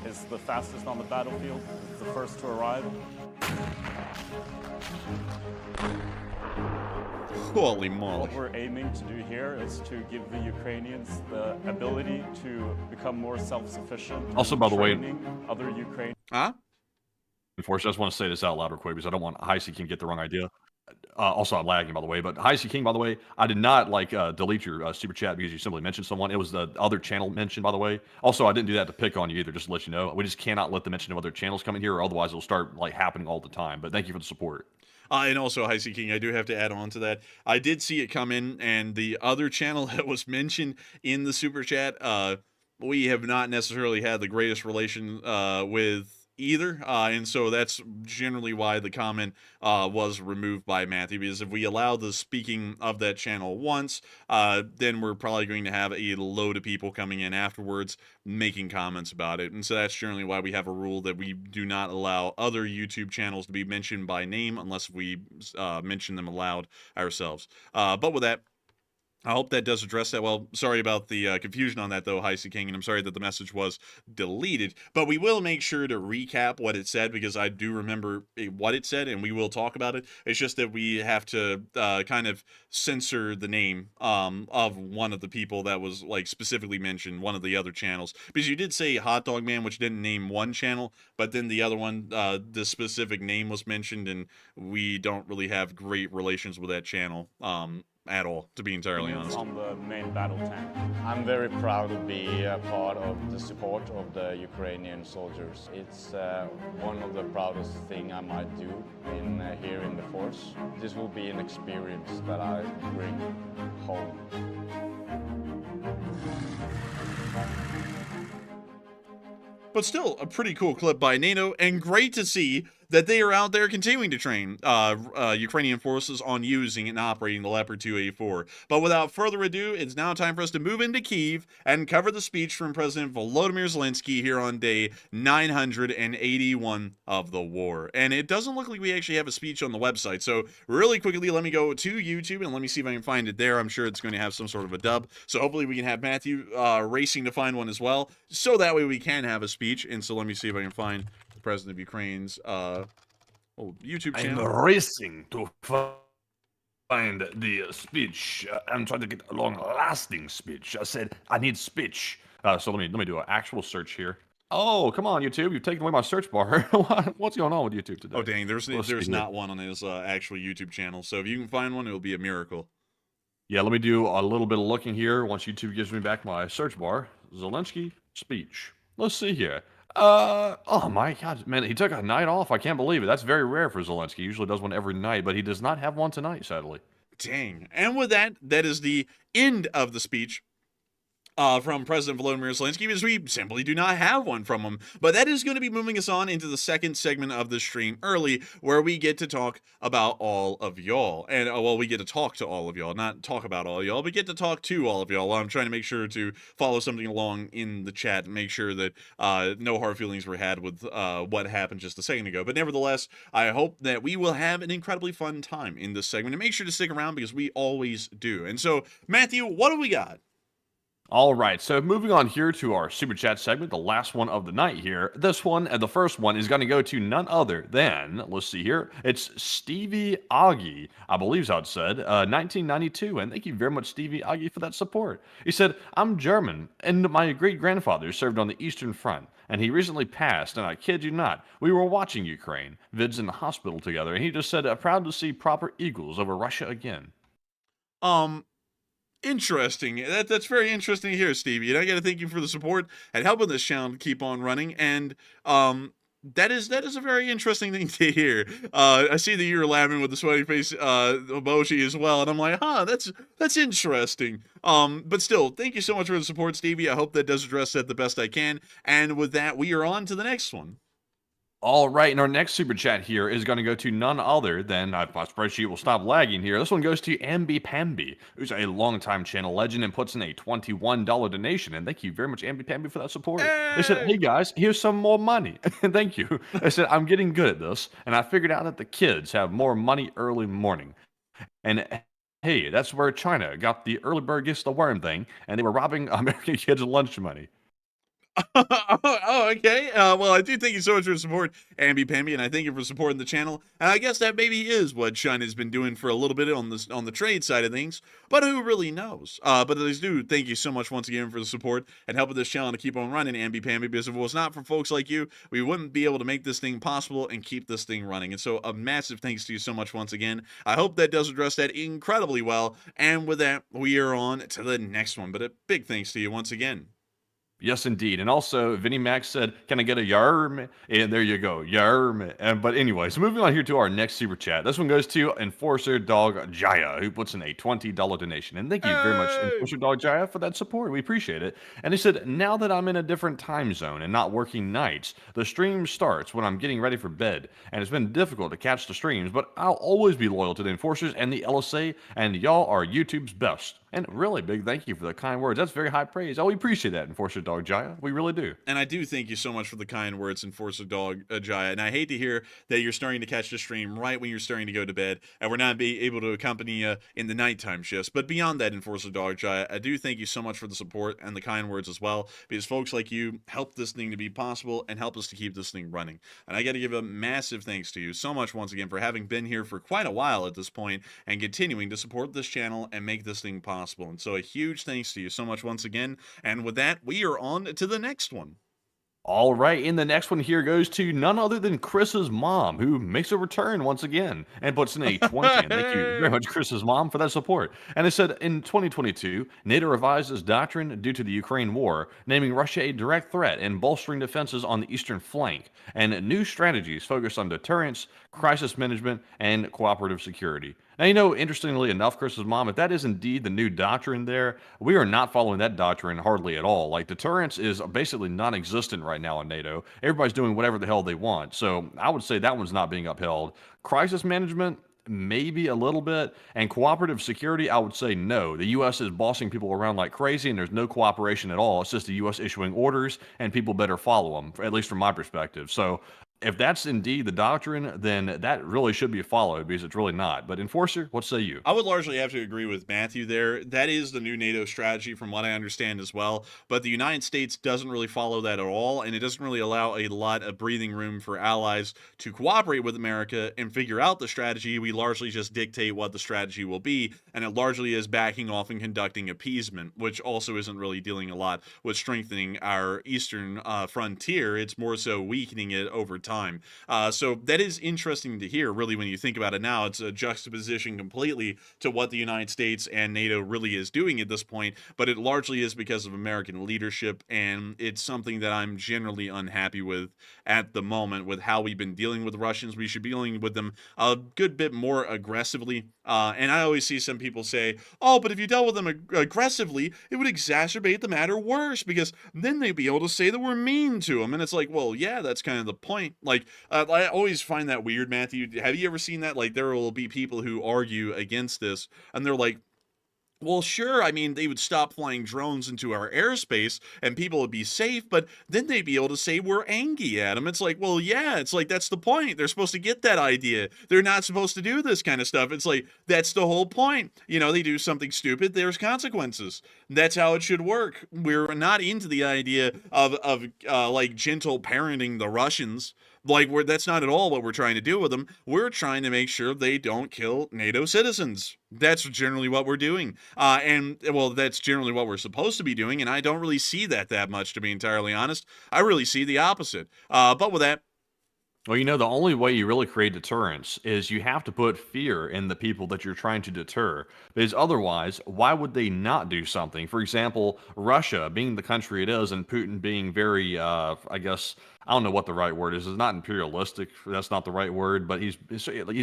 is the fastest on the battlefield. It's the first to arrive. Holy moly. What we're aiming to do here is to give the Ukrainians the ability to become more self-sufficient. Also, by the way, other Ukrainians. Unfortunately, I just want to say this out loud real quick because I don't want Heisey King to get the wrong idea. Also, I'm lagging, by the way. But Heisey King, by the way, I did not delete your super chat because you simply mentioned someone. It was the other channel mentioned, by the way. Also, I didn't do that to pick on you either, just to let you know. We just cannot let the mention of other channels come in here, or otherwise it'll start happening all the time. But thank you for the support. And also, Heisey King, I do have to add on to that. I did see it come in, and the other channel that was mentioned in the super chat, we have not necessarily had the greatest relation with either, and so that's generally why the comment was removed by Matthew, because if we allow the speaking of that channel once, then we're probably going to have a load of people coming in afterwards making comments about it, and so that's generally why we have a rule that we do not allow other YouTube channels to be mentioned by name unless we mention them aloud ourselves. But with that, I hope that does address that. Well, sorry about the confusion on that, though, Heisey King, and I'm sorry that the message was deleted. But we will make sure to recap what it said, because I do remember what it said, and we will talk about it. It's just that we have to kind of censor the name of one of the people that was specifically mentioned, one of the other channels. Because you did say Hot Dog Man, which didn't name one channel, but then the other one, the specific name was mentioned, and we don't really have great relations with that channel. At all, to be entirely honest. On the main battle tank. I'm very proud to be a part of the support of the Ukrainian soldiers. It's one of the proudest thing I might do here in the force. This will be an experience that I bring home. but still a pretty cool clip by NATO, and great to see that they are out there continuing to train Ukrainian forces on using and operating the Leopard 2A4. But without further ado, it's now time for us to move into Kyiv and cover the speech from President Volodymyr Zelensky here on day 981 of the war. And it doesn't look like we actually have a speech on the website, so really quickly, let me go to YouTube and let me see if I can find it there. I'm sure it's going to have some sort of a dub, so hopefully we can have Matthew racing to find one as well, so that way we can have a speech. And so let me see if I can find the President of Ukraine's YouTube channel. I'm racing to find the speech. I'm trying to get a long-lasting speech. I said I need speech. So let me do an actual search here. Oh, come on, YouTube! You've taken away my search bar. What's going on with YouTube today? Oh, dang! There's not one on his actual YouTube channel. So if you can find one, it'll be a miracle. Yeah, let me do a little bit of looking here. Once YouTube gives me back my search bar, Zelensky speech. Let's see here. Oh my God, man, he took a night off. I can't believe it. That's very rare for Zelensky. He usually does one every night, but he does not have one tonight, sadly. Dang. And with that, that is the end of the speech from President Volodymyr Zelensky, because we simply do not have one from him. But that is going to be moving us on into the second segment of the stream early, where we get to talk about all of y'all. And, well, we get to talk to all of y'all, not talk about all of y'all, but get to talk to all of y'all. I'm trying to make sure to follow something along in the chat and make sure that no hard feelings were had with what happened just a second ago. But nevertheless, I hope that we will have an incredibly fun time in this segment. And make sure to stick around, because we always do. And so, Matthew, what do we got? All right, so moving on here to our Super Chat segment, the last one of the night here. This one, the first one, is going to go to none other than, let's see here, it's Stevie Augie, I believe is how it said, 1992, and thank you very much, Stevie Augie, for that support. He said, I'm German, and my great-grandfather served on the Eastern Front, and he recently passed, and I kid you not, we were watching Ukraine, vids in the hospital together, and he just said, proud to see proper Eagles over Russia again. Interesting. That's very interesting to hear, Stevie. And I got to thank you for the support and helping this channel keep on running. And that is a very interesting thing to hear. I see that you're laughing with the sweaty face emoji as well, and I'm like, that's interesting. But still, thank you so much for the support, Stevie. I hope that does address that the best I can. And with that, we are on to the next one. All right, and our next super chat here is going to go to none other than, my spreadsheet will stop lagging here. This one goes to Ambi Pambi, who's a longtime channel legend and puts in a $21 donation. And thank you very much, Ambi Pambi, for that support. Hey! They said, hey guys, here's some more money. Thank you. They said, I'm getting good at this, and I figured out that the kids have more money early morning. And hey, that's where China got the early bird gets the worm thing, and they were robbing American kids of lunch money. Okay. Well, I do thank you so much for the support, Ambi Pambi, and I thank you for supporting the channel. And I guess that maybe is what China's been doing for a little bit on the trade side of things, but who really knows? But I do thank you so much once again for the support and helping this channel to keep on running, Ambi Pambi, because if it was not for folks like you, we wouldn't be able to make this thing possible and keep this thing running. And so a massive thanks to you so much once again. I hope that does address that incredibly well. And with that, we are on to the next one. But a big thanks to you once again. Yes, indeed. And also, Vinnie Max said, can I get a yarm? And there you go, yarm. But anyways, moving on here to our next super chat. This one goes to Enforcer Dog Jaya, who puts in a $20 donation. And thank you very much, Enforcer Dog Jaya, for that support. We appreciate it. And he said, now that I'm in a different time zone and not working nights, the stream starts when I'm getting ready for bed. And it's been difficult to catch the streams, but I'll always be loyal to the Enforcers and the LSA, and y'all are YouTube's best. And really big thank you for the kind words. That's very high praise. Oh, we appreciate that, Enforcer Dog Jaya. We really do. And I do thank you so much for the kind words, Enforcer Dog Jaya. And I hate to hear that you're starting to catch the stream right when you're starting to go to bed, and we're not able to accompany you in the nighttime shifts. But beyond that, Enforcer Dog Jaya, I do thank you so much for the support and the kind words as well, because folks like you help this thing to be possible and help us to keep this thing running. And I got to give a massive thanks to you so much once again for having been here for quite a while at this point and continuing to support this channel and make this thing possible. And so a huge thanks to you so much once again. And with that, we are on to the next one. All right, and the next one here goes to none other than Chris's mom, who makes a return once again and puts in a 20. And thank you very much, Chris's mom, for that support. And it said, in 2022, NATO revised its doctrine due to the Ukraine war, naming Russia a direct threat and bolstering defenses on the eastern flank, and new strategies focused on deterrence, crisis management, and cooperative security. Now, you know, interestingly enough, Chris's mom, if that is indeed the new doctrine there, we are not following that doctrine hardly at all. Like, deterrence is basically non existent right now in NATO. Everybody's doing whatever the hell they want. So I would say that one's not being upheld. Crisis management, maybe a little bit. And cooperative security, I would say no. The U.S. is bossing people around like crazy, and there's no cooperation at all. It's just the U.S. issuing orders, and people better follow them, at least from my perspective. So if that's indeed the doctrine, then that really should be followed because it's really not. But Enforcer, what say you? I would largely have to agree with Matthew there. That is the new NATO strategy from what I understand as well. But the United States doesn't really follow that at all, and it doesn't really allow a lot of breathing room for allies to cooperate with America and figure out the strategy. We largely just dictate what the strategy will be, and it largely is backing off and conducting appeasement, which also isn't really dealing a lot with strengthening our eastern frontier. It's more so weakening it over time. So that is interesting to hear, really, when you think about it now. It's a juxtaposition completely to what the United States and NATO really is doing at this point, but it largely is because of American leadership, and it's something that I'm generally unhappy with at the moment with how we've been dealing with the Russians. We should be dealing with them a good bit more aggressively. And I always see some people say, oh, but if you dealt with them aggressively, it would exacerbate the matter worse because then they'd be able to say that we're mean to them. And it's like, well, yeah, that's kind of the point. Like, I always find that weird, Matthew. Have you ever seen that? Like, there will be people who argue against this, and they're like, well, sure, I mean, they would stop flying drones into our airspace and people would be safe, but then they'd be able to say we're angry at them. It's like, well, yeah, it's like, that's the point. They're supposed to get that idea. They're not supposed to do this kind of stuff. It's like, that's the whole point. You know, they do something stupid, there's consequences. That's how it should work. We're not into the idea of like gentle parenting the Russians. Like, that's not at all what we're trying to do with them. We're trying to make sure they don't kill NATO citizens. That's generally what we're doing. And, well, that's generally what we're supposed to be doing, and I don't really see that much, to be entirely honest. I really see the opposite. But with that, Well, you know, the only way you really create deterrence is you have to put fear in the people that you're trying to deter. Because otherwise, why would they not do something? For example, Russia being the country it is, and Putin being very, I guess, I don't know what the right word is. It's not imperialistic. That's not the right word. But he's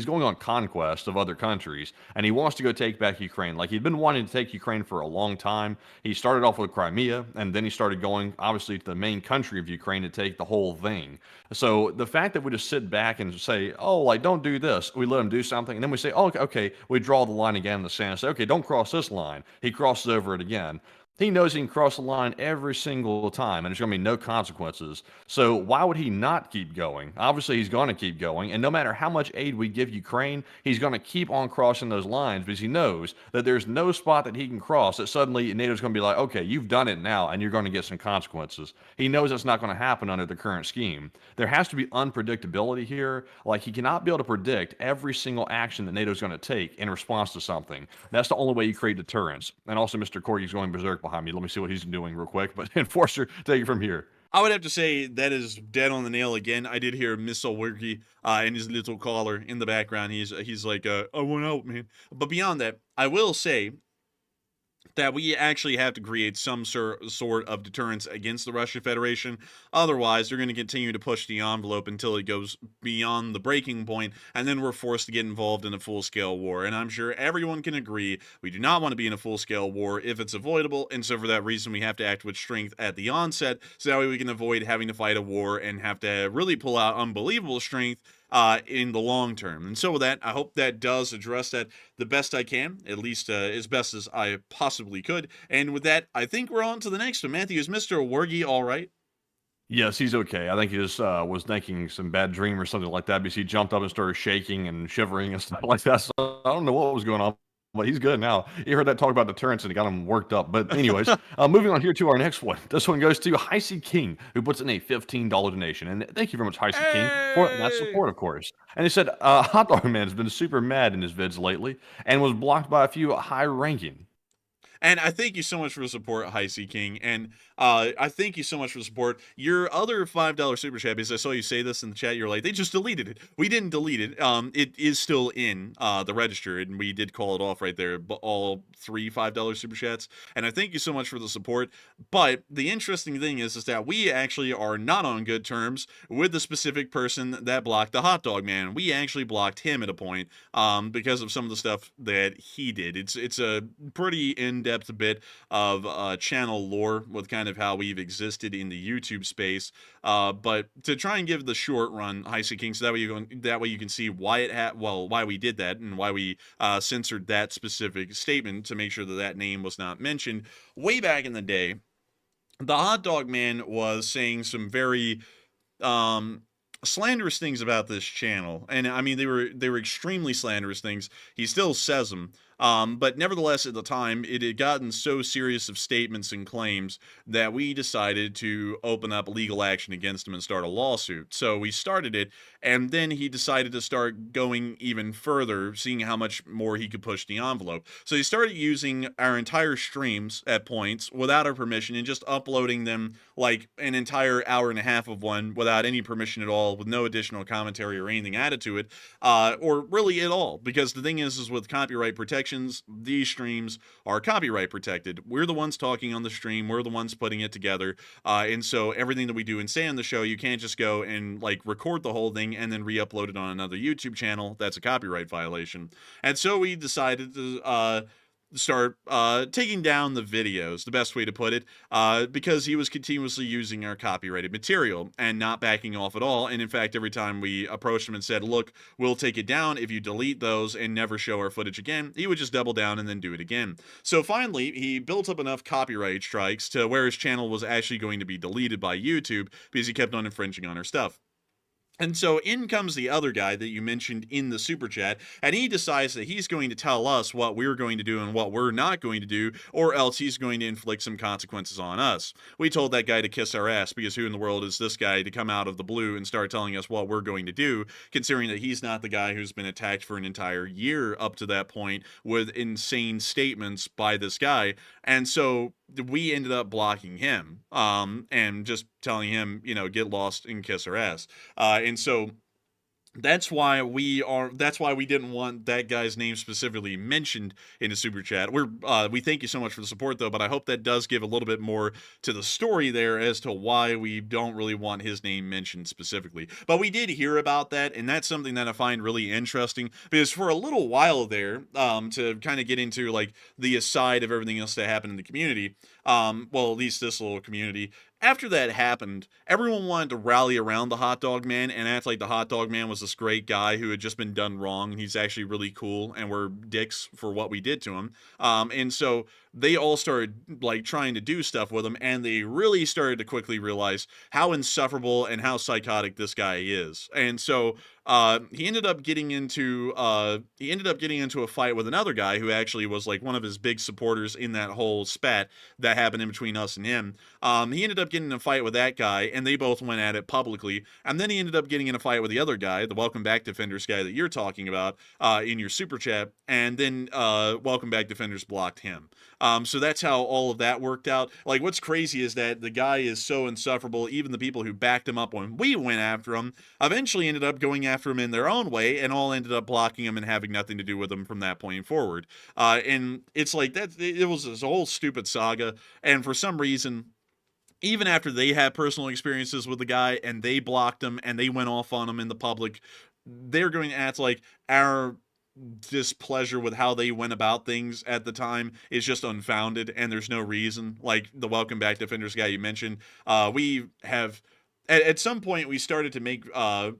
going on conquest of other countries, and he wants to go take back Ukraine. Like, he'd been wanting to take Ukraine for a long time. He started off with Crimea, and then he started going, obviously, to the main country of Ukraine to take the whole thing. So the fact that we just sit back and say, oh, like, don't do this, we let him do something, and then we say, oh, okay, we draw the line again in the sand and say, okay, don't cross this line. He crosses over it again. He knows he can cross the line every single time, and there's going to be no consequences. So why would he not keep going? Obviously, he's going to keep going, and no matter how much aid we give Ukraine, he's going to keep on crossing those lines because he knows that there's no spot that he can cross that suddenly NATO's going to be like, okay, you've done it now, and you're going to get some consequences. He knows that's not going to happen under the current scheme. There has to be unpredictability here. Like, he cannot be able to predict every single action that NATO's going to take in response to something. That's the only way you create deterrence. And also, Mr. Corky's going berserk behind me. Let me see what he's doing real quick. But Enforcer, take it from here. I would have to say that is dead on the nail again. I did hear Missile Wiggy and his little caller in the background. He's like, I want out, man. But beyond that, I will say that we actually have to create some sort of deterrence against the Russian Federation. Otherwise, they're going to continue to push the envelope until it goes beyond the breaking point, and then we're forced to get involved in a full-scale war. And I'm sure everyone can agree we do not want to be in a full-scale war if it's avoidable, and so for that reason, we have to act with strength at the onset, so that way we can avoid having to fight a war and have to really pull out unbelievable strength in the long term. And so with that, I hope that does address that the best I can, at least as best as I possibly could. And with that, I think we're on to the next one. Matthew, is Mr. Wargy all right? Yes, he's okay. I think he just was making some bad dream or something like that because he jumped up and started shaking and shivering and stuff like that. So I don't know what was going on. But he's good now. You heard that talk about deterrence and it got him worked up. But anyways, moving on here to our next one. This one goes to Heisey King, who puts in a $15 donation. And thank you very much, Heisey King, for that support, of course. And he said, Hot Dog Man has been super mad in his vids lately and was blocked by a few high-ranking. And I thank you so much for the support, Heisey King. And I thank you so much for the support. Your other $5 super chat, because I saw you say this in the chat, you're like, they just deleted it. We didn't delete it. It is still in the register, and we did call it off right there, but all three $5 super chats. And I thank you so much for the support. But the interesting thing is that we actually are not on good terms with the specific person that blocked the hot dog man. We actually blocked him at a point because of some of the stuff that he did. It's a pretty in-depth bit of channel lore with kind of how we've existed in the YouTube space. But to try and give the short run, Heisey King, so that way you can see why why we did that and why we censored that specific statement to make sure that that name was not mentioned. Way back in the day, the hot dog man was saying some very slanderous things about this channel, and I mean they were extremely slanderous things. He still says them, but nevertheless at the time it had gotten so serious of statements and claims that we decided to open up legal action against him and start a lawsuit. So we started it, and then he decided to start going even further, seeing how much more he could push the envelope. So he started using our entire streams at points without our permission and just uploading them like an entire hour and a half of one without any permission at all, with no additional commentary or anything added to it, or really at all. Because the thing is with copyright protections, these streams are copyright protected. We're the ones talking on the stream. We're the ones putting it together. And so everything that we do and say on the show, you can't just go and like record the whole thing and then re-upload it on another YouTube channel. That's a copyright violation. And so we decided to start taking down the videos, the best way to put it, because he was continuously using our copyrighted material and not backing off at all. And in fact, every time we approached him and said, look, we'll take it down if you delete those and never show our footage again, he would just double down and then do it again. So finally, he built up enough copyright strikes to where his channel was actually going to be deleted by YouTube because he kept on infringing on our stuff. And so in comes the other guy that you mentioned in the super chat, and he decides that he's going to tell us what we're going to do and what we're not going to do, or else he's going to inflict some consequences on us. We told that guy to kiss our ass, because who in the world is this guy to come out of the blue and start telling us what we're going to do, considering that he's not the guy who's been attacked for an entire year up to that point with insane statements by this guy. And so we ended up blocking him and just telling him, you know, get lost and kiss our ass. And so that's why we didn't want that guy's name specifically mentioned in the super chat. We thank you so much for the support though, but I hope that does give a little bit more to the story there as to why we don't really want his name mentioned specifically. But we did hear about that, and that's something that I find really interesting, because for a little while there, to kind of get into like the aside of everything else that happened in the community, well, at least this little community, after that happened, everyone wanted to rally around the hot dog man and act like the hot dog man was this great guy who had just been done wrong. He's actually really cool, and we're dicks for what we did to him. And so they all started like trying to do stuff with him, and they really started to quickly realize how insufferable and how psychotic this guy is. And so he ended up getting into a fight with another guy who actually was like one of his big supporters in that whole spat that happened in between us and him. He ended up getting in a fight with that guy, and they both went at it publicly. And then he ended up getting in a fight with the other guy, the Welcome Back Defenders guy that you're talking about in your super chat. And then Welcome Back Defenders blocked him. So that's how all of that worked out. Like, what's crazy is that the guy is so insufferable, even the people who backed him up when we went after him eventually ended up going after him in their own way, and all ended up blocking him and having nothing to do with him from that point forward. And it's like that, it was this whole stupid saga, and for some reason, even after they had personal experiences with the guy and they blocked him and they went off on him in the public, they're going to act like our displeasure with how they went about things at the time is just unfounded and there's no reason. Like the Welcome Back Defenders guy you mentioned, we have at some point we started to make a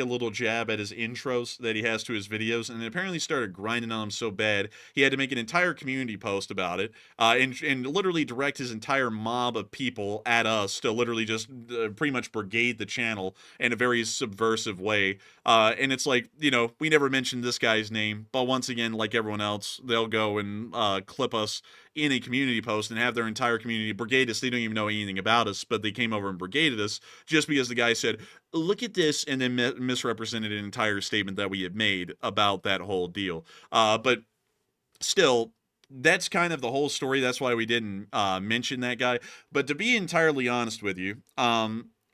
little jab at his intros that he has to his videos, and it apparently started grinding on him so bad he had to make an entire community post about it, and literally direct his entire mob of people at us to literally just pretty much brigade the channel in a very subversive way. And it's like, you know, we never mentioned this guy's name, but once again, like everyone else, they'll go and clip us in a community post and have their entire community brigade us. They don't even know anything about us, but they came over and brigaded us just because the guy said, look at this, and then misrepresented an entire statement that we had made about that whole deal. But still, that's kind of the whole story. That's why we didn't mention that guy. But to be entirely honest with you,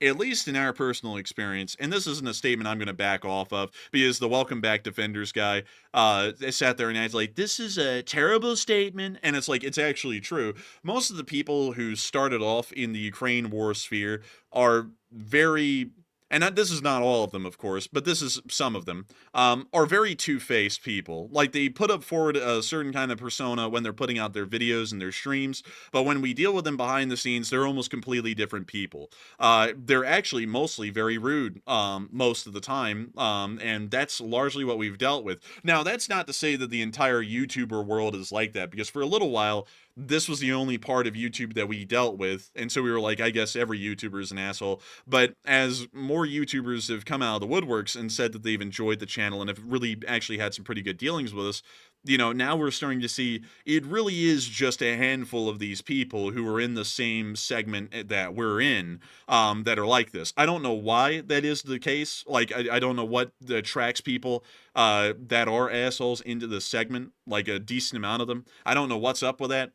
at least in our personal experience, and this isn't a statement I'm going to back off of, because the Welcome Back Defenders guy sat there and acted like, this is a terrible statement, and it's like, it's actually true. Most of the people who started off in the Ukraine war sphere are very... and this is not all of them, of course, but this is some of them, are very two-faced people. Like, they put up forward a certain kind of persona when they're putting out their videos and their streams, but when we deal with them behind the scenes, they're almost completely different people. They're actually mostly very rude most of the time, and that's largely what we've dealt with. Now, that's not to say that the entire YouTuber world is like that, because for a little while, this was the only part of YouTube that we dealt with, and so we were like, I guess every YouTuber is an asshole. But as more YouTubers have come out of the woodworks and said that they've enjoyed the channel and have really actually had some pretty good dealings with us, you know, now we're starting to see it really is just a handful of these people who are in the same segment that we're in, that are like this. I don't know why that is the case. Like, I don't know what attracts people that are assholes into the segment, like a decent amount of them. I don't know what's up with that.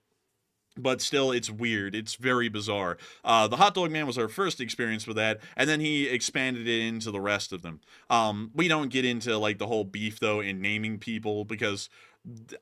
But still, it's weird. It's very bizarre. The Hot Dog Man was our first experience with that, and then he expanded it into the rest of them. We don't get into, like, the whole beef, though, in naming people, because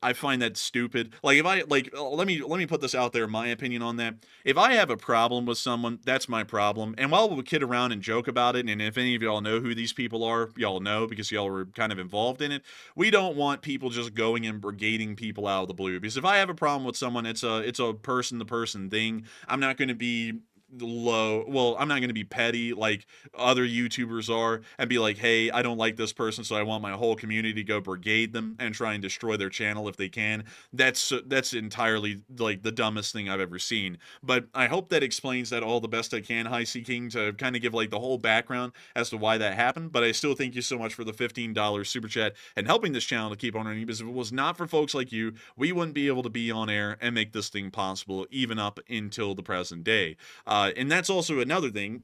I find that stupid. Like, if I, like, let me put this out there, my opinion on that. If I have a problem with someone, that's my problem. And while we'll kid around and joke about it, and if any of y'all know who these people are, y'all know because y'all were kind of involved in it, we don't want people just going and brigading people out of the blue. Because if I have a problem with someone, it's a person-to-person thing. I'm not going to be I'm not going to be petty like other YouTubers are and be like, hey, I don't like this person, so I want my whole community to go brigade them and try and destroy their channel if they can. That's entirely like the dumbest thing I've ever seen. But I hope that explains that all the best I can, High Sea King, to kind of give like the whole background as to why that happened. But I still thank you so much for the $15 super chat and helping this channel to keep on running, because if it was not for folks like you, we wouldn't be able to be on air and make this thing possible even up until the present day. And that's also another thing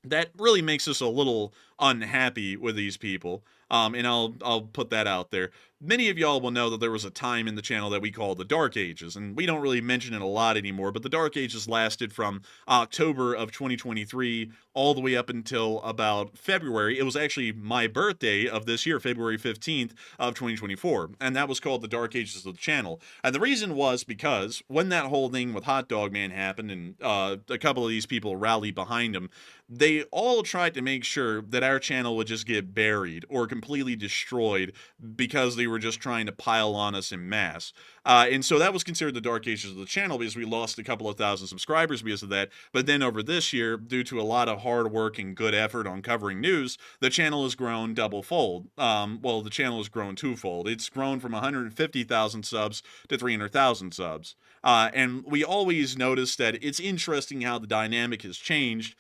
that really makes us a little unhappy with these people. And I'll put that out there. Many of y'all will know that there was a time in the channel that we call the Dark Ages, and we don't really mention it a lot anymore, but the Dark Ages lasted from October of 2023 all the way up until about February. It was actually my birthday of this year, February 15th of 2024, and that was called the Dark Ages of the channel. And the reason was because when that whole thing with Hot Dog Man happened and a couple of these people rallied behind him, they all tried to make sure that our channel would just get buried or completely destroyed because they were just trying to pile on us en masse. And so that was considered the Dark Ages of the channel because we lost a couple of thousand subscribers because of that. But then over this year, due to a lot of hard work and good effort on covering news, the channel has grown double-fold. Well, the channel has grown twofold. It's grown from 150,000 subs to 300,000 subs. And we always notice that it's interesting how the dynamic has changed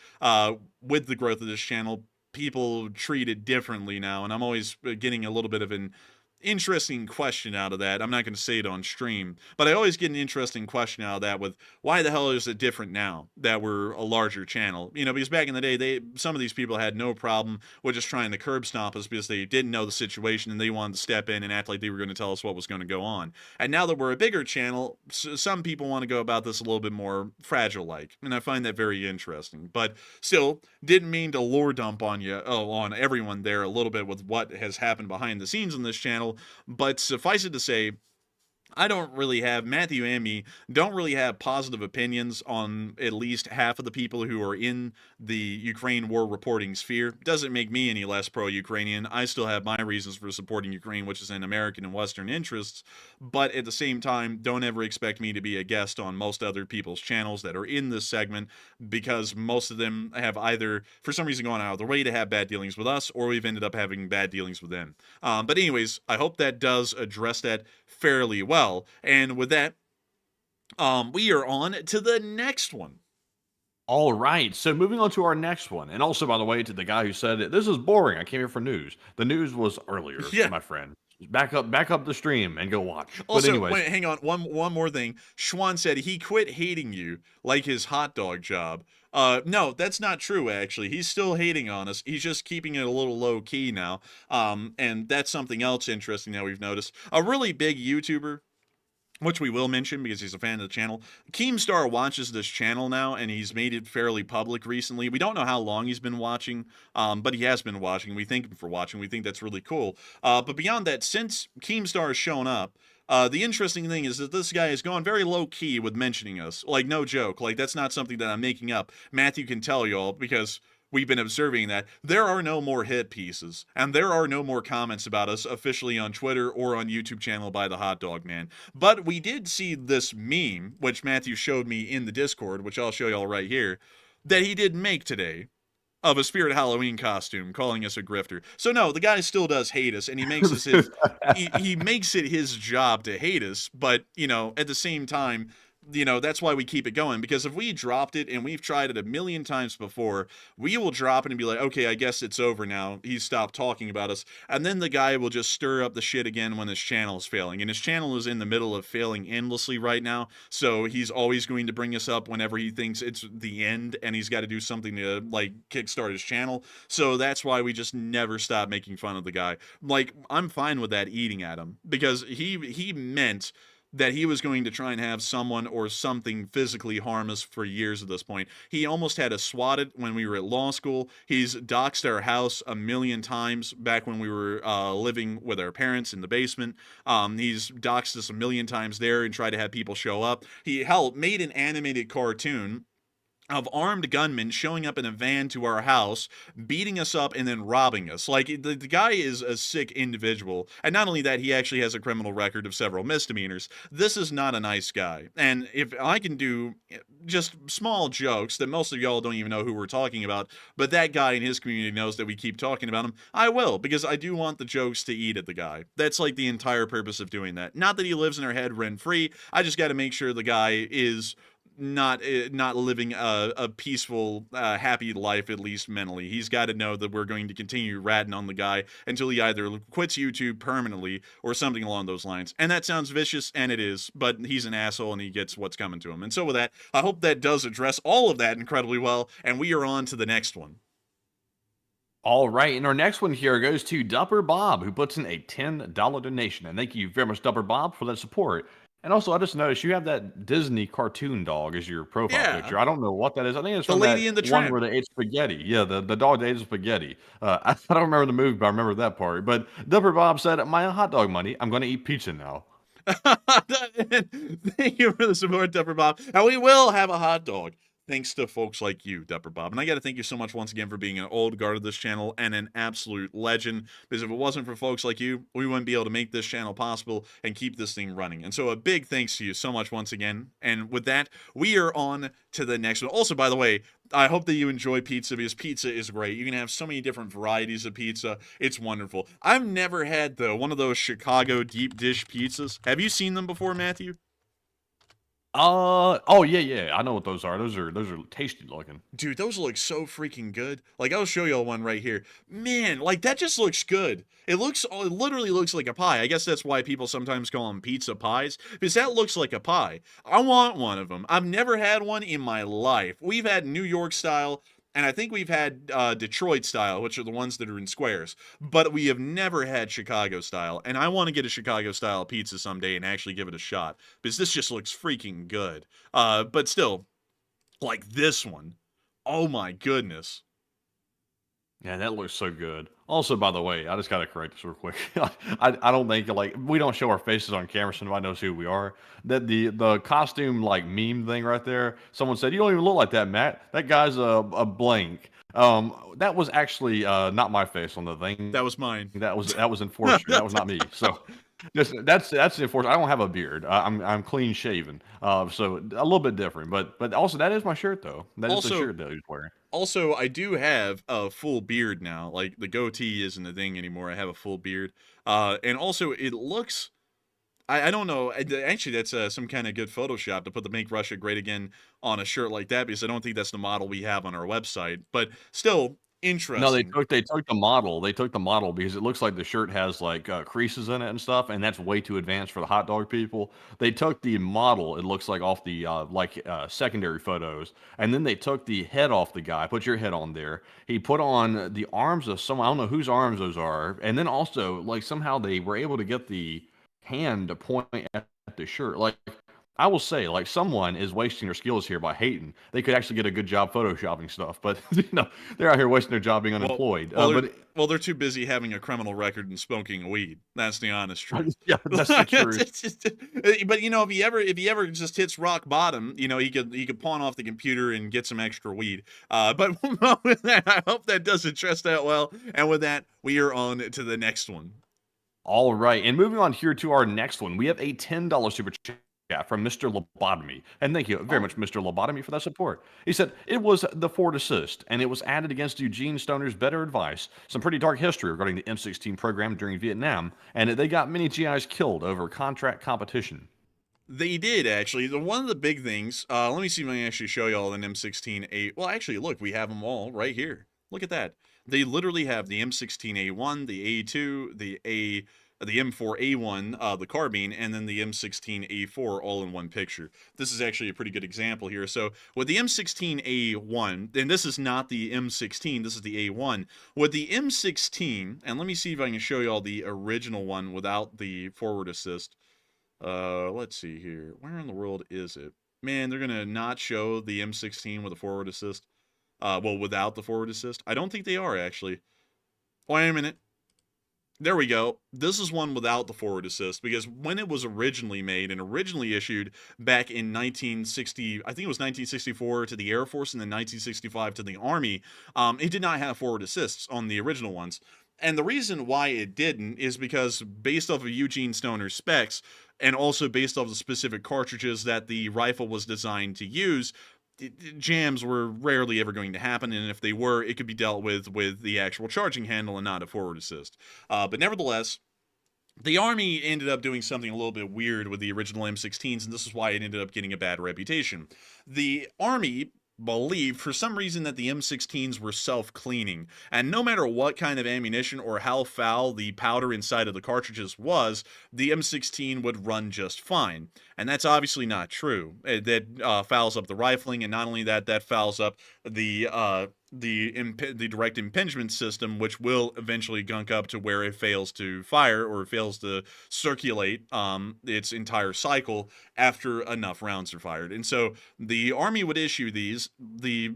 with the growth of this channel. People treat it differently now, and I'm always getting a little bit of an interesting question out of that. I'm not going to say it on stream, but I always get an interesting question out of that with why the hell is it different now that we're a larger channel? You know, because back in the day, some of these people had no problem with just trying to curb stomp us because they didn't know the situation and they wanted to step in and act like they were going to tell us what was going to go on. And now that we're a bigger channel, some people want to go about this a little bit more fragile-like, and I find that very interesting. But still, didn't mean to lore dump on you, on everyone there a little bit with what has happened behind the scenes in this channel. But suffice it to say, I don't really have, Matthew and me don't really have positive opinions on at least half of the people who are in the Ukraine war reporting sphere. Doesn't make me any less pro-Ukrainian. I still have my reasons for supporting Ukraine, which is in American and Western interests. But at the same time, don't ever expect me to be a guest on most other people's channels that are in this segment, because most of them have either, for some reason, gone out of their way to have bad dealings with us, or we've ended up having bad dealings with them. But anyways, I hope that does address that fairly well. And with that, we are on to the next one. All right, so moving on to our next one. And also, by the way, to the guy who said it, this is boring. I came here for news. The news was earlier, my friend. Back up the stream and go watch. Also, but anyways, wait, hang on. One more thing. Schwan said he quit hating you like his hot dog job. No, that's not true, actually. He's still hating on us. He's just keeping it a little low-key now. And that's something else interesting that we've noticed. A really big YouTuber which we will mention because he's a fan of the channel. Keemstar watches this channel now, and he's made it fairly public recently. We don't know how long he's been watching, but he has been watching. We thank him for watching. We think that's really cool. But beyond that, since Keemstar has shown up, the interesting thing is that this guy has gone very low-key with mentioning us. Like, no joke. Like, that's not something that I'm making up. Matthew can tell y'all because we've been observing that there are no more hit pieces, and there are no more comments about us officially on Twitter or on YouTube channel by the Hot Dog Man. But we did see this meme, which Matthew showed me in the Discord, which I'll show y'all right here, that he did make today, of a Spirit Halloween costume, calling us a grifter. So no, the guy still does hate us, and he makes us his, he makes it his job to hate us, but, you know, at the same time, you know, that's why we keep it going, because if we dropped it, and we've tried it a million times before, we will drop it and be like, okay, I guess it's over now. He stopped talking about us. And then the guy will just stir up the shit again when his channel is failing. And his channel is in the middle of failing endlessly right now. So he's always going to bring us up whenever he thinks it's the end and he's got to do something to, like, kickstart his channel. So that's why we just never stop making fun of the guy. Like, I'm fine with that eating at him, because he meant that he was going to try and have someone or something physically harm us for years at this point. He almost had us swatted when we were at law school. He's doxed our house a million times back when we were living with our parents in the basement. He's doxed us a million times there and tried to have people show up. He, hell, made an animated cartoon of armed gunmen showing up in a van to our house, beating us up, and then robbing us. Like, the guy is a sick individual. And not only that, he actually has a criminal record of several misdemeanors. This is not a nice guy. And if I can do just small jokes that most of y'all don't even know who we're talking about, but that guy in his community knows that we keep talking about him, I will, because I do want the jokes to eat at the guy. That's like the entire purpose of doing that. Not that he lives in our head rent-free. I just got to make sure the guy is not living a peaceful, happy life, at least mentally. He's got to know that we're going to continue ratting on the guy until he either quits YouTube permanently or something along those lines. And that sounds vicious, and it is, but he's an asshole and he gets what's coming to him. And so with that, I hope that does address all of that incredibly well, and we are on to the next one. All right, and our next one here goes to Dupper Bob, who puts in a $10 donation. And thank you very much, Dupper Bob, for that support. And also, I just noticed you have that Disney cartoon dog as your profile picture. I don't know what that is. I think it's from the Lady that in the one Tramp where they ate spaghetti. Yeah, the dog that ate spaghetti. I don't remember the movie, but I remember that part. But Dupper Bob said, my hot dog money, I'm going to eat pizza now. Thank you for the support, Dupper Bob. And we will have a hot dog, thanks to folks like you, Dupper Bob. And I got to thank you so much once again for being an old guard of this channel and an absolute legend, because if it wasn't for folks like you, we wouldn't be able to make this channel possible and keep this thing running. And so a big thanks to you so much once again. And with that, we are on to the next one. Also, by the way, I hope that you enjoy pizza, because pizza is great. You can have so many different varieties of pizza. It's wonderful. I've never had, though, one of those Chicago deep dish pizzas. Have you seen them before, Matthew? Oh yeah, I know what those are. Those are tasty looking. Dude, those look so freaking good. Like, I'll show y'all one right here. Man, like, that just looks good. It literally looks like a pie. I guess that's why people sometimes call them pizza pies, because that looks like a pie. I want one of them. I've never had one in my life. We've had New York style, and I think we've had Detroit style, which are the ones that are in squares. But we have never had Chicago style. And I want to get a Chicago style pizza someday and actually give it a shot, because this just looks freaking good. But still, like this one. Oh my goodness. Yeah, that looks so good. Also, by the way, I just got to correct this real quick. I don't think, like, we don't show our faces on camera so nobody knows who we are. That the costume, like, meme thing right there, someone said, you don't even look like that, Matt. That guy's a blank. That was actually not my face on the thing. That was mine. That was Enforcer. That was not me. So that's the Enforcer. I don't have a beard. I'm clean shaven. So a little bit different. But also, that is my shirt, though. That is the shirt that he's wearing. Also, I do have a full beard now. Like, the goatee isn't a thing anymore. I have a full beard. And also, it looks... I don't know. Actually, that's some kind of good Photoshop to put the Make Russia Great Again on a shirt like that, because I don't think that's the model we have on our website. But still... interesting. No, they took the model. They took the model because it looks like the shirt has like creases in it and stuff, and that's way too advanced for the hot dog people. They took the model. It looks like off the secondary photos, and then they took the head off the guy. Put your head on there. He put on the arms of someone. I don't know whose arms those are, and then also like somehow they were able to get the hand to point at this shirt. Like, I will say, like, someone is wasting their skills here by hating. They could actually get a good job photoshopping stuff, but they're out here wasting their job being unemployed. They're too busy having a criminal record and smoking weed. That's the honest truth. Yeah, that's the truth. But if he ever just hits rock bottom, he could pawn off the computer and get some extra weed. But with that, I hope that doesn't trust out well. And with that, we are on to the next one. All right, and moving on here to our next one, we have a $10 super chat from Mr. Lobotomy. And thank you very much, Mr. Lobotomy, for that support. He said, it was the Forward Assist, and it was added against Eugene Stoner's better advice. Some pretty dark history regarding the M16 program during Vietnam, and they got many GIs killed over contract competition. They did, actually. One of the big things, let me see if I can actually show you all an M16A. Well, actually, look, we have them all right here. Look at that. They literally have the M16A1, the A2, the M4A1, the carbine, and then the M16A4 all in one picture. This is actually a pretty good example here. So with the M16A1, and this is not the M16, this is the A1. With the M16, and let me see if I can show you all the original one without the forward assist. Let's see here. Where in the world is it? Man, they're going to not show the M16 with a forward assist. Well, without the forward assist. I don't think they are, actually. Wait a minute. There we go. This is one without the forward assist, because when it was originally made and originally issued back in 1960, I think it was 1964 to the Air Force and then 1965 to the Army, it did not have forward assists on the original ones. And the reason why it didn't is because based off of Eugene Stoner's specs, and also based off the specific cartridges that the rifle was designed to use, jams were rarely ever going to happen, and if they were, it could be dealt with the actual charging handle and not a forward assist. But nevertheless, the Army ended up doing something a little bit weird with the original M16s, and this is why it ended up getting a bad reputation. The Army believed for some reason that the M16s were self-cleaning, and no matter what kind of ammunition or how foul the powder inside of the cartridges was, the M16 would run just fine. And that's obviously not true. That fouls up the rifling, and not only that, that fouls up the direct impingement system, which will eventually gunk up to where it fails to fire or fails to circulate its entire cycle after enough rounds are fired. And so the Army would issue these. The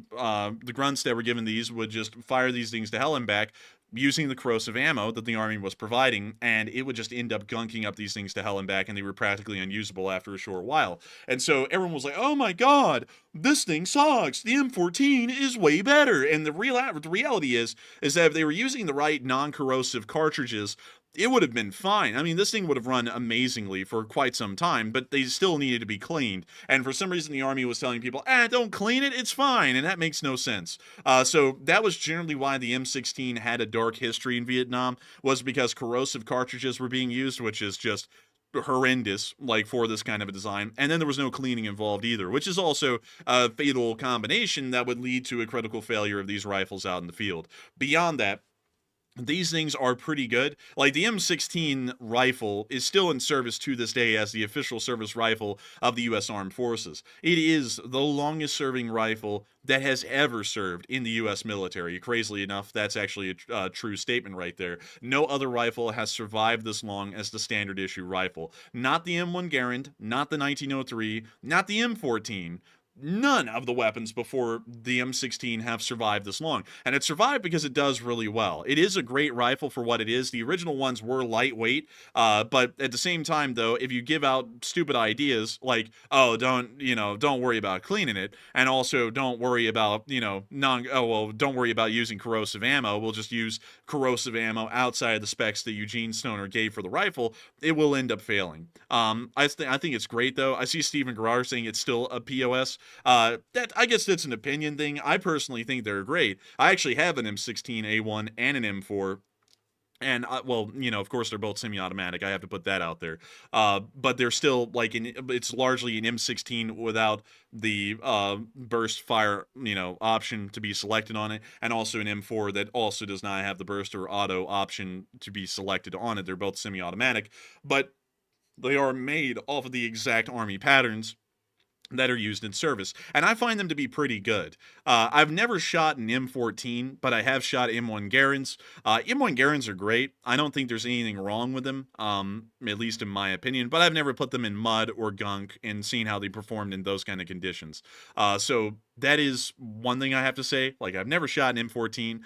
grunts that were given these would just fire these things to hell and back, using the corrosive ammo that the Army was providing, and it would just end up gunking up these things to hell and back, and they were practically unusable after a short while. And so everyone was like, oh my god, this thing sucks, the M14 is way better. And the reality is that if they were using the right non-corrosive cartridges, it would have been fine. I mean, this thing would have run amazingly for quite some time, but they still needed to be cleaned. And for some reason, the Army was telling people, don't clean it, it's fine, and that makes no sense. So that was generally why the M16 had a dark history in Vietnam, was because corrosive cartridges were being used, which is just horrendous, like, for this kind of a design. And then there was no cleaning involved either, which is also a fatal combination that would lead to a critical failure of these rifles out in the field. Beyond that, these things are pretty good. Like, the M16 rifle is still in service to this day as the official service rifle of the U.S. Armed Forces. It is the longest serving rifle that has ever served in the U.S. military. Crazily enough, that's actually a true statement right there. No other rifle has survived this long as the standard issue rifle. Not the M1 Garand, not the 1903, not the M14. None of the weapons before the M16 have survived this long. And it survived because it does really well. It is a great rifle for what it is. The original ones were lightweight, but at the same time, though, if you give out stupid ideas like, don't worry about cleaning it, and also don't worry about, don't worry about using corrosive ammo, we'll just use corrosive ammo outside of the specs that Eugene Stoner gave for the rifle, it will end up failing. I think it's great, though. I see Stephen Garrar saying it's still a POS. That, I guess that's an opinion thing. I personally think they're great. I actually have an M16A1 and an M4. And, of course, they're both semi-automatic. I have to put that out there. But they're still, it's largely an M16 without the burst fire, option to be selected on it. And also an M4 that also does not have the burst or auto option to be selected on it. They're both semi-automatic. But they are made off of the exact Army patterns. that are used in service, and I find them to be pretty good. I've never shot an M14, but I have shot M1 Garands. M1 Garands are great. I don't think there's anything wrong with them, at least in my opinion, but I've never put them in mud or gunk and seen how they performed in those kind of conditions. So that is one thing I have to say. Like, I've never shot an M14,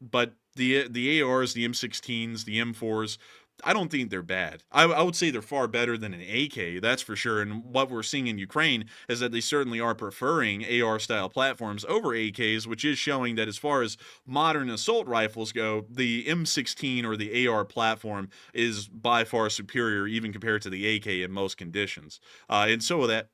but the ARs, the M16s, the M4s, I don't think they're bad. I would say they're far better than an AK, that's for sure. And what we're seeing in Ukraine is that they certainly are preferring AR-style platforms over AKs, which is showing that as far as modern assault rifles go, the M16 or the AR platform is by far superior, even compared to the AK in most conditions. And so with that,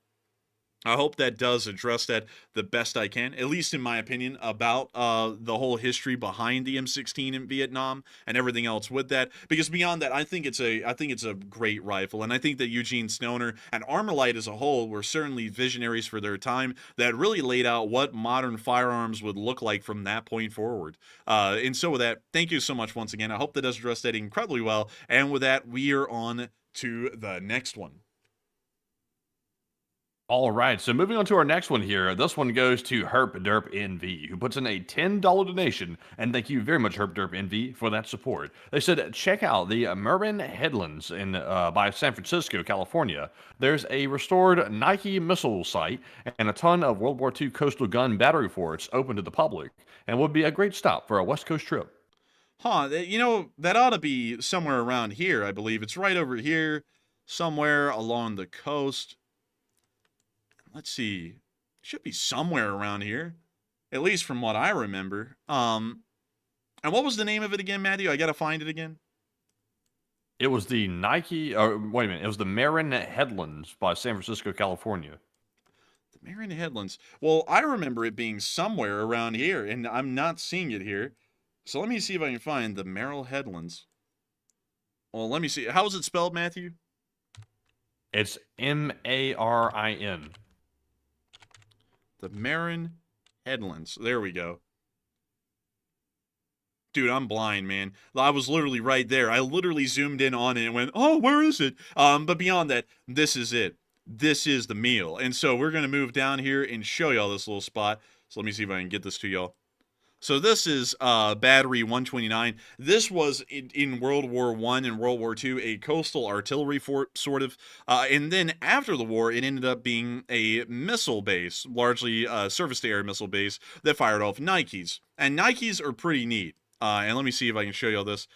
I hope that does address that the best I can, at least in my opinion, about the whole history behind the M16 in Vietnam and everything else with that. Because beyond that, I think it's a great rifle, and I think that Eugene Stoner and Armalite as a whole were certainly visionaries for their time that really laid out what modern firearms would look like from that point forward. And so with that, thank you so much once again. I hope that does address that incredibly well. And with that, we are on to the next one. All right, so moving on to our next one here. This one goes to Herp Derp NV, who puts in a $10 donation, and thank you very much, Herp Derp NV, for that support. They said, check out the Marin Headlands by San Francisco, California. There's a restored Nike missile site and a ton of World War II coastal gun battery forts open to the public, and would be a great stop for a West Coast trip. You know, that ought to be somewhere around here, I believe. It's right over here, somewhere along the coast. Let's see. Should be somewhere around here, at least from what I remember. And what was the name of it again, Matthew? I gotta find it again. It was the Nike, wait a minute, it was the Marin Headlands by San Francisco, California. The Marin Headlands. Well, I remember it being somewhere around here, and I'm not seeing it here. So let me see if I can find the Marin Headlands. Well, let me see. How is it spelled, Matthew? It's M-A-R-I-N. The Marin Headlands. There we go. Dude, I'm blind, man. I was literally right there. I literally zoomed in on it and went, oh, where is it? But beyond that, this is it. This is the meal. And so we're going to move down here and show y'all this little spot. So let me see if I can get this to y'all. So this is Battery 129. This was in World War I and World War II a coastal artillery fort, sort of. And then after the war, it ended up being a missile base, largely a surface-to-air missile base that fired off Nikes. And Nikes are pretty neat. And let me see if I can show you all this.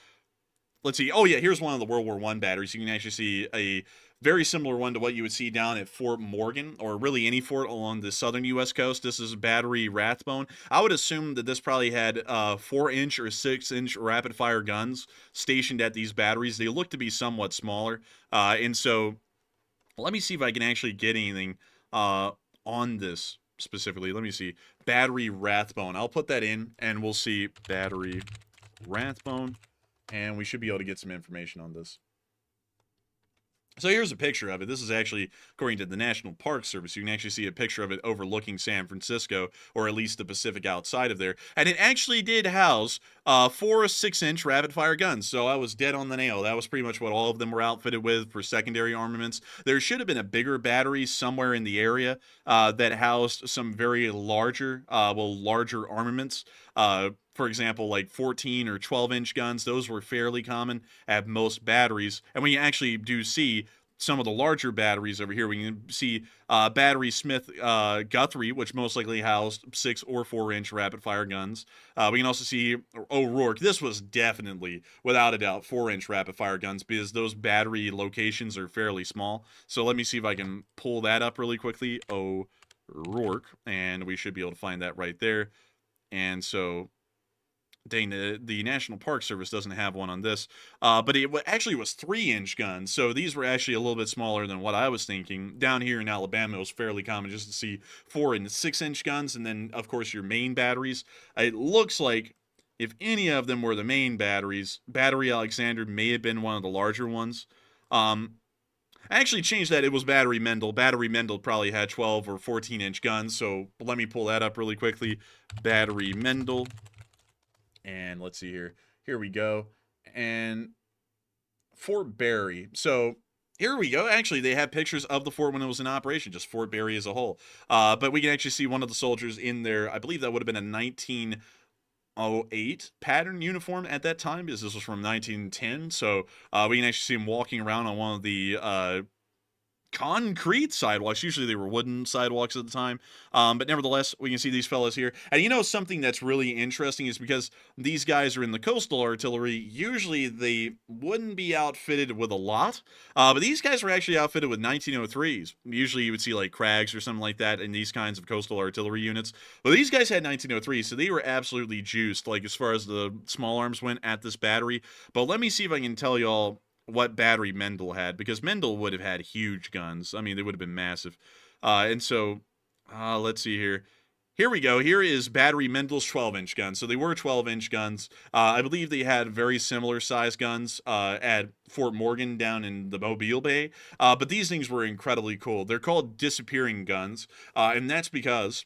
Let's see. Oh, yeah, here's one of the World War I batteries. You can actually see a very similar one to what you would see down at Fort Morgan, or really any fort along the southern U.S. coast. This is Battery Rathbone. I would assume that this probably had 4-inch or 6-inch rapid-fire guns stationed at these batteries. They look to be somewhat smaller. And so let me see if I can actually get anything on this specifically. Let me see. Battery Rathbone. I'll put that in, and we'll see Battery Rathbone, and we should be able to get some information on this. So here's a picture of it. This is actually, according to the National Park Service, you can actually see a picture of it overlooking San Francisco, or at least the Pacific outside of there. And it actually did house 4 6-inch rapid-fire guns. So I was dead on the nail. That was pretty much what all of them were outfitted with for secondary armaments. There should have been a bigger battery somewhere in the area that housed some very larger armaments. For example, like 14 or 12-inch guns, those were fairly common at most batteries. And we actually do see some of the larger batteries over here. We can see Battery Smith Guthrie, which most likely housed 6 or 4-inch rapid-fire guns. We can also see O'Rourke. This was definitely, without a doubt, 4-inch rapid-fire guns, because those battery locations are fairly small. So let me see if I can pull that up really quickly. O'Rourke, and we should be able to find that right there. And so, dang, the National Park Service doesn't have one on this, but it actually was 3-inch guns, so these were actually a little bit smaller than what I was thinking. Down here in Alabama, it was fairly common just to see 4 and 6-inch guns, and then, of course, your main batteries. It looks like if any of them were the main batteries, Battery Alexander may have been one of the larger ones. I actually changed that. It was Battery Mendel. Battery Mendel probably had 12 or 14-inch guns, so let me pull that up really quickly. Battery Mendel. And let's see here. Here we go. And Fort Barry. So Here we go. Actually, they have pictures of the fort when it was in operation, just Fort Barry as a whole. But we can actually see one of the soldiers in there. I believe that would have been a 1908 pattern uniform at that time, because this was from 1910. So we can actually see him walking around on one of the concrete sidewalks. Usually they were wooden sidewalks at the time. But nevertheless, we can see these fellas here. And you know, something that's really interesting is because these guys are in the coastal artillery, usually they wouldn't be outfitted with a lot. But these guys were actually outfitted with 1903s. Usually you would see like Crags or something like that in these kinds of coastal artillery units. But these guys had 1903s, so they were absolutely juiced, like as far as the small arms went at this battery. But let me see if I can tell y'all what battery Mendel had, because Mendel would have had huge guns. I mean, they would have been massive. And so, let's see here. Here we go. Here is battery Mendel's 12-inch gun. So they were 12-inch guns. I believe they had very similar size guns at Fort Morgan down in the Mobile Bay. But these things were incredibly cool. They're called disappearing guns, and that's because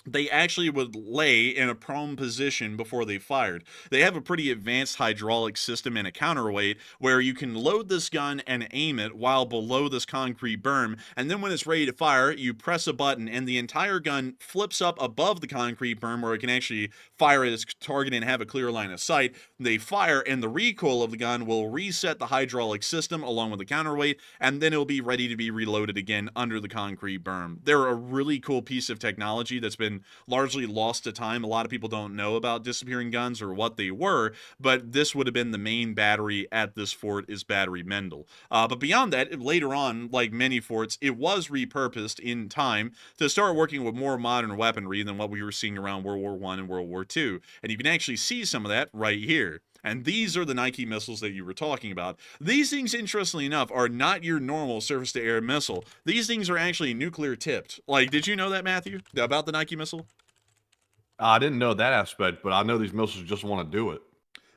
they actually would lay in a prone position before they fired. They have a pretty advanced hydraulic system and a counterweight where you can load this gun and aim it while below this concrete berm, and then when it's ready to fire, you press a button and the entire gun flips up above the concrete berm where it can actually fire at its target and have a clear line of sight. They fire, and the recoil of the gun will reset the hydraulic system along with the counterweight, and then it'll be ready to be reloaded again under the concrete berm. They're a really cool piece of technology that's been largely lost to time. A lot of people don't know about disappearing guns or what they were, but this would have been the main battery at this fort, is Battery Mendel. But beyond that, later on, like many forts, it was repurposed in time to start working with more modern weaponry than what we were seeing around World War I and World War II. And you can actually see some of that right here. And these are the Nike missiles that you were talking about. These things, interestingly enough, are not your normal surface-to-air missile. These things are actually nuclear tipped. Like, did you know that, Matthew, about the Nike missile? I didn't know that aspect, but I know these missiles just want to do it.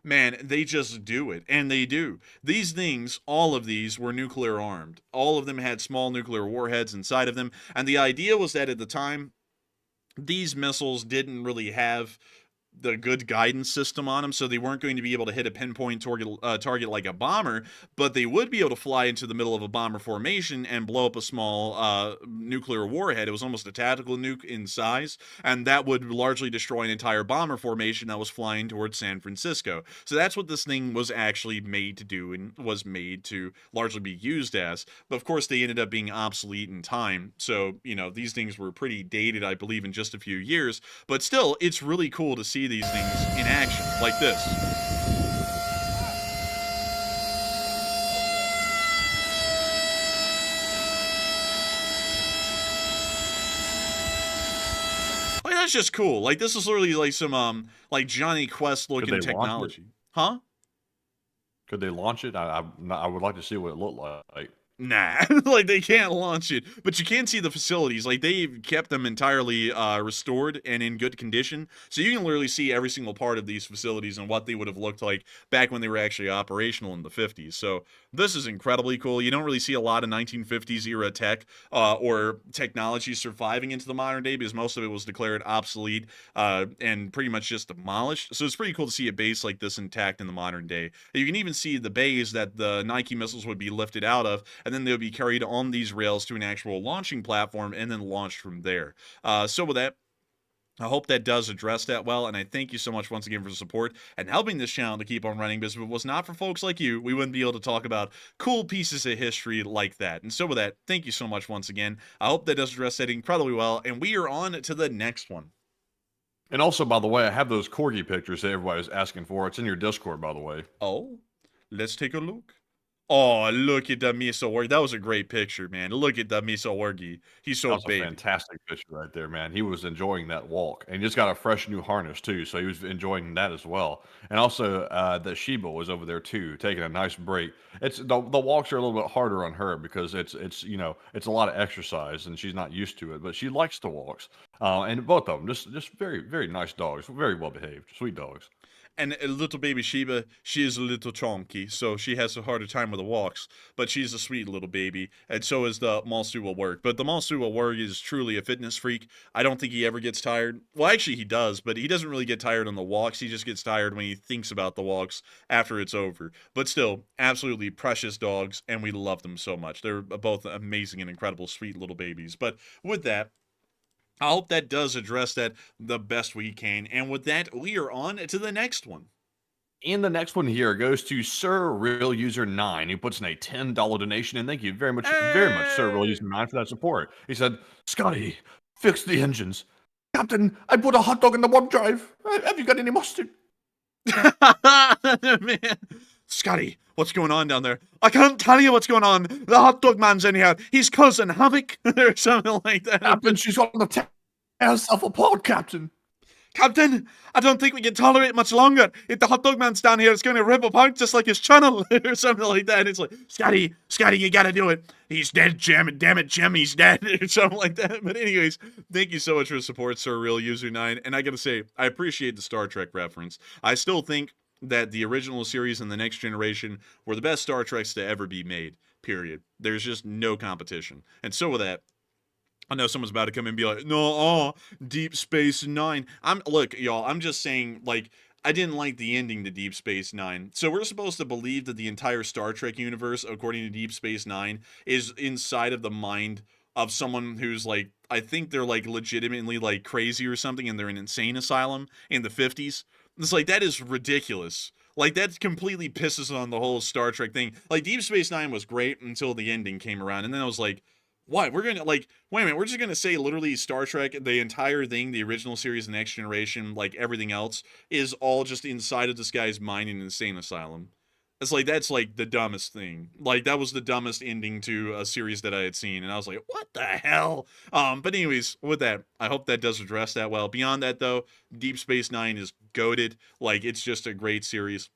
Man, they just do it, and they do. These things, all of these, were nuclear armed. All of them had small nuclear warheads inside of them, and the idea was that at the time, these missiles didn't really have the good guidance system on them, so they weren't going to be able to hit a pinpoint target like a bomber, but they would be able to fly into the middle of a bomber formation and blow up a small nuclear warhead. It was almost a tactical nuke in size, and that would largely destroy an entire bomber formation that was flying towards San Francisco. So that's what this thing was actually made to do, and was made to largely be used as. But of course, they ended up being obsolete in time, so, you know, these things were pretty dated, I believe, in just a few years. But still, it's really cool to see these things in action like this. Like, that's just cool. Like, this is literally like some like Johnny Quest looking technology. Huh? Could they launch it? I would like to see what it looked like. Nah, like, they can't launch it, but you can see the facilities. Like, they've kept them entirely restored and in good condition, so you can literally see every single part of these facilities and what they would have looked like back when they were actually operational in the 50s. So this is incredibly cool. You don't really see a lot of 1950s era tech or technology surviving into the modern day, because most of it was declared obsolete and pretty much just demolished. So it's pretty cool to see a base like this intact in the modern day. You can even see the bays that the Nike missiles would be lifted out of, and then they'll be carried on these rails to an actual launching platform and then launched from there. So with that, I hope that does address that well, and I thank you so much once again for the support and helping this channel to keep on running, because if it was not for folks like you, we wouldn't be able to talk about cool pieces of history like that. And so with that, thank you so much once again. I hope that does address that incredibly well, and we are on to the next one. And also, by the way, I have those corgi pictures that everybody's asking for. It's in your Discord, by the way. Oh, let's take a look. Oh, look at the miso orgi. That was a great picture, man. Look at the miso orgi. He's so big. That's a fantastic picture right there, man. He was enjoying that walk, and he just got a fresh new harness too, so he was enjoying that as well. And also, the Sheba was over there too, taking a nice break. It's the walks are a little bit harder on her because it's you know, it's a lot of exercise and she's not used to it, but she likes the walks. And both of them just very, very nice dogs, very well behaved, sweet dogs. And little baby Sheba, she is a little chonky, so she has a harder time with the walks. But she's a sweet little baby, and so is the Malsuwa Warg. But the Malsuwa Warg is truly a fitness freak. I don't think he ever gets tired. Well, actually he does, but he doesn't really get tired on the walks. He just gets tired when he thinks about the walks after it's over. But still, absolutely precious dogs, and we love them so much. They're both amazing and incredible, sweet little babies. But with that, I hope that does address that the best we can. And with that, we are on to the next one. And the next one here goes to Sir Real User 9, who puts in a $10 donation. And thank you very much, Sir Real User 9, for that support. He said, Scotty, fix the engines. Captain, I put a hot dog in the warp drive. Have you got any mustard? Man. Scotty, what's going on down there? I can't tell you what's going on. The hot dog man's in here. He's causing havoc or something like that. Captain, she's got to tear herself apart, Captain. Captain, I don't think we can tolerate it much longer. If the hot dog man's down here, it's going to rip apart just like his channel or something like that. And it's like, Scotty, you got to do it. He's dead, Jim. Damn it, Jim, he's dead or something like that. But anyways, thank you so much for the support, Sir Real User 9. And I got to say, I appreciate the Star Trek reference. I still think that the original series and the Next Generation were the best Star Treks to ever be made, period. There's just no competition. And so with that, I know someone's about to come in and be like, no, Deep Space Nine. Look, y'all, I'm just saying, like, I didn't like the ending to Deep Space Nine. So we're supposed to believe that the entire Star Trek universe, according to Deep Space Nine, is inside of the mind of someone who's, like, I think they're, like, legitimately, like, crazy or something, and they're in an insane asylum in the 50s. It's like, that is ridiculous. Like, that completely pisses on the whole Star Trek thing. Like, Deep Space Nine was great until the ending came around, and then I was like, what? We're gonna, like, wait a minute, we're just gonna say literally Star Trek, the entire thing, the original series, the Next Generation, like, everything else, is all just inside of this guy's mind in an insane asylum. It's like, that's, like, the dumbest thing. Like, that was the dumbest ending to a series that I had seen, and I was like, what the hell? But anyways, with that, I hope that does address that well. Beyond that, though, Deep Space Nine is goated. Like, it's just a great series.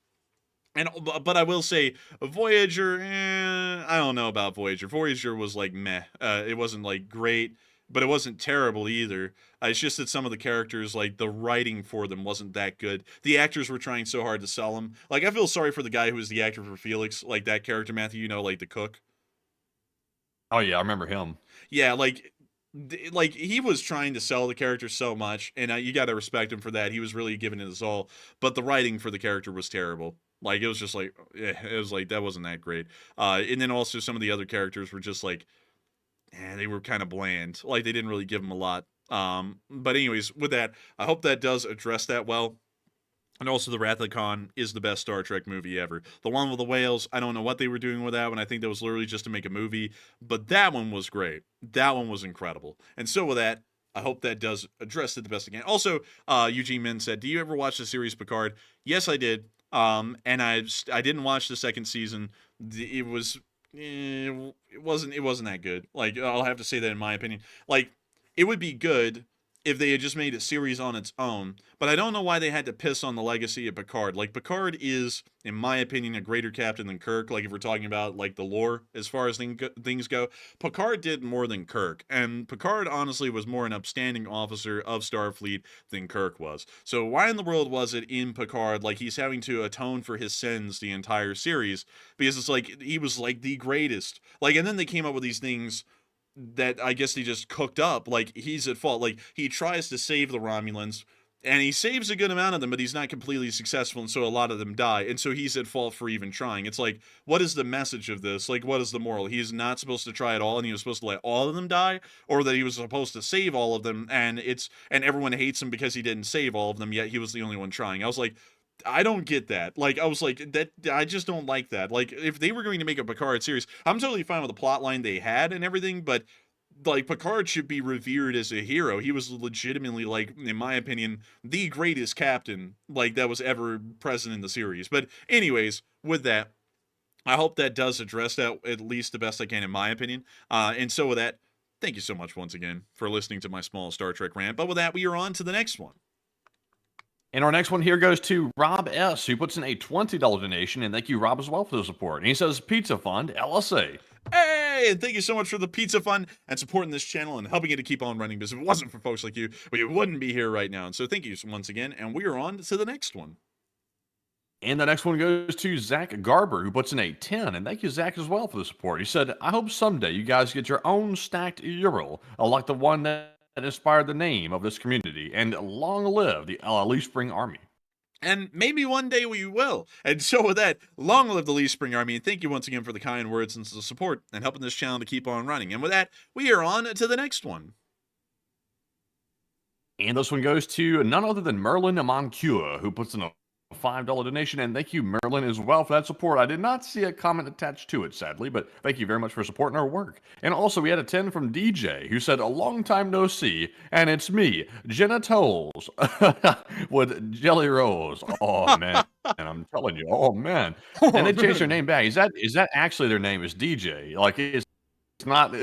But I will say, Voyager, I don't know about Voyager. Voyager was, like, meh. It wasn't, like, great, but it wasn't terrible either. It's just that some of the characters, like, the writing for them wasn't that good. The actors were trying so hard to sell them. Like, I feel sorry for the guy who was the actor for Felix, like, that character, Matthew, you know, like, the cook. Oh, yeah, I remember him. Yeah, like, he was trying to sell the character so much, and you gotta respect him for that. He was really giving it his all, but the writing for the character was terrible. Like, it was just like, it was like, that wasn't that great. And then also some of the other characters were just like, they were kind of bland. Like, they didn't really give them a lot. But anyways, with that, I hope that does address that well. And also, The Wrath of Khan is the best Star Trek movie ever. The one with the whales, I don't know what they were doing with that one. I think that was literally just to make a movie. But that one was great. That one was incredible. And so with that, I hope that does address it the best I can. Also, Eugene Min said, do you ever watch the series Picard? Yes, I did. And I didn't watch the second season. It wasn't that good. Like, I'll have to say that in my opinion. Like, it would be good if they had just made a series on its own, but I don't know why they had to piss on the legacy of Picard. Like, Picard is, in my opinion, a greater captain than Kirk. Like, if we're talking about, like, the lore as far as things go, Picard did more than Kirk, and Picard, honestly, was more an upstanding officer of Starfleet than Kirk was. So why in the world was it in Picard, like, he's having to atone for his sins the entire series? Because it's like, he was, like, the greatest. Like, and then they came up with these things that I guess they just cooked up. Like, he's at fault. Like, he tries to save the Romulans, and he saves a good amount of them, but he's not completely successful, and so a lot of them die, and so he's at fault for even trying. It's like, what is the message of this? Like, what is the moral? He's not supposed to try at all, and he was supposed to let all of them die, or that he was supposed to save all of them, and everyone hates him because he didn't save all of them, yet he was the only one trying. I was like, I don't get that. Like, I was like, that, I just don't like that. Like, if they were going to make a Picard series, I'm totally fine with the plot line they had and everything, but, like, Picard should be revered as a hero. He was legitimately, like, in my opinion, the greatest captain, like, that was ever present in the series. But anyways, with that, I hope that does address that at least the best I can, in my opinion. And so with that, thank you so much once again for listening to my small Star Trek rant. But with that, we are on to the next one. And our next one here goes to Rob S., who puts in a $20 donation, and thank you, Rob, as well, for the support. And he says, Pizza Fund, LSA. Hey, and thank you so much for the Pizza Fund and supporting this channel and helping it to keep on running, because if it wasn't for folks like you, we wouldn't be here right now. And so thank you once again, and we are on to the next one. And the next one goes to Zach Garber, who puts in a 10. And thank you, Zach, as well, for the support. He said, I hope someday you guys get your own stacked Ural, like the one that inspired the name of this community. And long live the Leaf Spring Army. And maybe one day we will. And so with that, long live the Leaf Spring Army, and thank you once again for the kind words and the support and helping this channel to keep on running. And with that, we are on to the next one. And this one goes to none other than Merlin Moncure, who puts in a $5 donation. And thank you, Merlin, as well, for that support. I did not see a comment attached to it, sadly, but thank you very much for supporting our work. And also, we had a 10 from DJ, who said, a long time no see, and it's me, Jenna Tolles, with Jelly Rolls. Oh, man. And I'm telling you, oh, man. And they changed their name back. Is that actually their name is DJ? Like, it's not...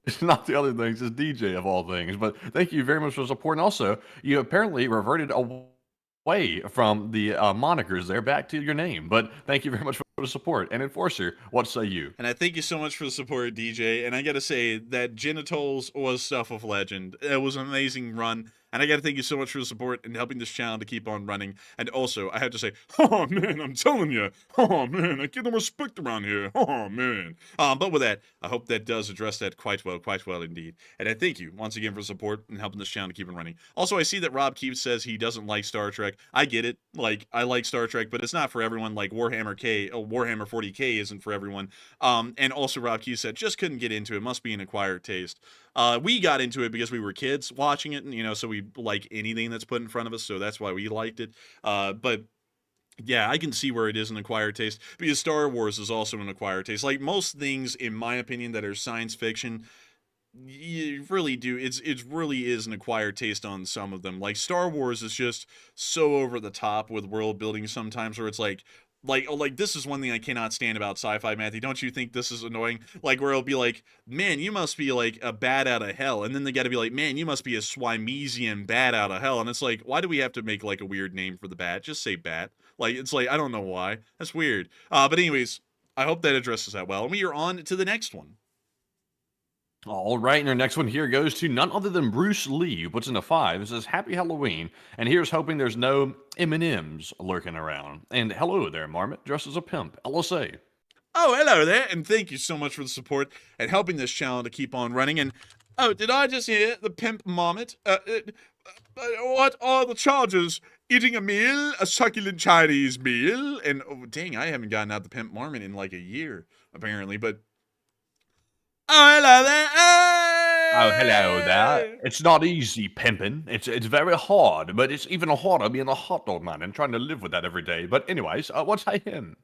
It's not the other things, it's DJ of all things. But thank you very much for the support. And also, you apparently reverted away from the monikers there back to your name. But thank you very much for the support. And Enforcer, what say you? And I thank you so much for the support, DJ. And I got to say that Genitals was stuff of legend. It was an amazing run. And I got to thank you so much for the support and helping this channel to keep on running. And also, I have to say, oh, man, I'm telling you. Oh, man, I get no respect around here. Oh, man. But with that, I hope that does address that quite well indeed. And I thank you once again for support and helping this channel to keep on running. Also, I see that Rob Keefe says he doesn't like Star Trek. I get it. Like, I like Star Trek, but it's not for everyone. Like Warhammer 40K isn't for everyone. And also, Rob Keefe said, just couldn't get into it. Must be an acquired taste. We got into it because we were kids watching it, and, you know, so we like anything that's put in front of us, so that's why we liked it. But yeah, I can see where it is an acquired taste, because Star Wars is also an acquired taste. Like most things, in my opinion, that are science fiction, you really do. It really is an acquired taste on some of them. Like Star Wars is just so over the top with world building sometimes, where it's like this is one thing I cannot stand about sci-fi, Matthew. Don't you think this is annoying? Like, where it'll be like, man, you must be like a bat out of hell, and then they got to be like, man, you must be a Swimesian bat out of hell, and it's like, why do we have to make like a weird name for the bat? Just say bat. Like, it's like, I don't know why. That's weird. But anyways, I hope that addresses that well, and we are on to the next one. All right, and our next one here goes to none other than Bruce Lee, who puts in a 5 and says, Happy Halloween, and here's hoping there's no M&Ms lurking around. And hello there, Marmot, dressed as a pimp, LSA. Oh, hello there, and thank you so much for the support and helping this channel to keep on running. And, oh, did I just hear the pimp Marmot? What are the charges? Eating a meal? A succulent Chinese meal? And, oh, dang, I haven't gotten out the pimp Marmot in like a year, apparently, but... Oh, hello there. Hey! Oh, hello there. It's not easy pimping. It's very hard, but it's even harder being a hot dog man and trying to live with that every day. But anyways, what's him?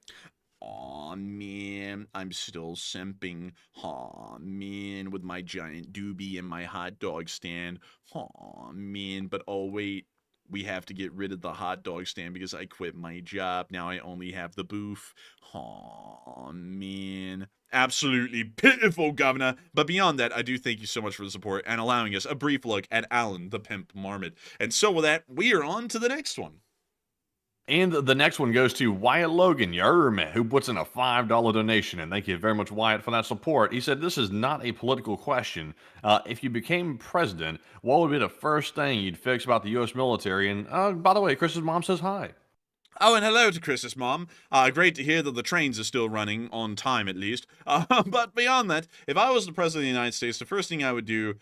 Aw, man, I'm still simping. Aw, man, with my giant doobie and my hot dog stand. Aw, man, but oh, wait. We have to get rid of the hot dog stand because I quit my job. Now I only have the booth. Aw, man. Absolutely pitiful, Governor. But beyond that, I do thank you so much for the support and allowing us a brief look at Alan the Pimp Marmot. And so with that, we are on to the next one. And the next one goes to Wyatt Logan, Yerme, who puts in a $5 donation. And thank you very much, Wyatt, for that support. He said, this is not a political question. If you became president, what would be the first thing you'd fix about the U.S. military? And by the way, Chris's mom says hi. Oh, and hello to Chris's mom. Great to hear that the trains are still running, on time at least. But beyond that, if I was the president of the United States, the first thing I would do...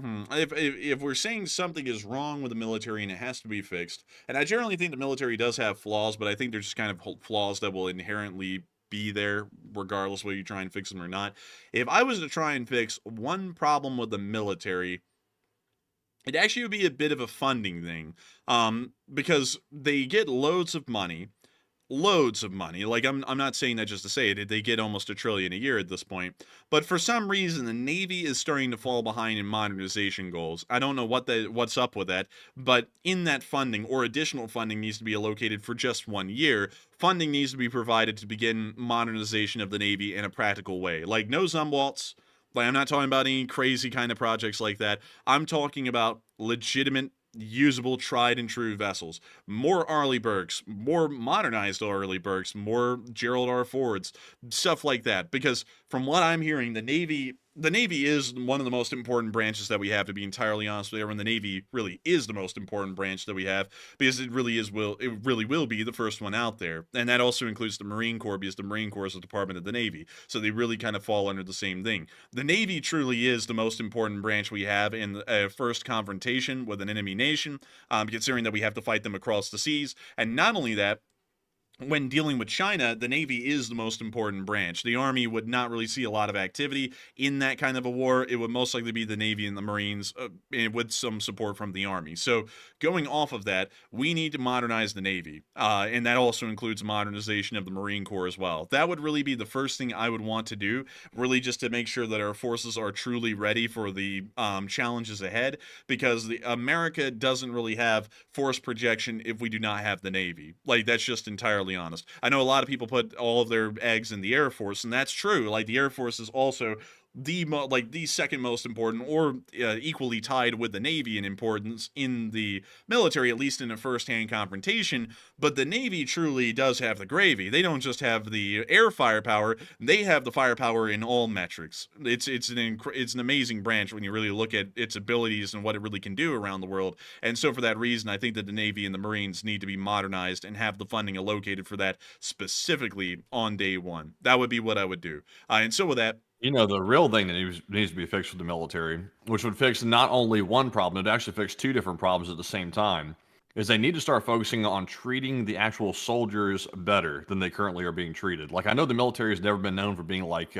If we're saying something is wrong with the military and it has to be fixed, and I generally think the military does have flaws, but I think they're just kind of flaws that will inherently be there regardless whether you try and fix them or not. If I was to try and fix one problem with the military, it actually would be a bit of a funding thing, because they get loads of money. Like, I'm not saying that just to say it. They get almost $1 trillion a year at this point. But for some reason, the Navy is starting to fall behind in modernization goals. I don't know what's up with that, but in that funding, or additional funding needs to be allocated for just 1 year. Funding needs to be provided to begin modernization of the Navy in a practical way. Like, no Zumwalts. Like, I'm not talking about any crazy kind of projects like that. I'm talking about legitimate, usable, tried and true vessels. More Arleigh Burkes, more modernized Arleigh Burkes, more Gerald R. Fords, stuff like that. Because from what I'm hearing, the Navy is one of the most important branches that we have, to be entirely honest with everyone. The Navy really is the most important branch that we have, because it really will be the first one out there. And that also includes the Marine Corps, because the Marine Corps is a department of the Navy. So they really kind of fall under the same thing. The Navy truly is the most important branch we have in a first confrontation with an enemy nation, considering that we have to fight them across the seas. And not only that, when dealing with China, the Navy is the most important branch. The Army would not really see a lot of activity in that kind of a war. It would most likely be the Navy and the Marines, with some support from the Army. So going off of that, we need to modernize the Navy, and that also includes modernization of the Marine Corps as well. That would really be the first thing I would want to do, really just to make sure that our forces are truly ready for the challenges ahead, because America doesn't really have force projection if we do not have the Navy. Like, that's just entirely honest. I know a lot of people put all of their eggs in the Air Force, and that's true. Like, the Air Force is also the second most important, or equally tied with the Navy in importance in the military, at least in a first-hand confrontation. But the Navy truly does have the gravy. They don't just have the air firepower; they have the firepower in all metrics. It's an amazing branch when you really look at its abilities and what it really can do around the world. And so, for that reason, I think that the Navy and the Marines need to be modernized and have the funding allocated for that specifically on day one. That would be what I would do. And so, with that. You know, the real thing that needs to be fixed with the military, which would fix not only one problem, it'd actually fix two different problems at the same time, is they need to start focusing on treating the actual soldiers better than they currently are being treated. Like, I know the military has never been known for being like,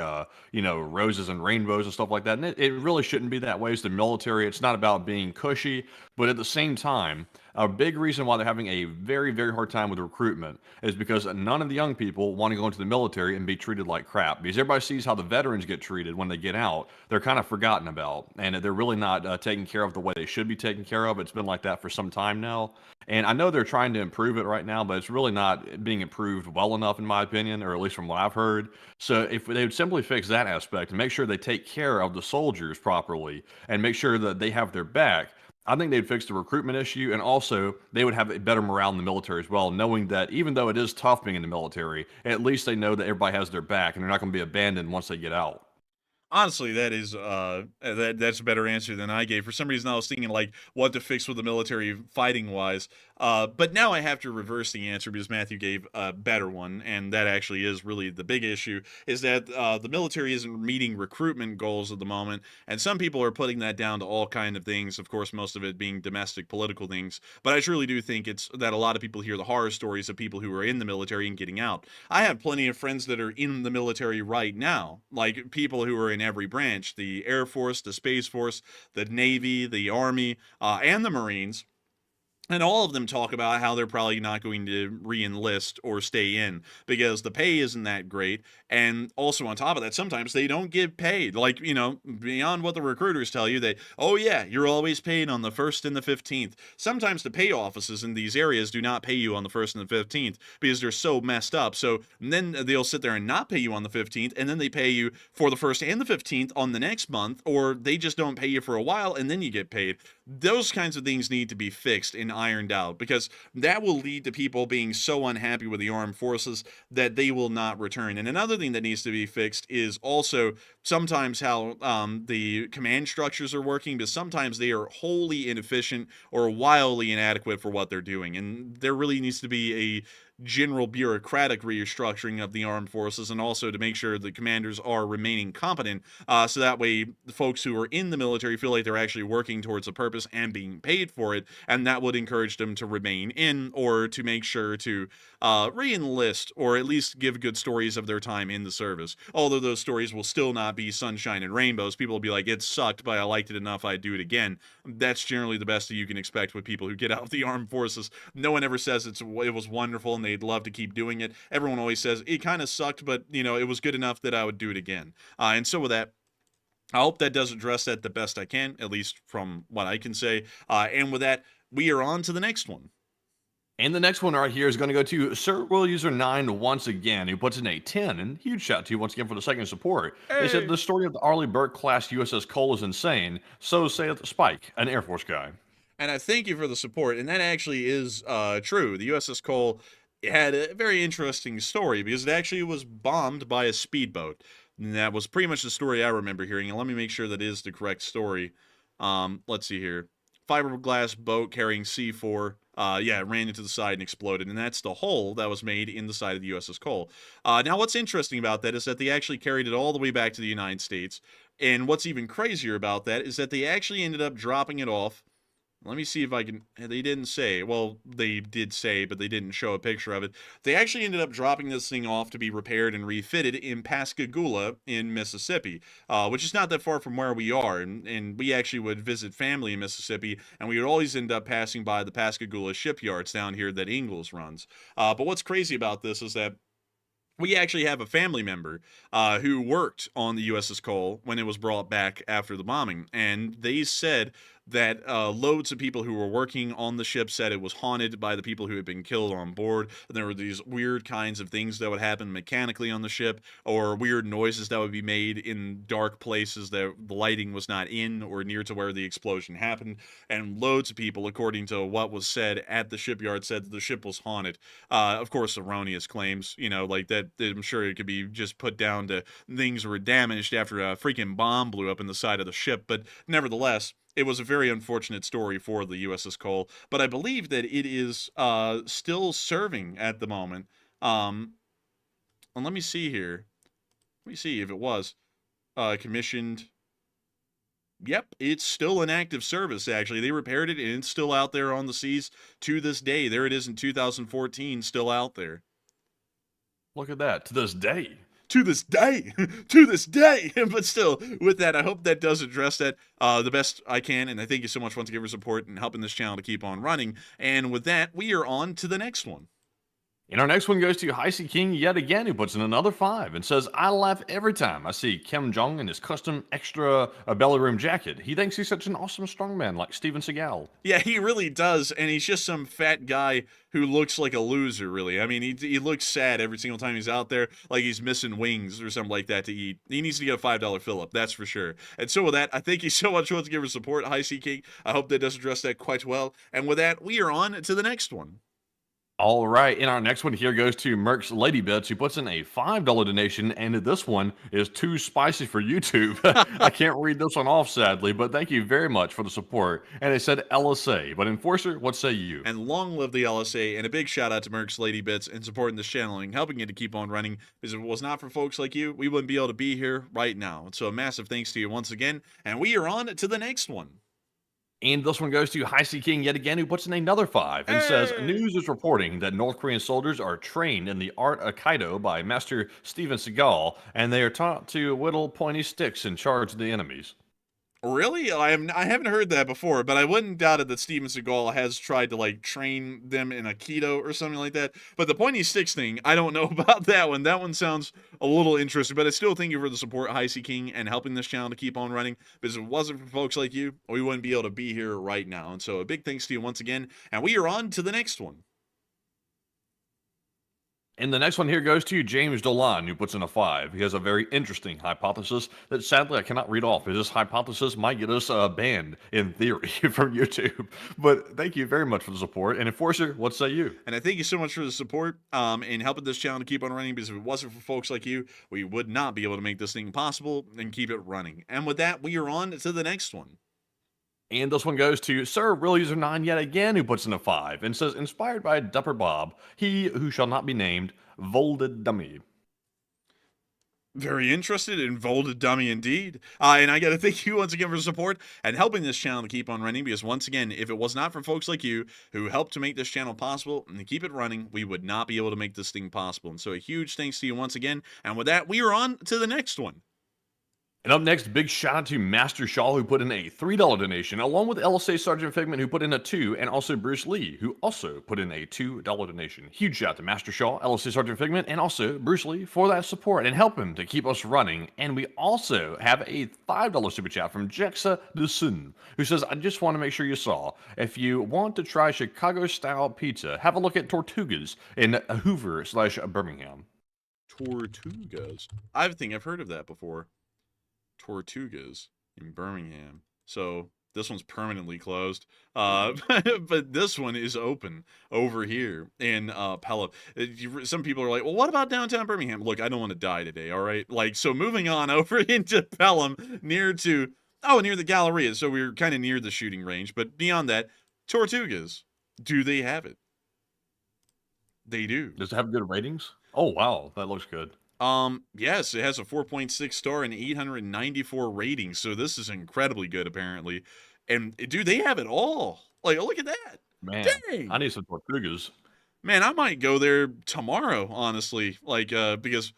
roses and rainbows and stuff like that. And it really shouldn't be that way. It's the military. It's not about being cushy. But at the same time, a big reason why they're having a very, very hard time with recruitment is because none of the young people want to go into the military and be treated like crap. Because everybody sees how the veterans get treated when they get out. They're kind of forgotten about. And they're really not taken care of the way they should be taken care of. It's been like that for some time now. And I know they're trying to improve it right now, but it's really not being improved well enough, in my opinion, or at least from what I've heard. So if they would simply fix that aspect and make sure they take care of the soldiers properly and make sure that they have their back, I think they'd fix the recruitment issue, and also they would have a better morale in the military as well, knowing that even though it is tough being in the military, at least they know that everybody has their back and they're not going to be abandoned once they get out. Honestly, that is that's a better answer than I gave. For some reason, I was thinking like what to fix with the military fighting wise. But now I have to reverse the answer, because Matthew gave a better one, and that actually is really the big issue, is that the military isn't meeting recruitment goals at the moment, and some people are putting that down to all kind of things, of course, most of it being domestic political things. But I truly do think it's that a lot of people hear the horror stories of people who are in the military and getting out. I have plenty of friends that are in the military right now, like people who are in every branch: the Air Force, the Space Force, the Navy, the Army, and the Marines. And all of them talk about how they're probably not going to re-enlist or stay in because the pay isn't that great. And also on top of that, sometimes they don't get paid. Like, beyond what the recruiters tell you, that, oh yeah, you're always paid on the 1st and the 15th. Sometimes the pay offices in these areas do not pay you on the 1st and the 15th because they're so messed up. So then they'll sit there and not pay you on the 15th, and then they pay you for the 1st and the 15th on the next month, or they just don't pay you for a while and then you get paid. Those kinds of things need to be fixed and ironed out, because that will lead to people being so unhappy with the armed forces that they will not return. And another thing that needs to be fixed is also sometimes how the command structures are working, because sometimes they are wholly inefficient or wildly inadequate for what they're doing. And there really needs to be a general bureaucratic restructuring of the armed forces, and also to make sure the commanders are remaining competent, so that way the folks who are in the military feel like they're actually working towards a purpose and being paid for it, and that would encourage them to remain in, or to make sure to re-enlist, or at least give good stories of their time in the service. Although those stories will still not be sunshine and rainbows. People will be like, it sucked, but I liked it enough, I'd do it again. That's generally the best that you can expect with people who get out of the armed forces. No one ever says it was wonderful and they'd love to keep doing it. Everyone always says, it kind of sucked, but, it was good enough that I would do it again. And so with that, I hope that does address that the best I can, at least from what I can say. And with that, we are on to the next one. And the next one right here is going to go to Sir Will User 9 once again, who puts in a 10. And huge shout out to you once again for the second support. They said the story of the Arleigh Burke class USS Cole is insane. So saith Spike, an Air Force guy. And I thank you for the support. And that actually is true. The USS Cole had a very interesting story because it actually was bombed by a speedboat. And that was pretty much the story I remember hearing. And let me make sure that is the correct story. Let's see here. Fiberglass boat carrying C4. Yeah, it ran into the side and exploded. And that's the hole that was made in the side of the USS Cole. Now, what's interesting about that is that they actually carried it all the way back to the United States. And what's even crazier about that is that they actually ended up dropping it off. Let me see if I can. They didn't say. Well, they did say, but they didn't show a picture of it. They actually ended up dropping this thing off to be repaired and refitted in Pascagoula in Mississippi, which is not that far from where we are. And we actually would visit family in Mississippi, and we would always end up passing by the Pascagoula shipyards down here that Ingalls runs. But what's crazy about this is that we actually have a family member who worked on the USS Cole when it was brought back after the bombing. And they said that loads of people who were working on the ship said it was haunted by the people who had been killed on board. And there were these weird kinds of things that would happen mechanically on the ship, or weird noises that would be made in dark places that the lighting was not in or near to where the explosion happened. And loads of people, according to what was said at the shipyard, said that the ship was haunted. Of course, erroneous claims, you know, like that. I'm sure it could be just put down to things were damaged after a freaking bomb blew up in the side of the ship. But nevertheless, it was a very unfortunate story for the USS Cole, but I believe that it is still serving at the moment. And let me see here. Let me see if it was commissioned. Yep, it's still in active service, actually. They repaired it, and it's still out there on the seas to this day. There it is in 2014, still out there. Look at that. To this day. To this day, to this day. But still, with that, I hope that does address that the best I can. And I thank you so much once again for support and helping this channel to keep on running. And with that, we are on to the next one. And our next one goes to Hwasong King yet again, who puts in another 5 and says, I laugh every time I see Kim Jong in his custom extra belly room jacket. He thinks he's such an awesome strongman like Steven Seagal. Yeah, he really does. And he's just some fat guy who looks like a loser, really. I mean, he looks sad every single time he's out there, like he's missing wings or something like that to eat. He needs to get a $5 fill-up, that's for sure. And so with that, I thank you so much once again for support, Hwasong King. I hope that does address that quite well. And with that, we are on to the next one. All right, and our next one here goes to Merck's Lady Bits, who puts in a $5 donation, and this one is too spicy for YouTube. I can't read this one off, sadly, but thank you very much for the support. And it said LSA, but Enforcer, what say you? And long live the LSA, and a big shout out to Merck's Lady Bits and supporting this channel and helping it to keep on running, because if it was not for folks like you, we wouldn't be able to be here right now. So a massive thanks to you once again, and we are on to the next one. And this one goes to Hwasong King yet again, who puts in another 5 and says, news is reporting that North Korean soldiers are trained in the art of Kaido by Master Steven Seagal, and they are taught to whittle pointy sticks and charge the enemies. Really? I haven't heard that before, but I wouldn't doubt it that Steven Seagal has tried to, like, train them in Aikido or something like that. But the pointy sticks thing, I don't know about that one. That one sounds a little interesting, but I still thank you for the support, Hwasong King, and helping this channel to keep on running, because if it wasn't for folks like you, we wouldn't be able to be here right now. And so a big thanks to you once again, and we are on to the next one. And the next one here goes to James Dolan, who puts in a 5. He has a very interesting hypothesis that sadly I cannot read off, because this hypothesis might get us banned, in theory, from YouTube. But thank you very much for the support. And Enforcer, what say you? And I thank you so much for the support and helping this channel to keep on running, because if it wasn't for folks like you, we would not be able to make this thing possible and keep it running. And with that, we are on to the next one. And this one goes to Sir Real User 9 yet again, who puts in a 5 and says, inspired by Dupper Bob, he who shall not be named, Volded Dummy. Very interested in Volded Dummy indeed. And I got to thank you once again for the support and helping this channel to keep on running, because once again, if it was not for folks like you who helped to make this channel possible and to keep it running, we would not be able to make this thing possible. And so a huge thanks to you once again. And with that, we are on to the next one. And up next, big shout out to Master Shaw, who put in a $3 donation, along with LSA Sergeant Figment, who put in a 2, and also Bruce Lee, who also put in a $2 donation. Huge shout out to Master Shaw, LSA Sergeant Figment, and also Bruce Lee for that support and helping to keep us running. And we also have a $5 super chat from Jexa Dusun, who says, I just want to make sure you saw, if you want to try Chicago-style pizza, have a look at Tortugas in Hoover/Birmingham. Tortugas? I think I've heard of that before. Tortugas in Birmingham. So This one's permanently closed. But this one is open over here in Pelham. Some people are like, well, what about downtown Birmingham? Look, I don't want to die today, all right? Like, so moving on over into Pelham, near the Galleria. So we're kind of near the shooting range. But beyond that, Tortugas. Do they have it? They do. Does it have good ratings? Oh, wow. That looks good. Yes, it has a 4.6 star and 894 ratings. So this is incredibly good, apparently. And dude, they have it all. Like, look at that. Man, Dang. I need some Tortugas. Man, I might go there tomorrow, honestly. Like, because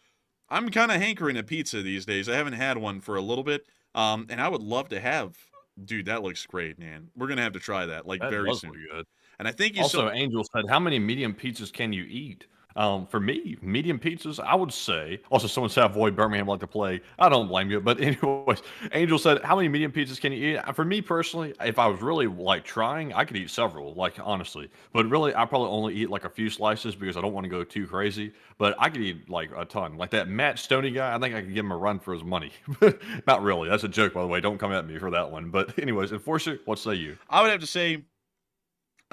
I'm kind of hankering a pizza these days. I haven't had one for a little bit. And I would love to have. Dude, that looks great, man. We're gonna have to try that like That very does soon. look good. And I think you Also, Angel said, how many medium pizzas can you eat? For me, medium pizzas, I would say. Also, someone said avoid Birmingham like to play. I don't blame you. But anyways, Angel said, how many medium pizzas can you eat? For me personally, if I was really like trying, I could eat several, like honestly. But really, I probably only eat like a few slices because I don't want to go too crazy. But I could eat like a ton. Like that Matt Stoney guy, I think I could give him a run for his money. Not really. That's a joke, by the way. Don't come at me for that one. But anyways, Enforcer, what say you? I would have to say,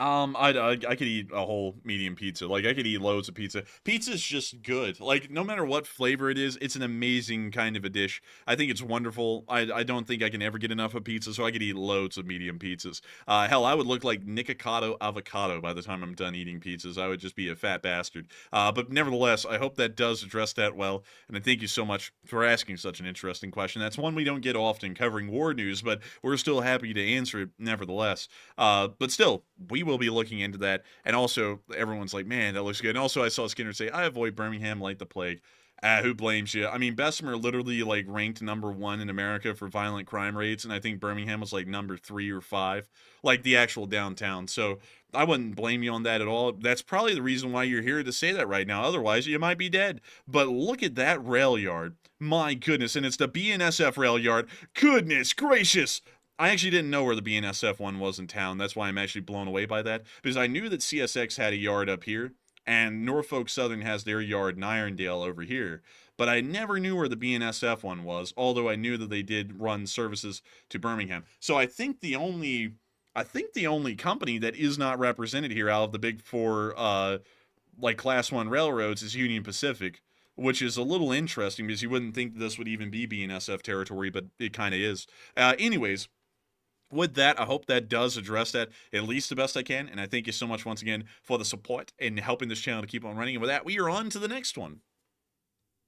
I could eat a whole medium pizza. Like, I could eat loads of pizza. Pizza's just good. Like, no matter what flavor it is, it's an amazing kind of a dish. I think it's wonderful. I don't think I can ever get enough of pizza, so I could eat loads of medium pizzas. Hell, I would look like Nikocado Avocado by the time I'm done eating pizzas. I would just be a fat bastard. But nevertheless, I hope that does address that well. And I thank you so much for asking such an interesting question. That's one we don't get often covering war news, but we're still happy to answer it nevertheless. But still, we will be looking into that. And also, everyone's like, man, that looks good. And also, I saw Skinner say, I avoid Birmingham like the plague. Who blames you? I mean, Bessemer literally like ranked #1 in America for violent crime rates, and I think Birmingham was like number 3 or 5, like the actual downtown. So I wouldn't blame you on that at all. That's probably the reason why you're here to say that right now. Otherwise, you might be dead. But look at that rail yard. My goodness, and it's the BNSF rail yard. Goodness gracious. I actually didn't know where the BNSF one was in town. That's why I'm actually blown away by that. Because I knew that CSX had a yard up here, and Norfolk Southern has their yard in Irondale over here. But I never knew where the BNSF one was, although I knew that they did run services to Birmingham. So I think the only company that is not represented here out of the big four like Class 1 railroads is Union Pacific, which is a little interesting because you wouldn't think this would even be BNSF territory, but it kind of is. Anyways, with that, I hope that does address that at least the best I can. And I thank you so much once again for the support and helping this channel to keep on running. And with that, we are on to the next one.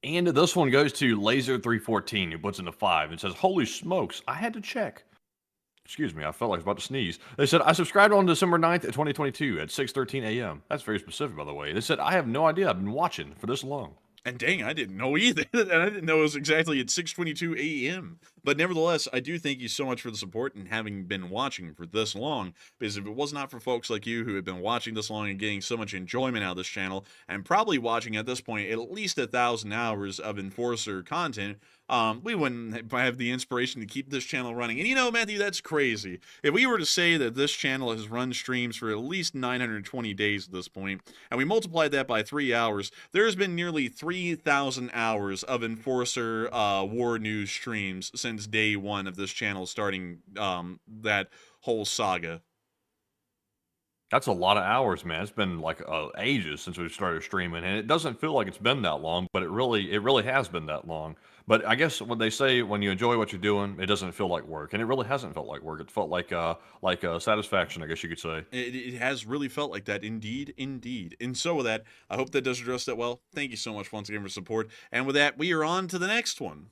And this one goes to Laser314, who puts in a 5 and says, holy smokes, I had to check. Excuse me, I felt like I was about to sneeze. They said, I subscribed on December 9th, 2022 at 6:13 a.m. That's very specific, by the way. They said, I have no idea I've been watching for this long. And dang, I didn't know either. And I didn't know it was exactly at 6:22 a.m. But nevertheless, I do thank you so much for the support and having been watching for this long. Because if it was not for folks like you who have been watching this long and getting so much enjoyment out of this channel, and probably watching at this point at least 1,000 hours of Enforcer content, we wouldn't have the inspiration to keep this channel running. And you know, Matthew, that's crazy. If we were to say that this channel has run streams for at least 920 days at this point, and we multiplied that by 3 hours, there's been nearly 3,000 hours of Enforcer war news streams since day one of this channel starting that whole saga. That's a lot of hours, man. It's been like ages since we started streaming, and it doesn't feel like it's been that long, but it really has been that long. But I guess when they say when you enjoy what you're doing, it doesn't feel like work, and it really hasn't felt like work. It felt like satisfaction, I guess you could say. It has really felt like that, indeed, indeed. And so with that, I hope that does address that well. Thank you so much once again for support. And with that, we are on to the next one.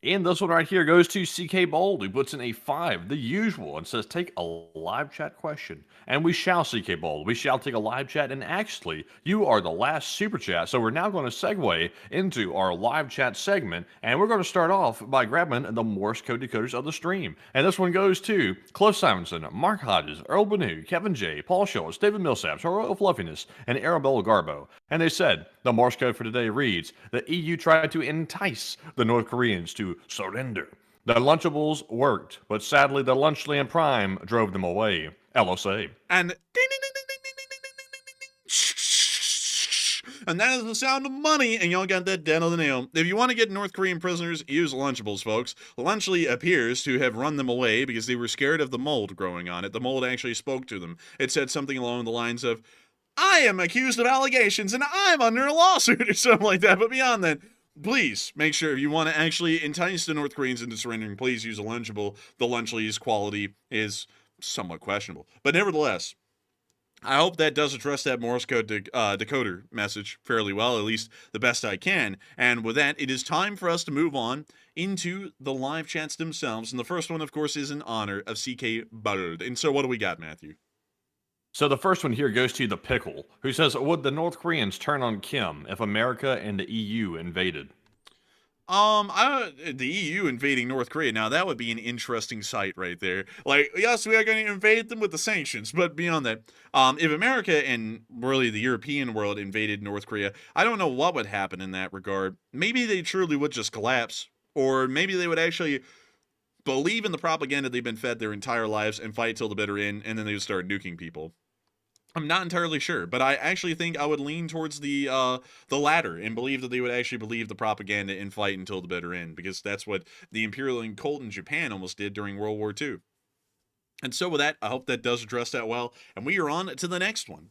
And this one right here goes to CK Bold, who puts in a 5, the usual, and says, take a live chat question. And we shall, CK Bold. We shall take a live chat. And actually, you are the last super chat. So we're now going to segue into our live chat segment. And we're going to start off by grabbing the Morse code decoders of the stream. And this one goes to Cliff Simonson, Mark Hodges, Earl Benu, Kevin J., Paul Schultz, David Millsaps, Royal Fluffiness, and Arabella Garbo. And they said, the Morse code for today reads, the EU tried to entice the North Koreans to surrender. The Lunchables worked, but sadly the Lunchland Prime drove them away. LOC. And And that is the sound of money, and y'all got that down on the nail. If you want to get North Korean prisoners, use Lunchables, folks. Lunchly appears to have run them away because they were scared of the mold growing on it. The mold actually spoke to them. It said something along the lines of, I am accused of allegations, and I'm under a lawsuit, or something like that. But beyond that, please make sure if you want to actually entice the North Koreans into surrendering, please use a Lunchable. The Lunchly's quality is somewhat questionable. But nevertheless, I hope that does address that Morse code decoder message fairly well, at least the best I can. And with that, it is time for us to move on into the live chats themselves. And the first one, of course, is in honor of CK Bird. And so what do we got, Matthew? So the first one here goes to the Pickle, who says, would the North Koreans turn on Kim if America and the EU invaded? The EU invading North Korea, now that would be an interesting sight right there. Like, yes, we are going to invade them with the sanctions, but beyond that, if America and really the European world invaded North Korea, I don't know what would happen in that regard. Maybe they truly would just collapse, or maybe they would actually believe in the propaganda they've been fed their entire lives and fight till the bitter end, and then they would start nuking people. I'm not entirely sure, but I actually think I would lean towards the latter and believe that they would actually believe the propaganda and fight until the bitter end, because that's what the Imperial and cult in Japan almost did during World War II. And so with that, I hope that does address that well, and we are on to the next one.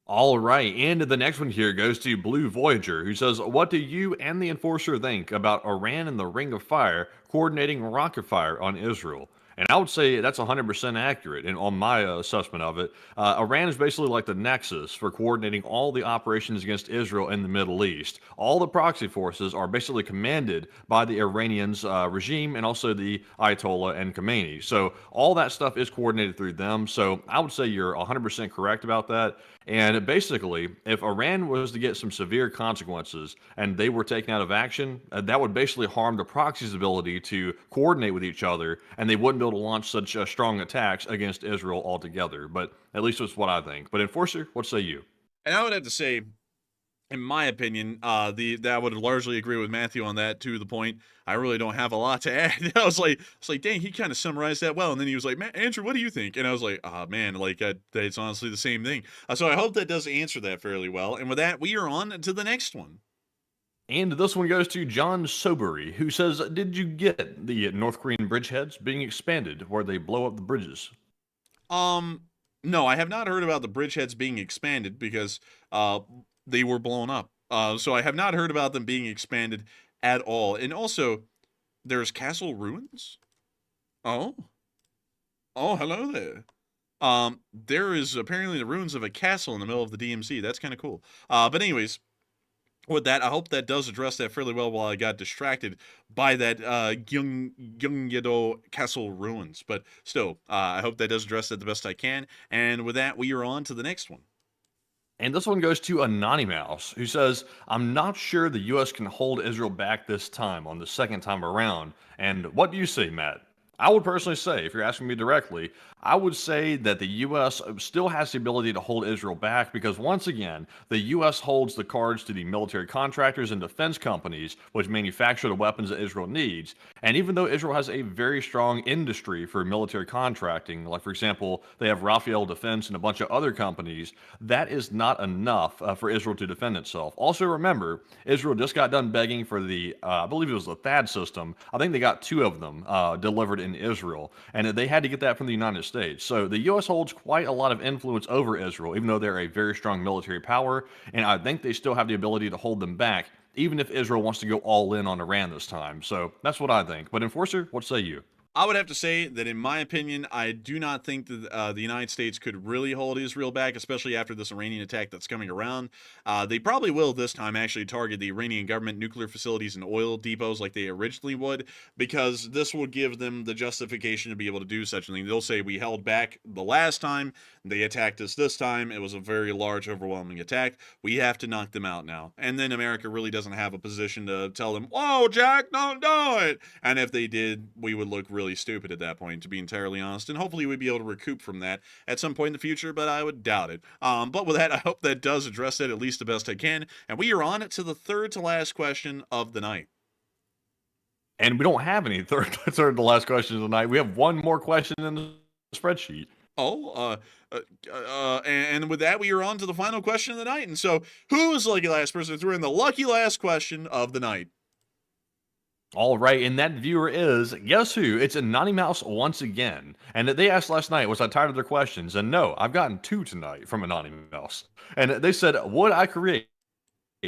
All right, and the next one here goes to Blue Voyager, who says, what do you and the Enforcer think about Iran and the Ring of Fire coordinating rocket fire on Israel? And I would say that's 100% accurate on my assessment of it. Iran is basically like the nexus for coordinating all the operations against Israel in the Middle East. All the proxy forces are basically commanded by the Iranians regime and also the Ayatollah and Khomeini. So all that stuff is coordinated through them. So I would say you're 100% correct about that. And basically, if Iran was to get some severe consequences and they were taken out of action, that would basically harm the proxy's ability to coordinate with each other, and they wouldn't be able to launch such strong attacks against Israel altogether. But at least that's what I think. But Enforcer, what say you? And I would have to say, in my opinion, that I would largely agree with Matthew on that, to the point I really don't have a lot to add. I was like, dang, he kind of summarized that well. And then he was like, Andrew, what do you think? And I was like, man, like, it's honestly the same thing. So I hope that does answer that fairly well. And with that, we are on to the next one. And this one goes to John Sobery, who says, did you get the North Korean bridgeheads being expanded where they blow up the bridges? No, I have not heard about the bridgeheads being expanded because they were blown up. So I have not heard about them being expanded at all. And also, there's castle ruins? Oh, hello there. There is apparently the ruins of a castle in the middle of the DMZ. That's kind of cool. But anyways, with that, I hope that does address that fairly well while I got distracted by that Gyeonggi-do castle ruins. But still, I hope that does address that the best I can. And with that, we are on to the next one. And this one goes to Anonymous, who says, I'm not sure the U.S. can hold Israel back this time on the second time around. And what do you say, Matt? I would personally say, if you're asking me directly, I would say that the U.S. still has the ability to hold Israel back because, once again, the U.S. holds the cards to the military contractors and defense companies which manufacture the weapons that Israel needs. And even though Israel has a very strong industry for military contracting, like, for example, they have Rafael Defense and a bunch of other companies, that is not enough for Israel to defend itself. Also, remember, Israel just got done begging for the, I believe it was the THAAD system. I think they got 2 of them delivered in Israel, and they had to get that from the United States. So the U.S. holds quite a lot of influence over Israel, even though they're a very strong military power, and I think they still have the ability to hold them back, even if Israel wants to go all in on Iran this time. So that's what I think. But Enforcer, what say you? I would have to say that, in my opinion, I do not think that the United States could really hold Israel back, especially after this Iranian attack that's coming around. They probably will this time actually target the Iranian government nuclear facilities and oil depots like they originally would, because this will give them the justification to be able to do such a thing. They'll say, we held back the last time, they attacked us this time, it was a very large, overwhelming attack, we have to knock them out now. And then America really doesn't have a position to tell them, whoa, Jack, don't do it! And if they did, we would look really stupid at that point, to be entirely honest, and hopefully we'd be able to recoup from that at some point in the future, but I would doubt it. But with that, I hope that does address it at least the best I can, and we are on to the third to last question of the night. And we don't have any third to last questions of the night. We have one more question in the spreadsheet. And with that, we are on to the final question of the night. And so, who is the lucky last person who threw in the lucky last question of the night? All right, and that viewer is, guess who? It's Anonymous Mouse once again. And they asked last night, was I tired of their questions? And no, I've gotten 2 tonight from Anonymous Mouse. And they said, would I create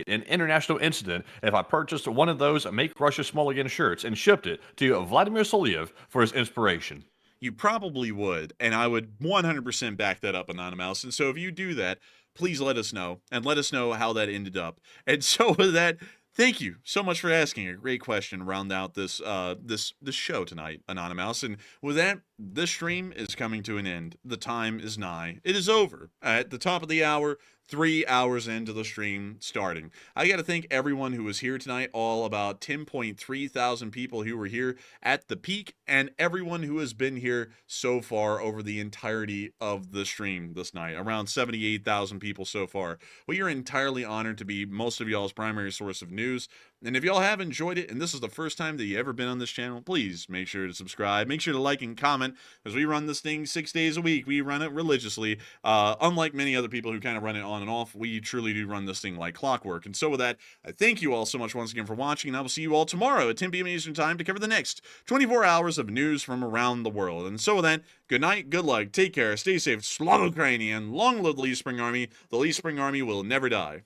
an international incident if I purchased one of those Make Russia Small Again shirts and shipped it to Vladimir Soliev for his inspiration? You probably would, and I would 100% back that up, Anonymous. And so if you do that, please let us know, and let us know how that ended up. And so with that, thank you so much for asking a great question to round out this show tonight, Anonymous. And with that, this stream is coming to an end. The time is nigh. It is over. At the top of the hour, 3 hours into the stream starting. I got to thank everyone who was here tonight, all about 10.3 thousand people who were here at the peak, and everyone who has been here so far over the entirety of the stream this night. Around 78,000 people so far. We are entirely honored to be most of y'all's primary source of news. And if y'all have enjoyed it, and this is the first time that you've ever been on this channel, please make sure to subscribe. Make sure to like and comment, as we run this thing 6 days a week. We run it religiously. Unlike many other people who kind of run it on and off, we truly do run this thing like clockwork. And so with that, I thank you all so much once again for watching, and I will see you all tomorrow at 10 p.m. Eastern Time to cover the next 24 hours of news from around the world. And so with that, good night, good luck, take care, stay safe, Slava Ukrainian, long live the Lee Spring Army. The Lee Spring Army will never die.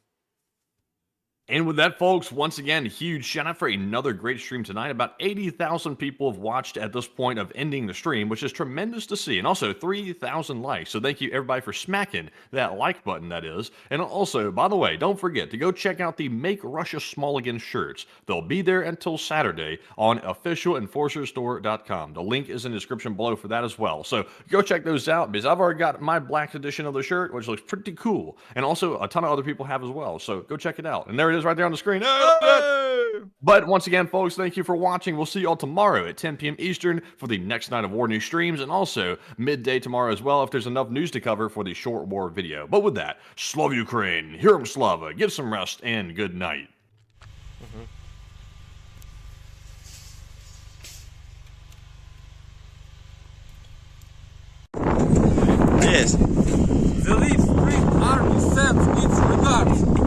And with that, folks, once again, huge shout out for another great stream tonight. About 80,000 people have watched at this point of ending the stream, which is tremendous to see. And also 3,000 likes. So thank you everybody for smacking that like button, that is. And also, by the way, don't forget to go check out the Make Russia Small Again shirts. They'll be there until Saturday on officialenforcerstore.com. The link is in the description below for that as well. So go check those out, because I've already got my black edition of the shirt, which looks pretty cool. And also a ton of other people have as well. So go check it out. And there it is right there on the screen. But once again, folks, thank you for watching. We'll see you all tomorrow at 10 p.m. Eastern for the next Night of War news streams, and also midday tomorrow as well if there's enough news to cover for the short war video. But with that, Slava Ukraine, Hear 'em Slava, give some rest, and good night. Yes. The Lee Spring Army sends its regards.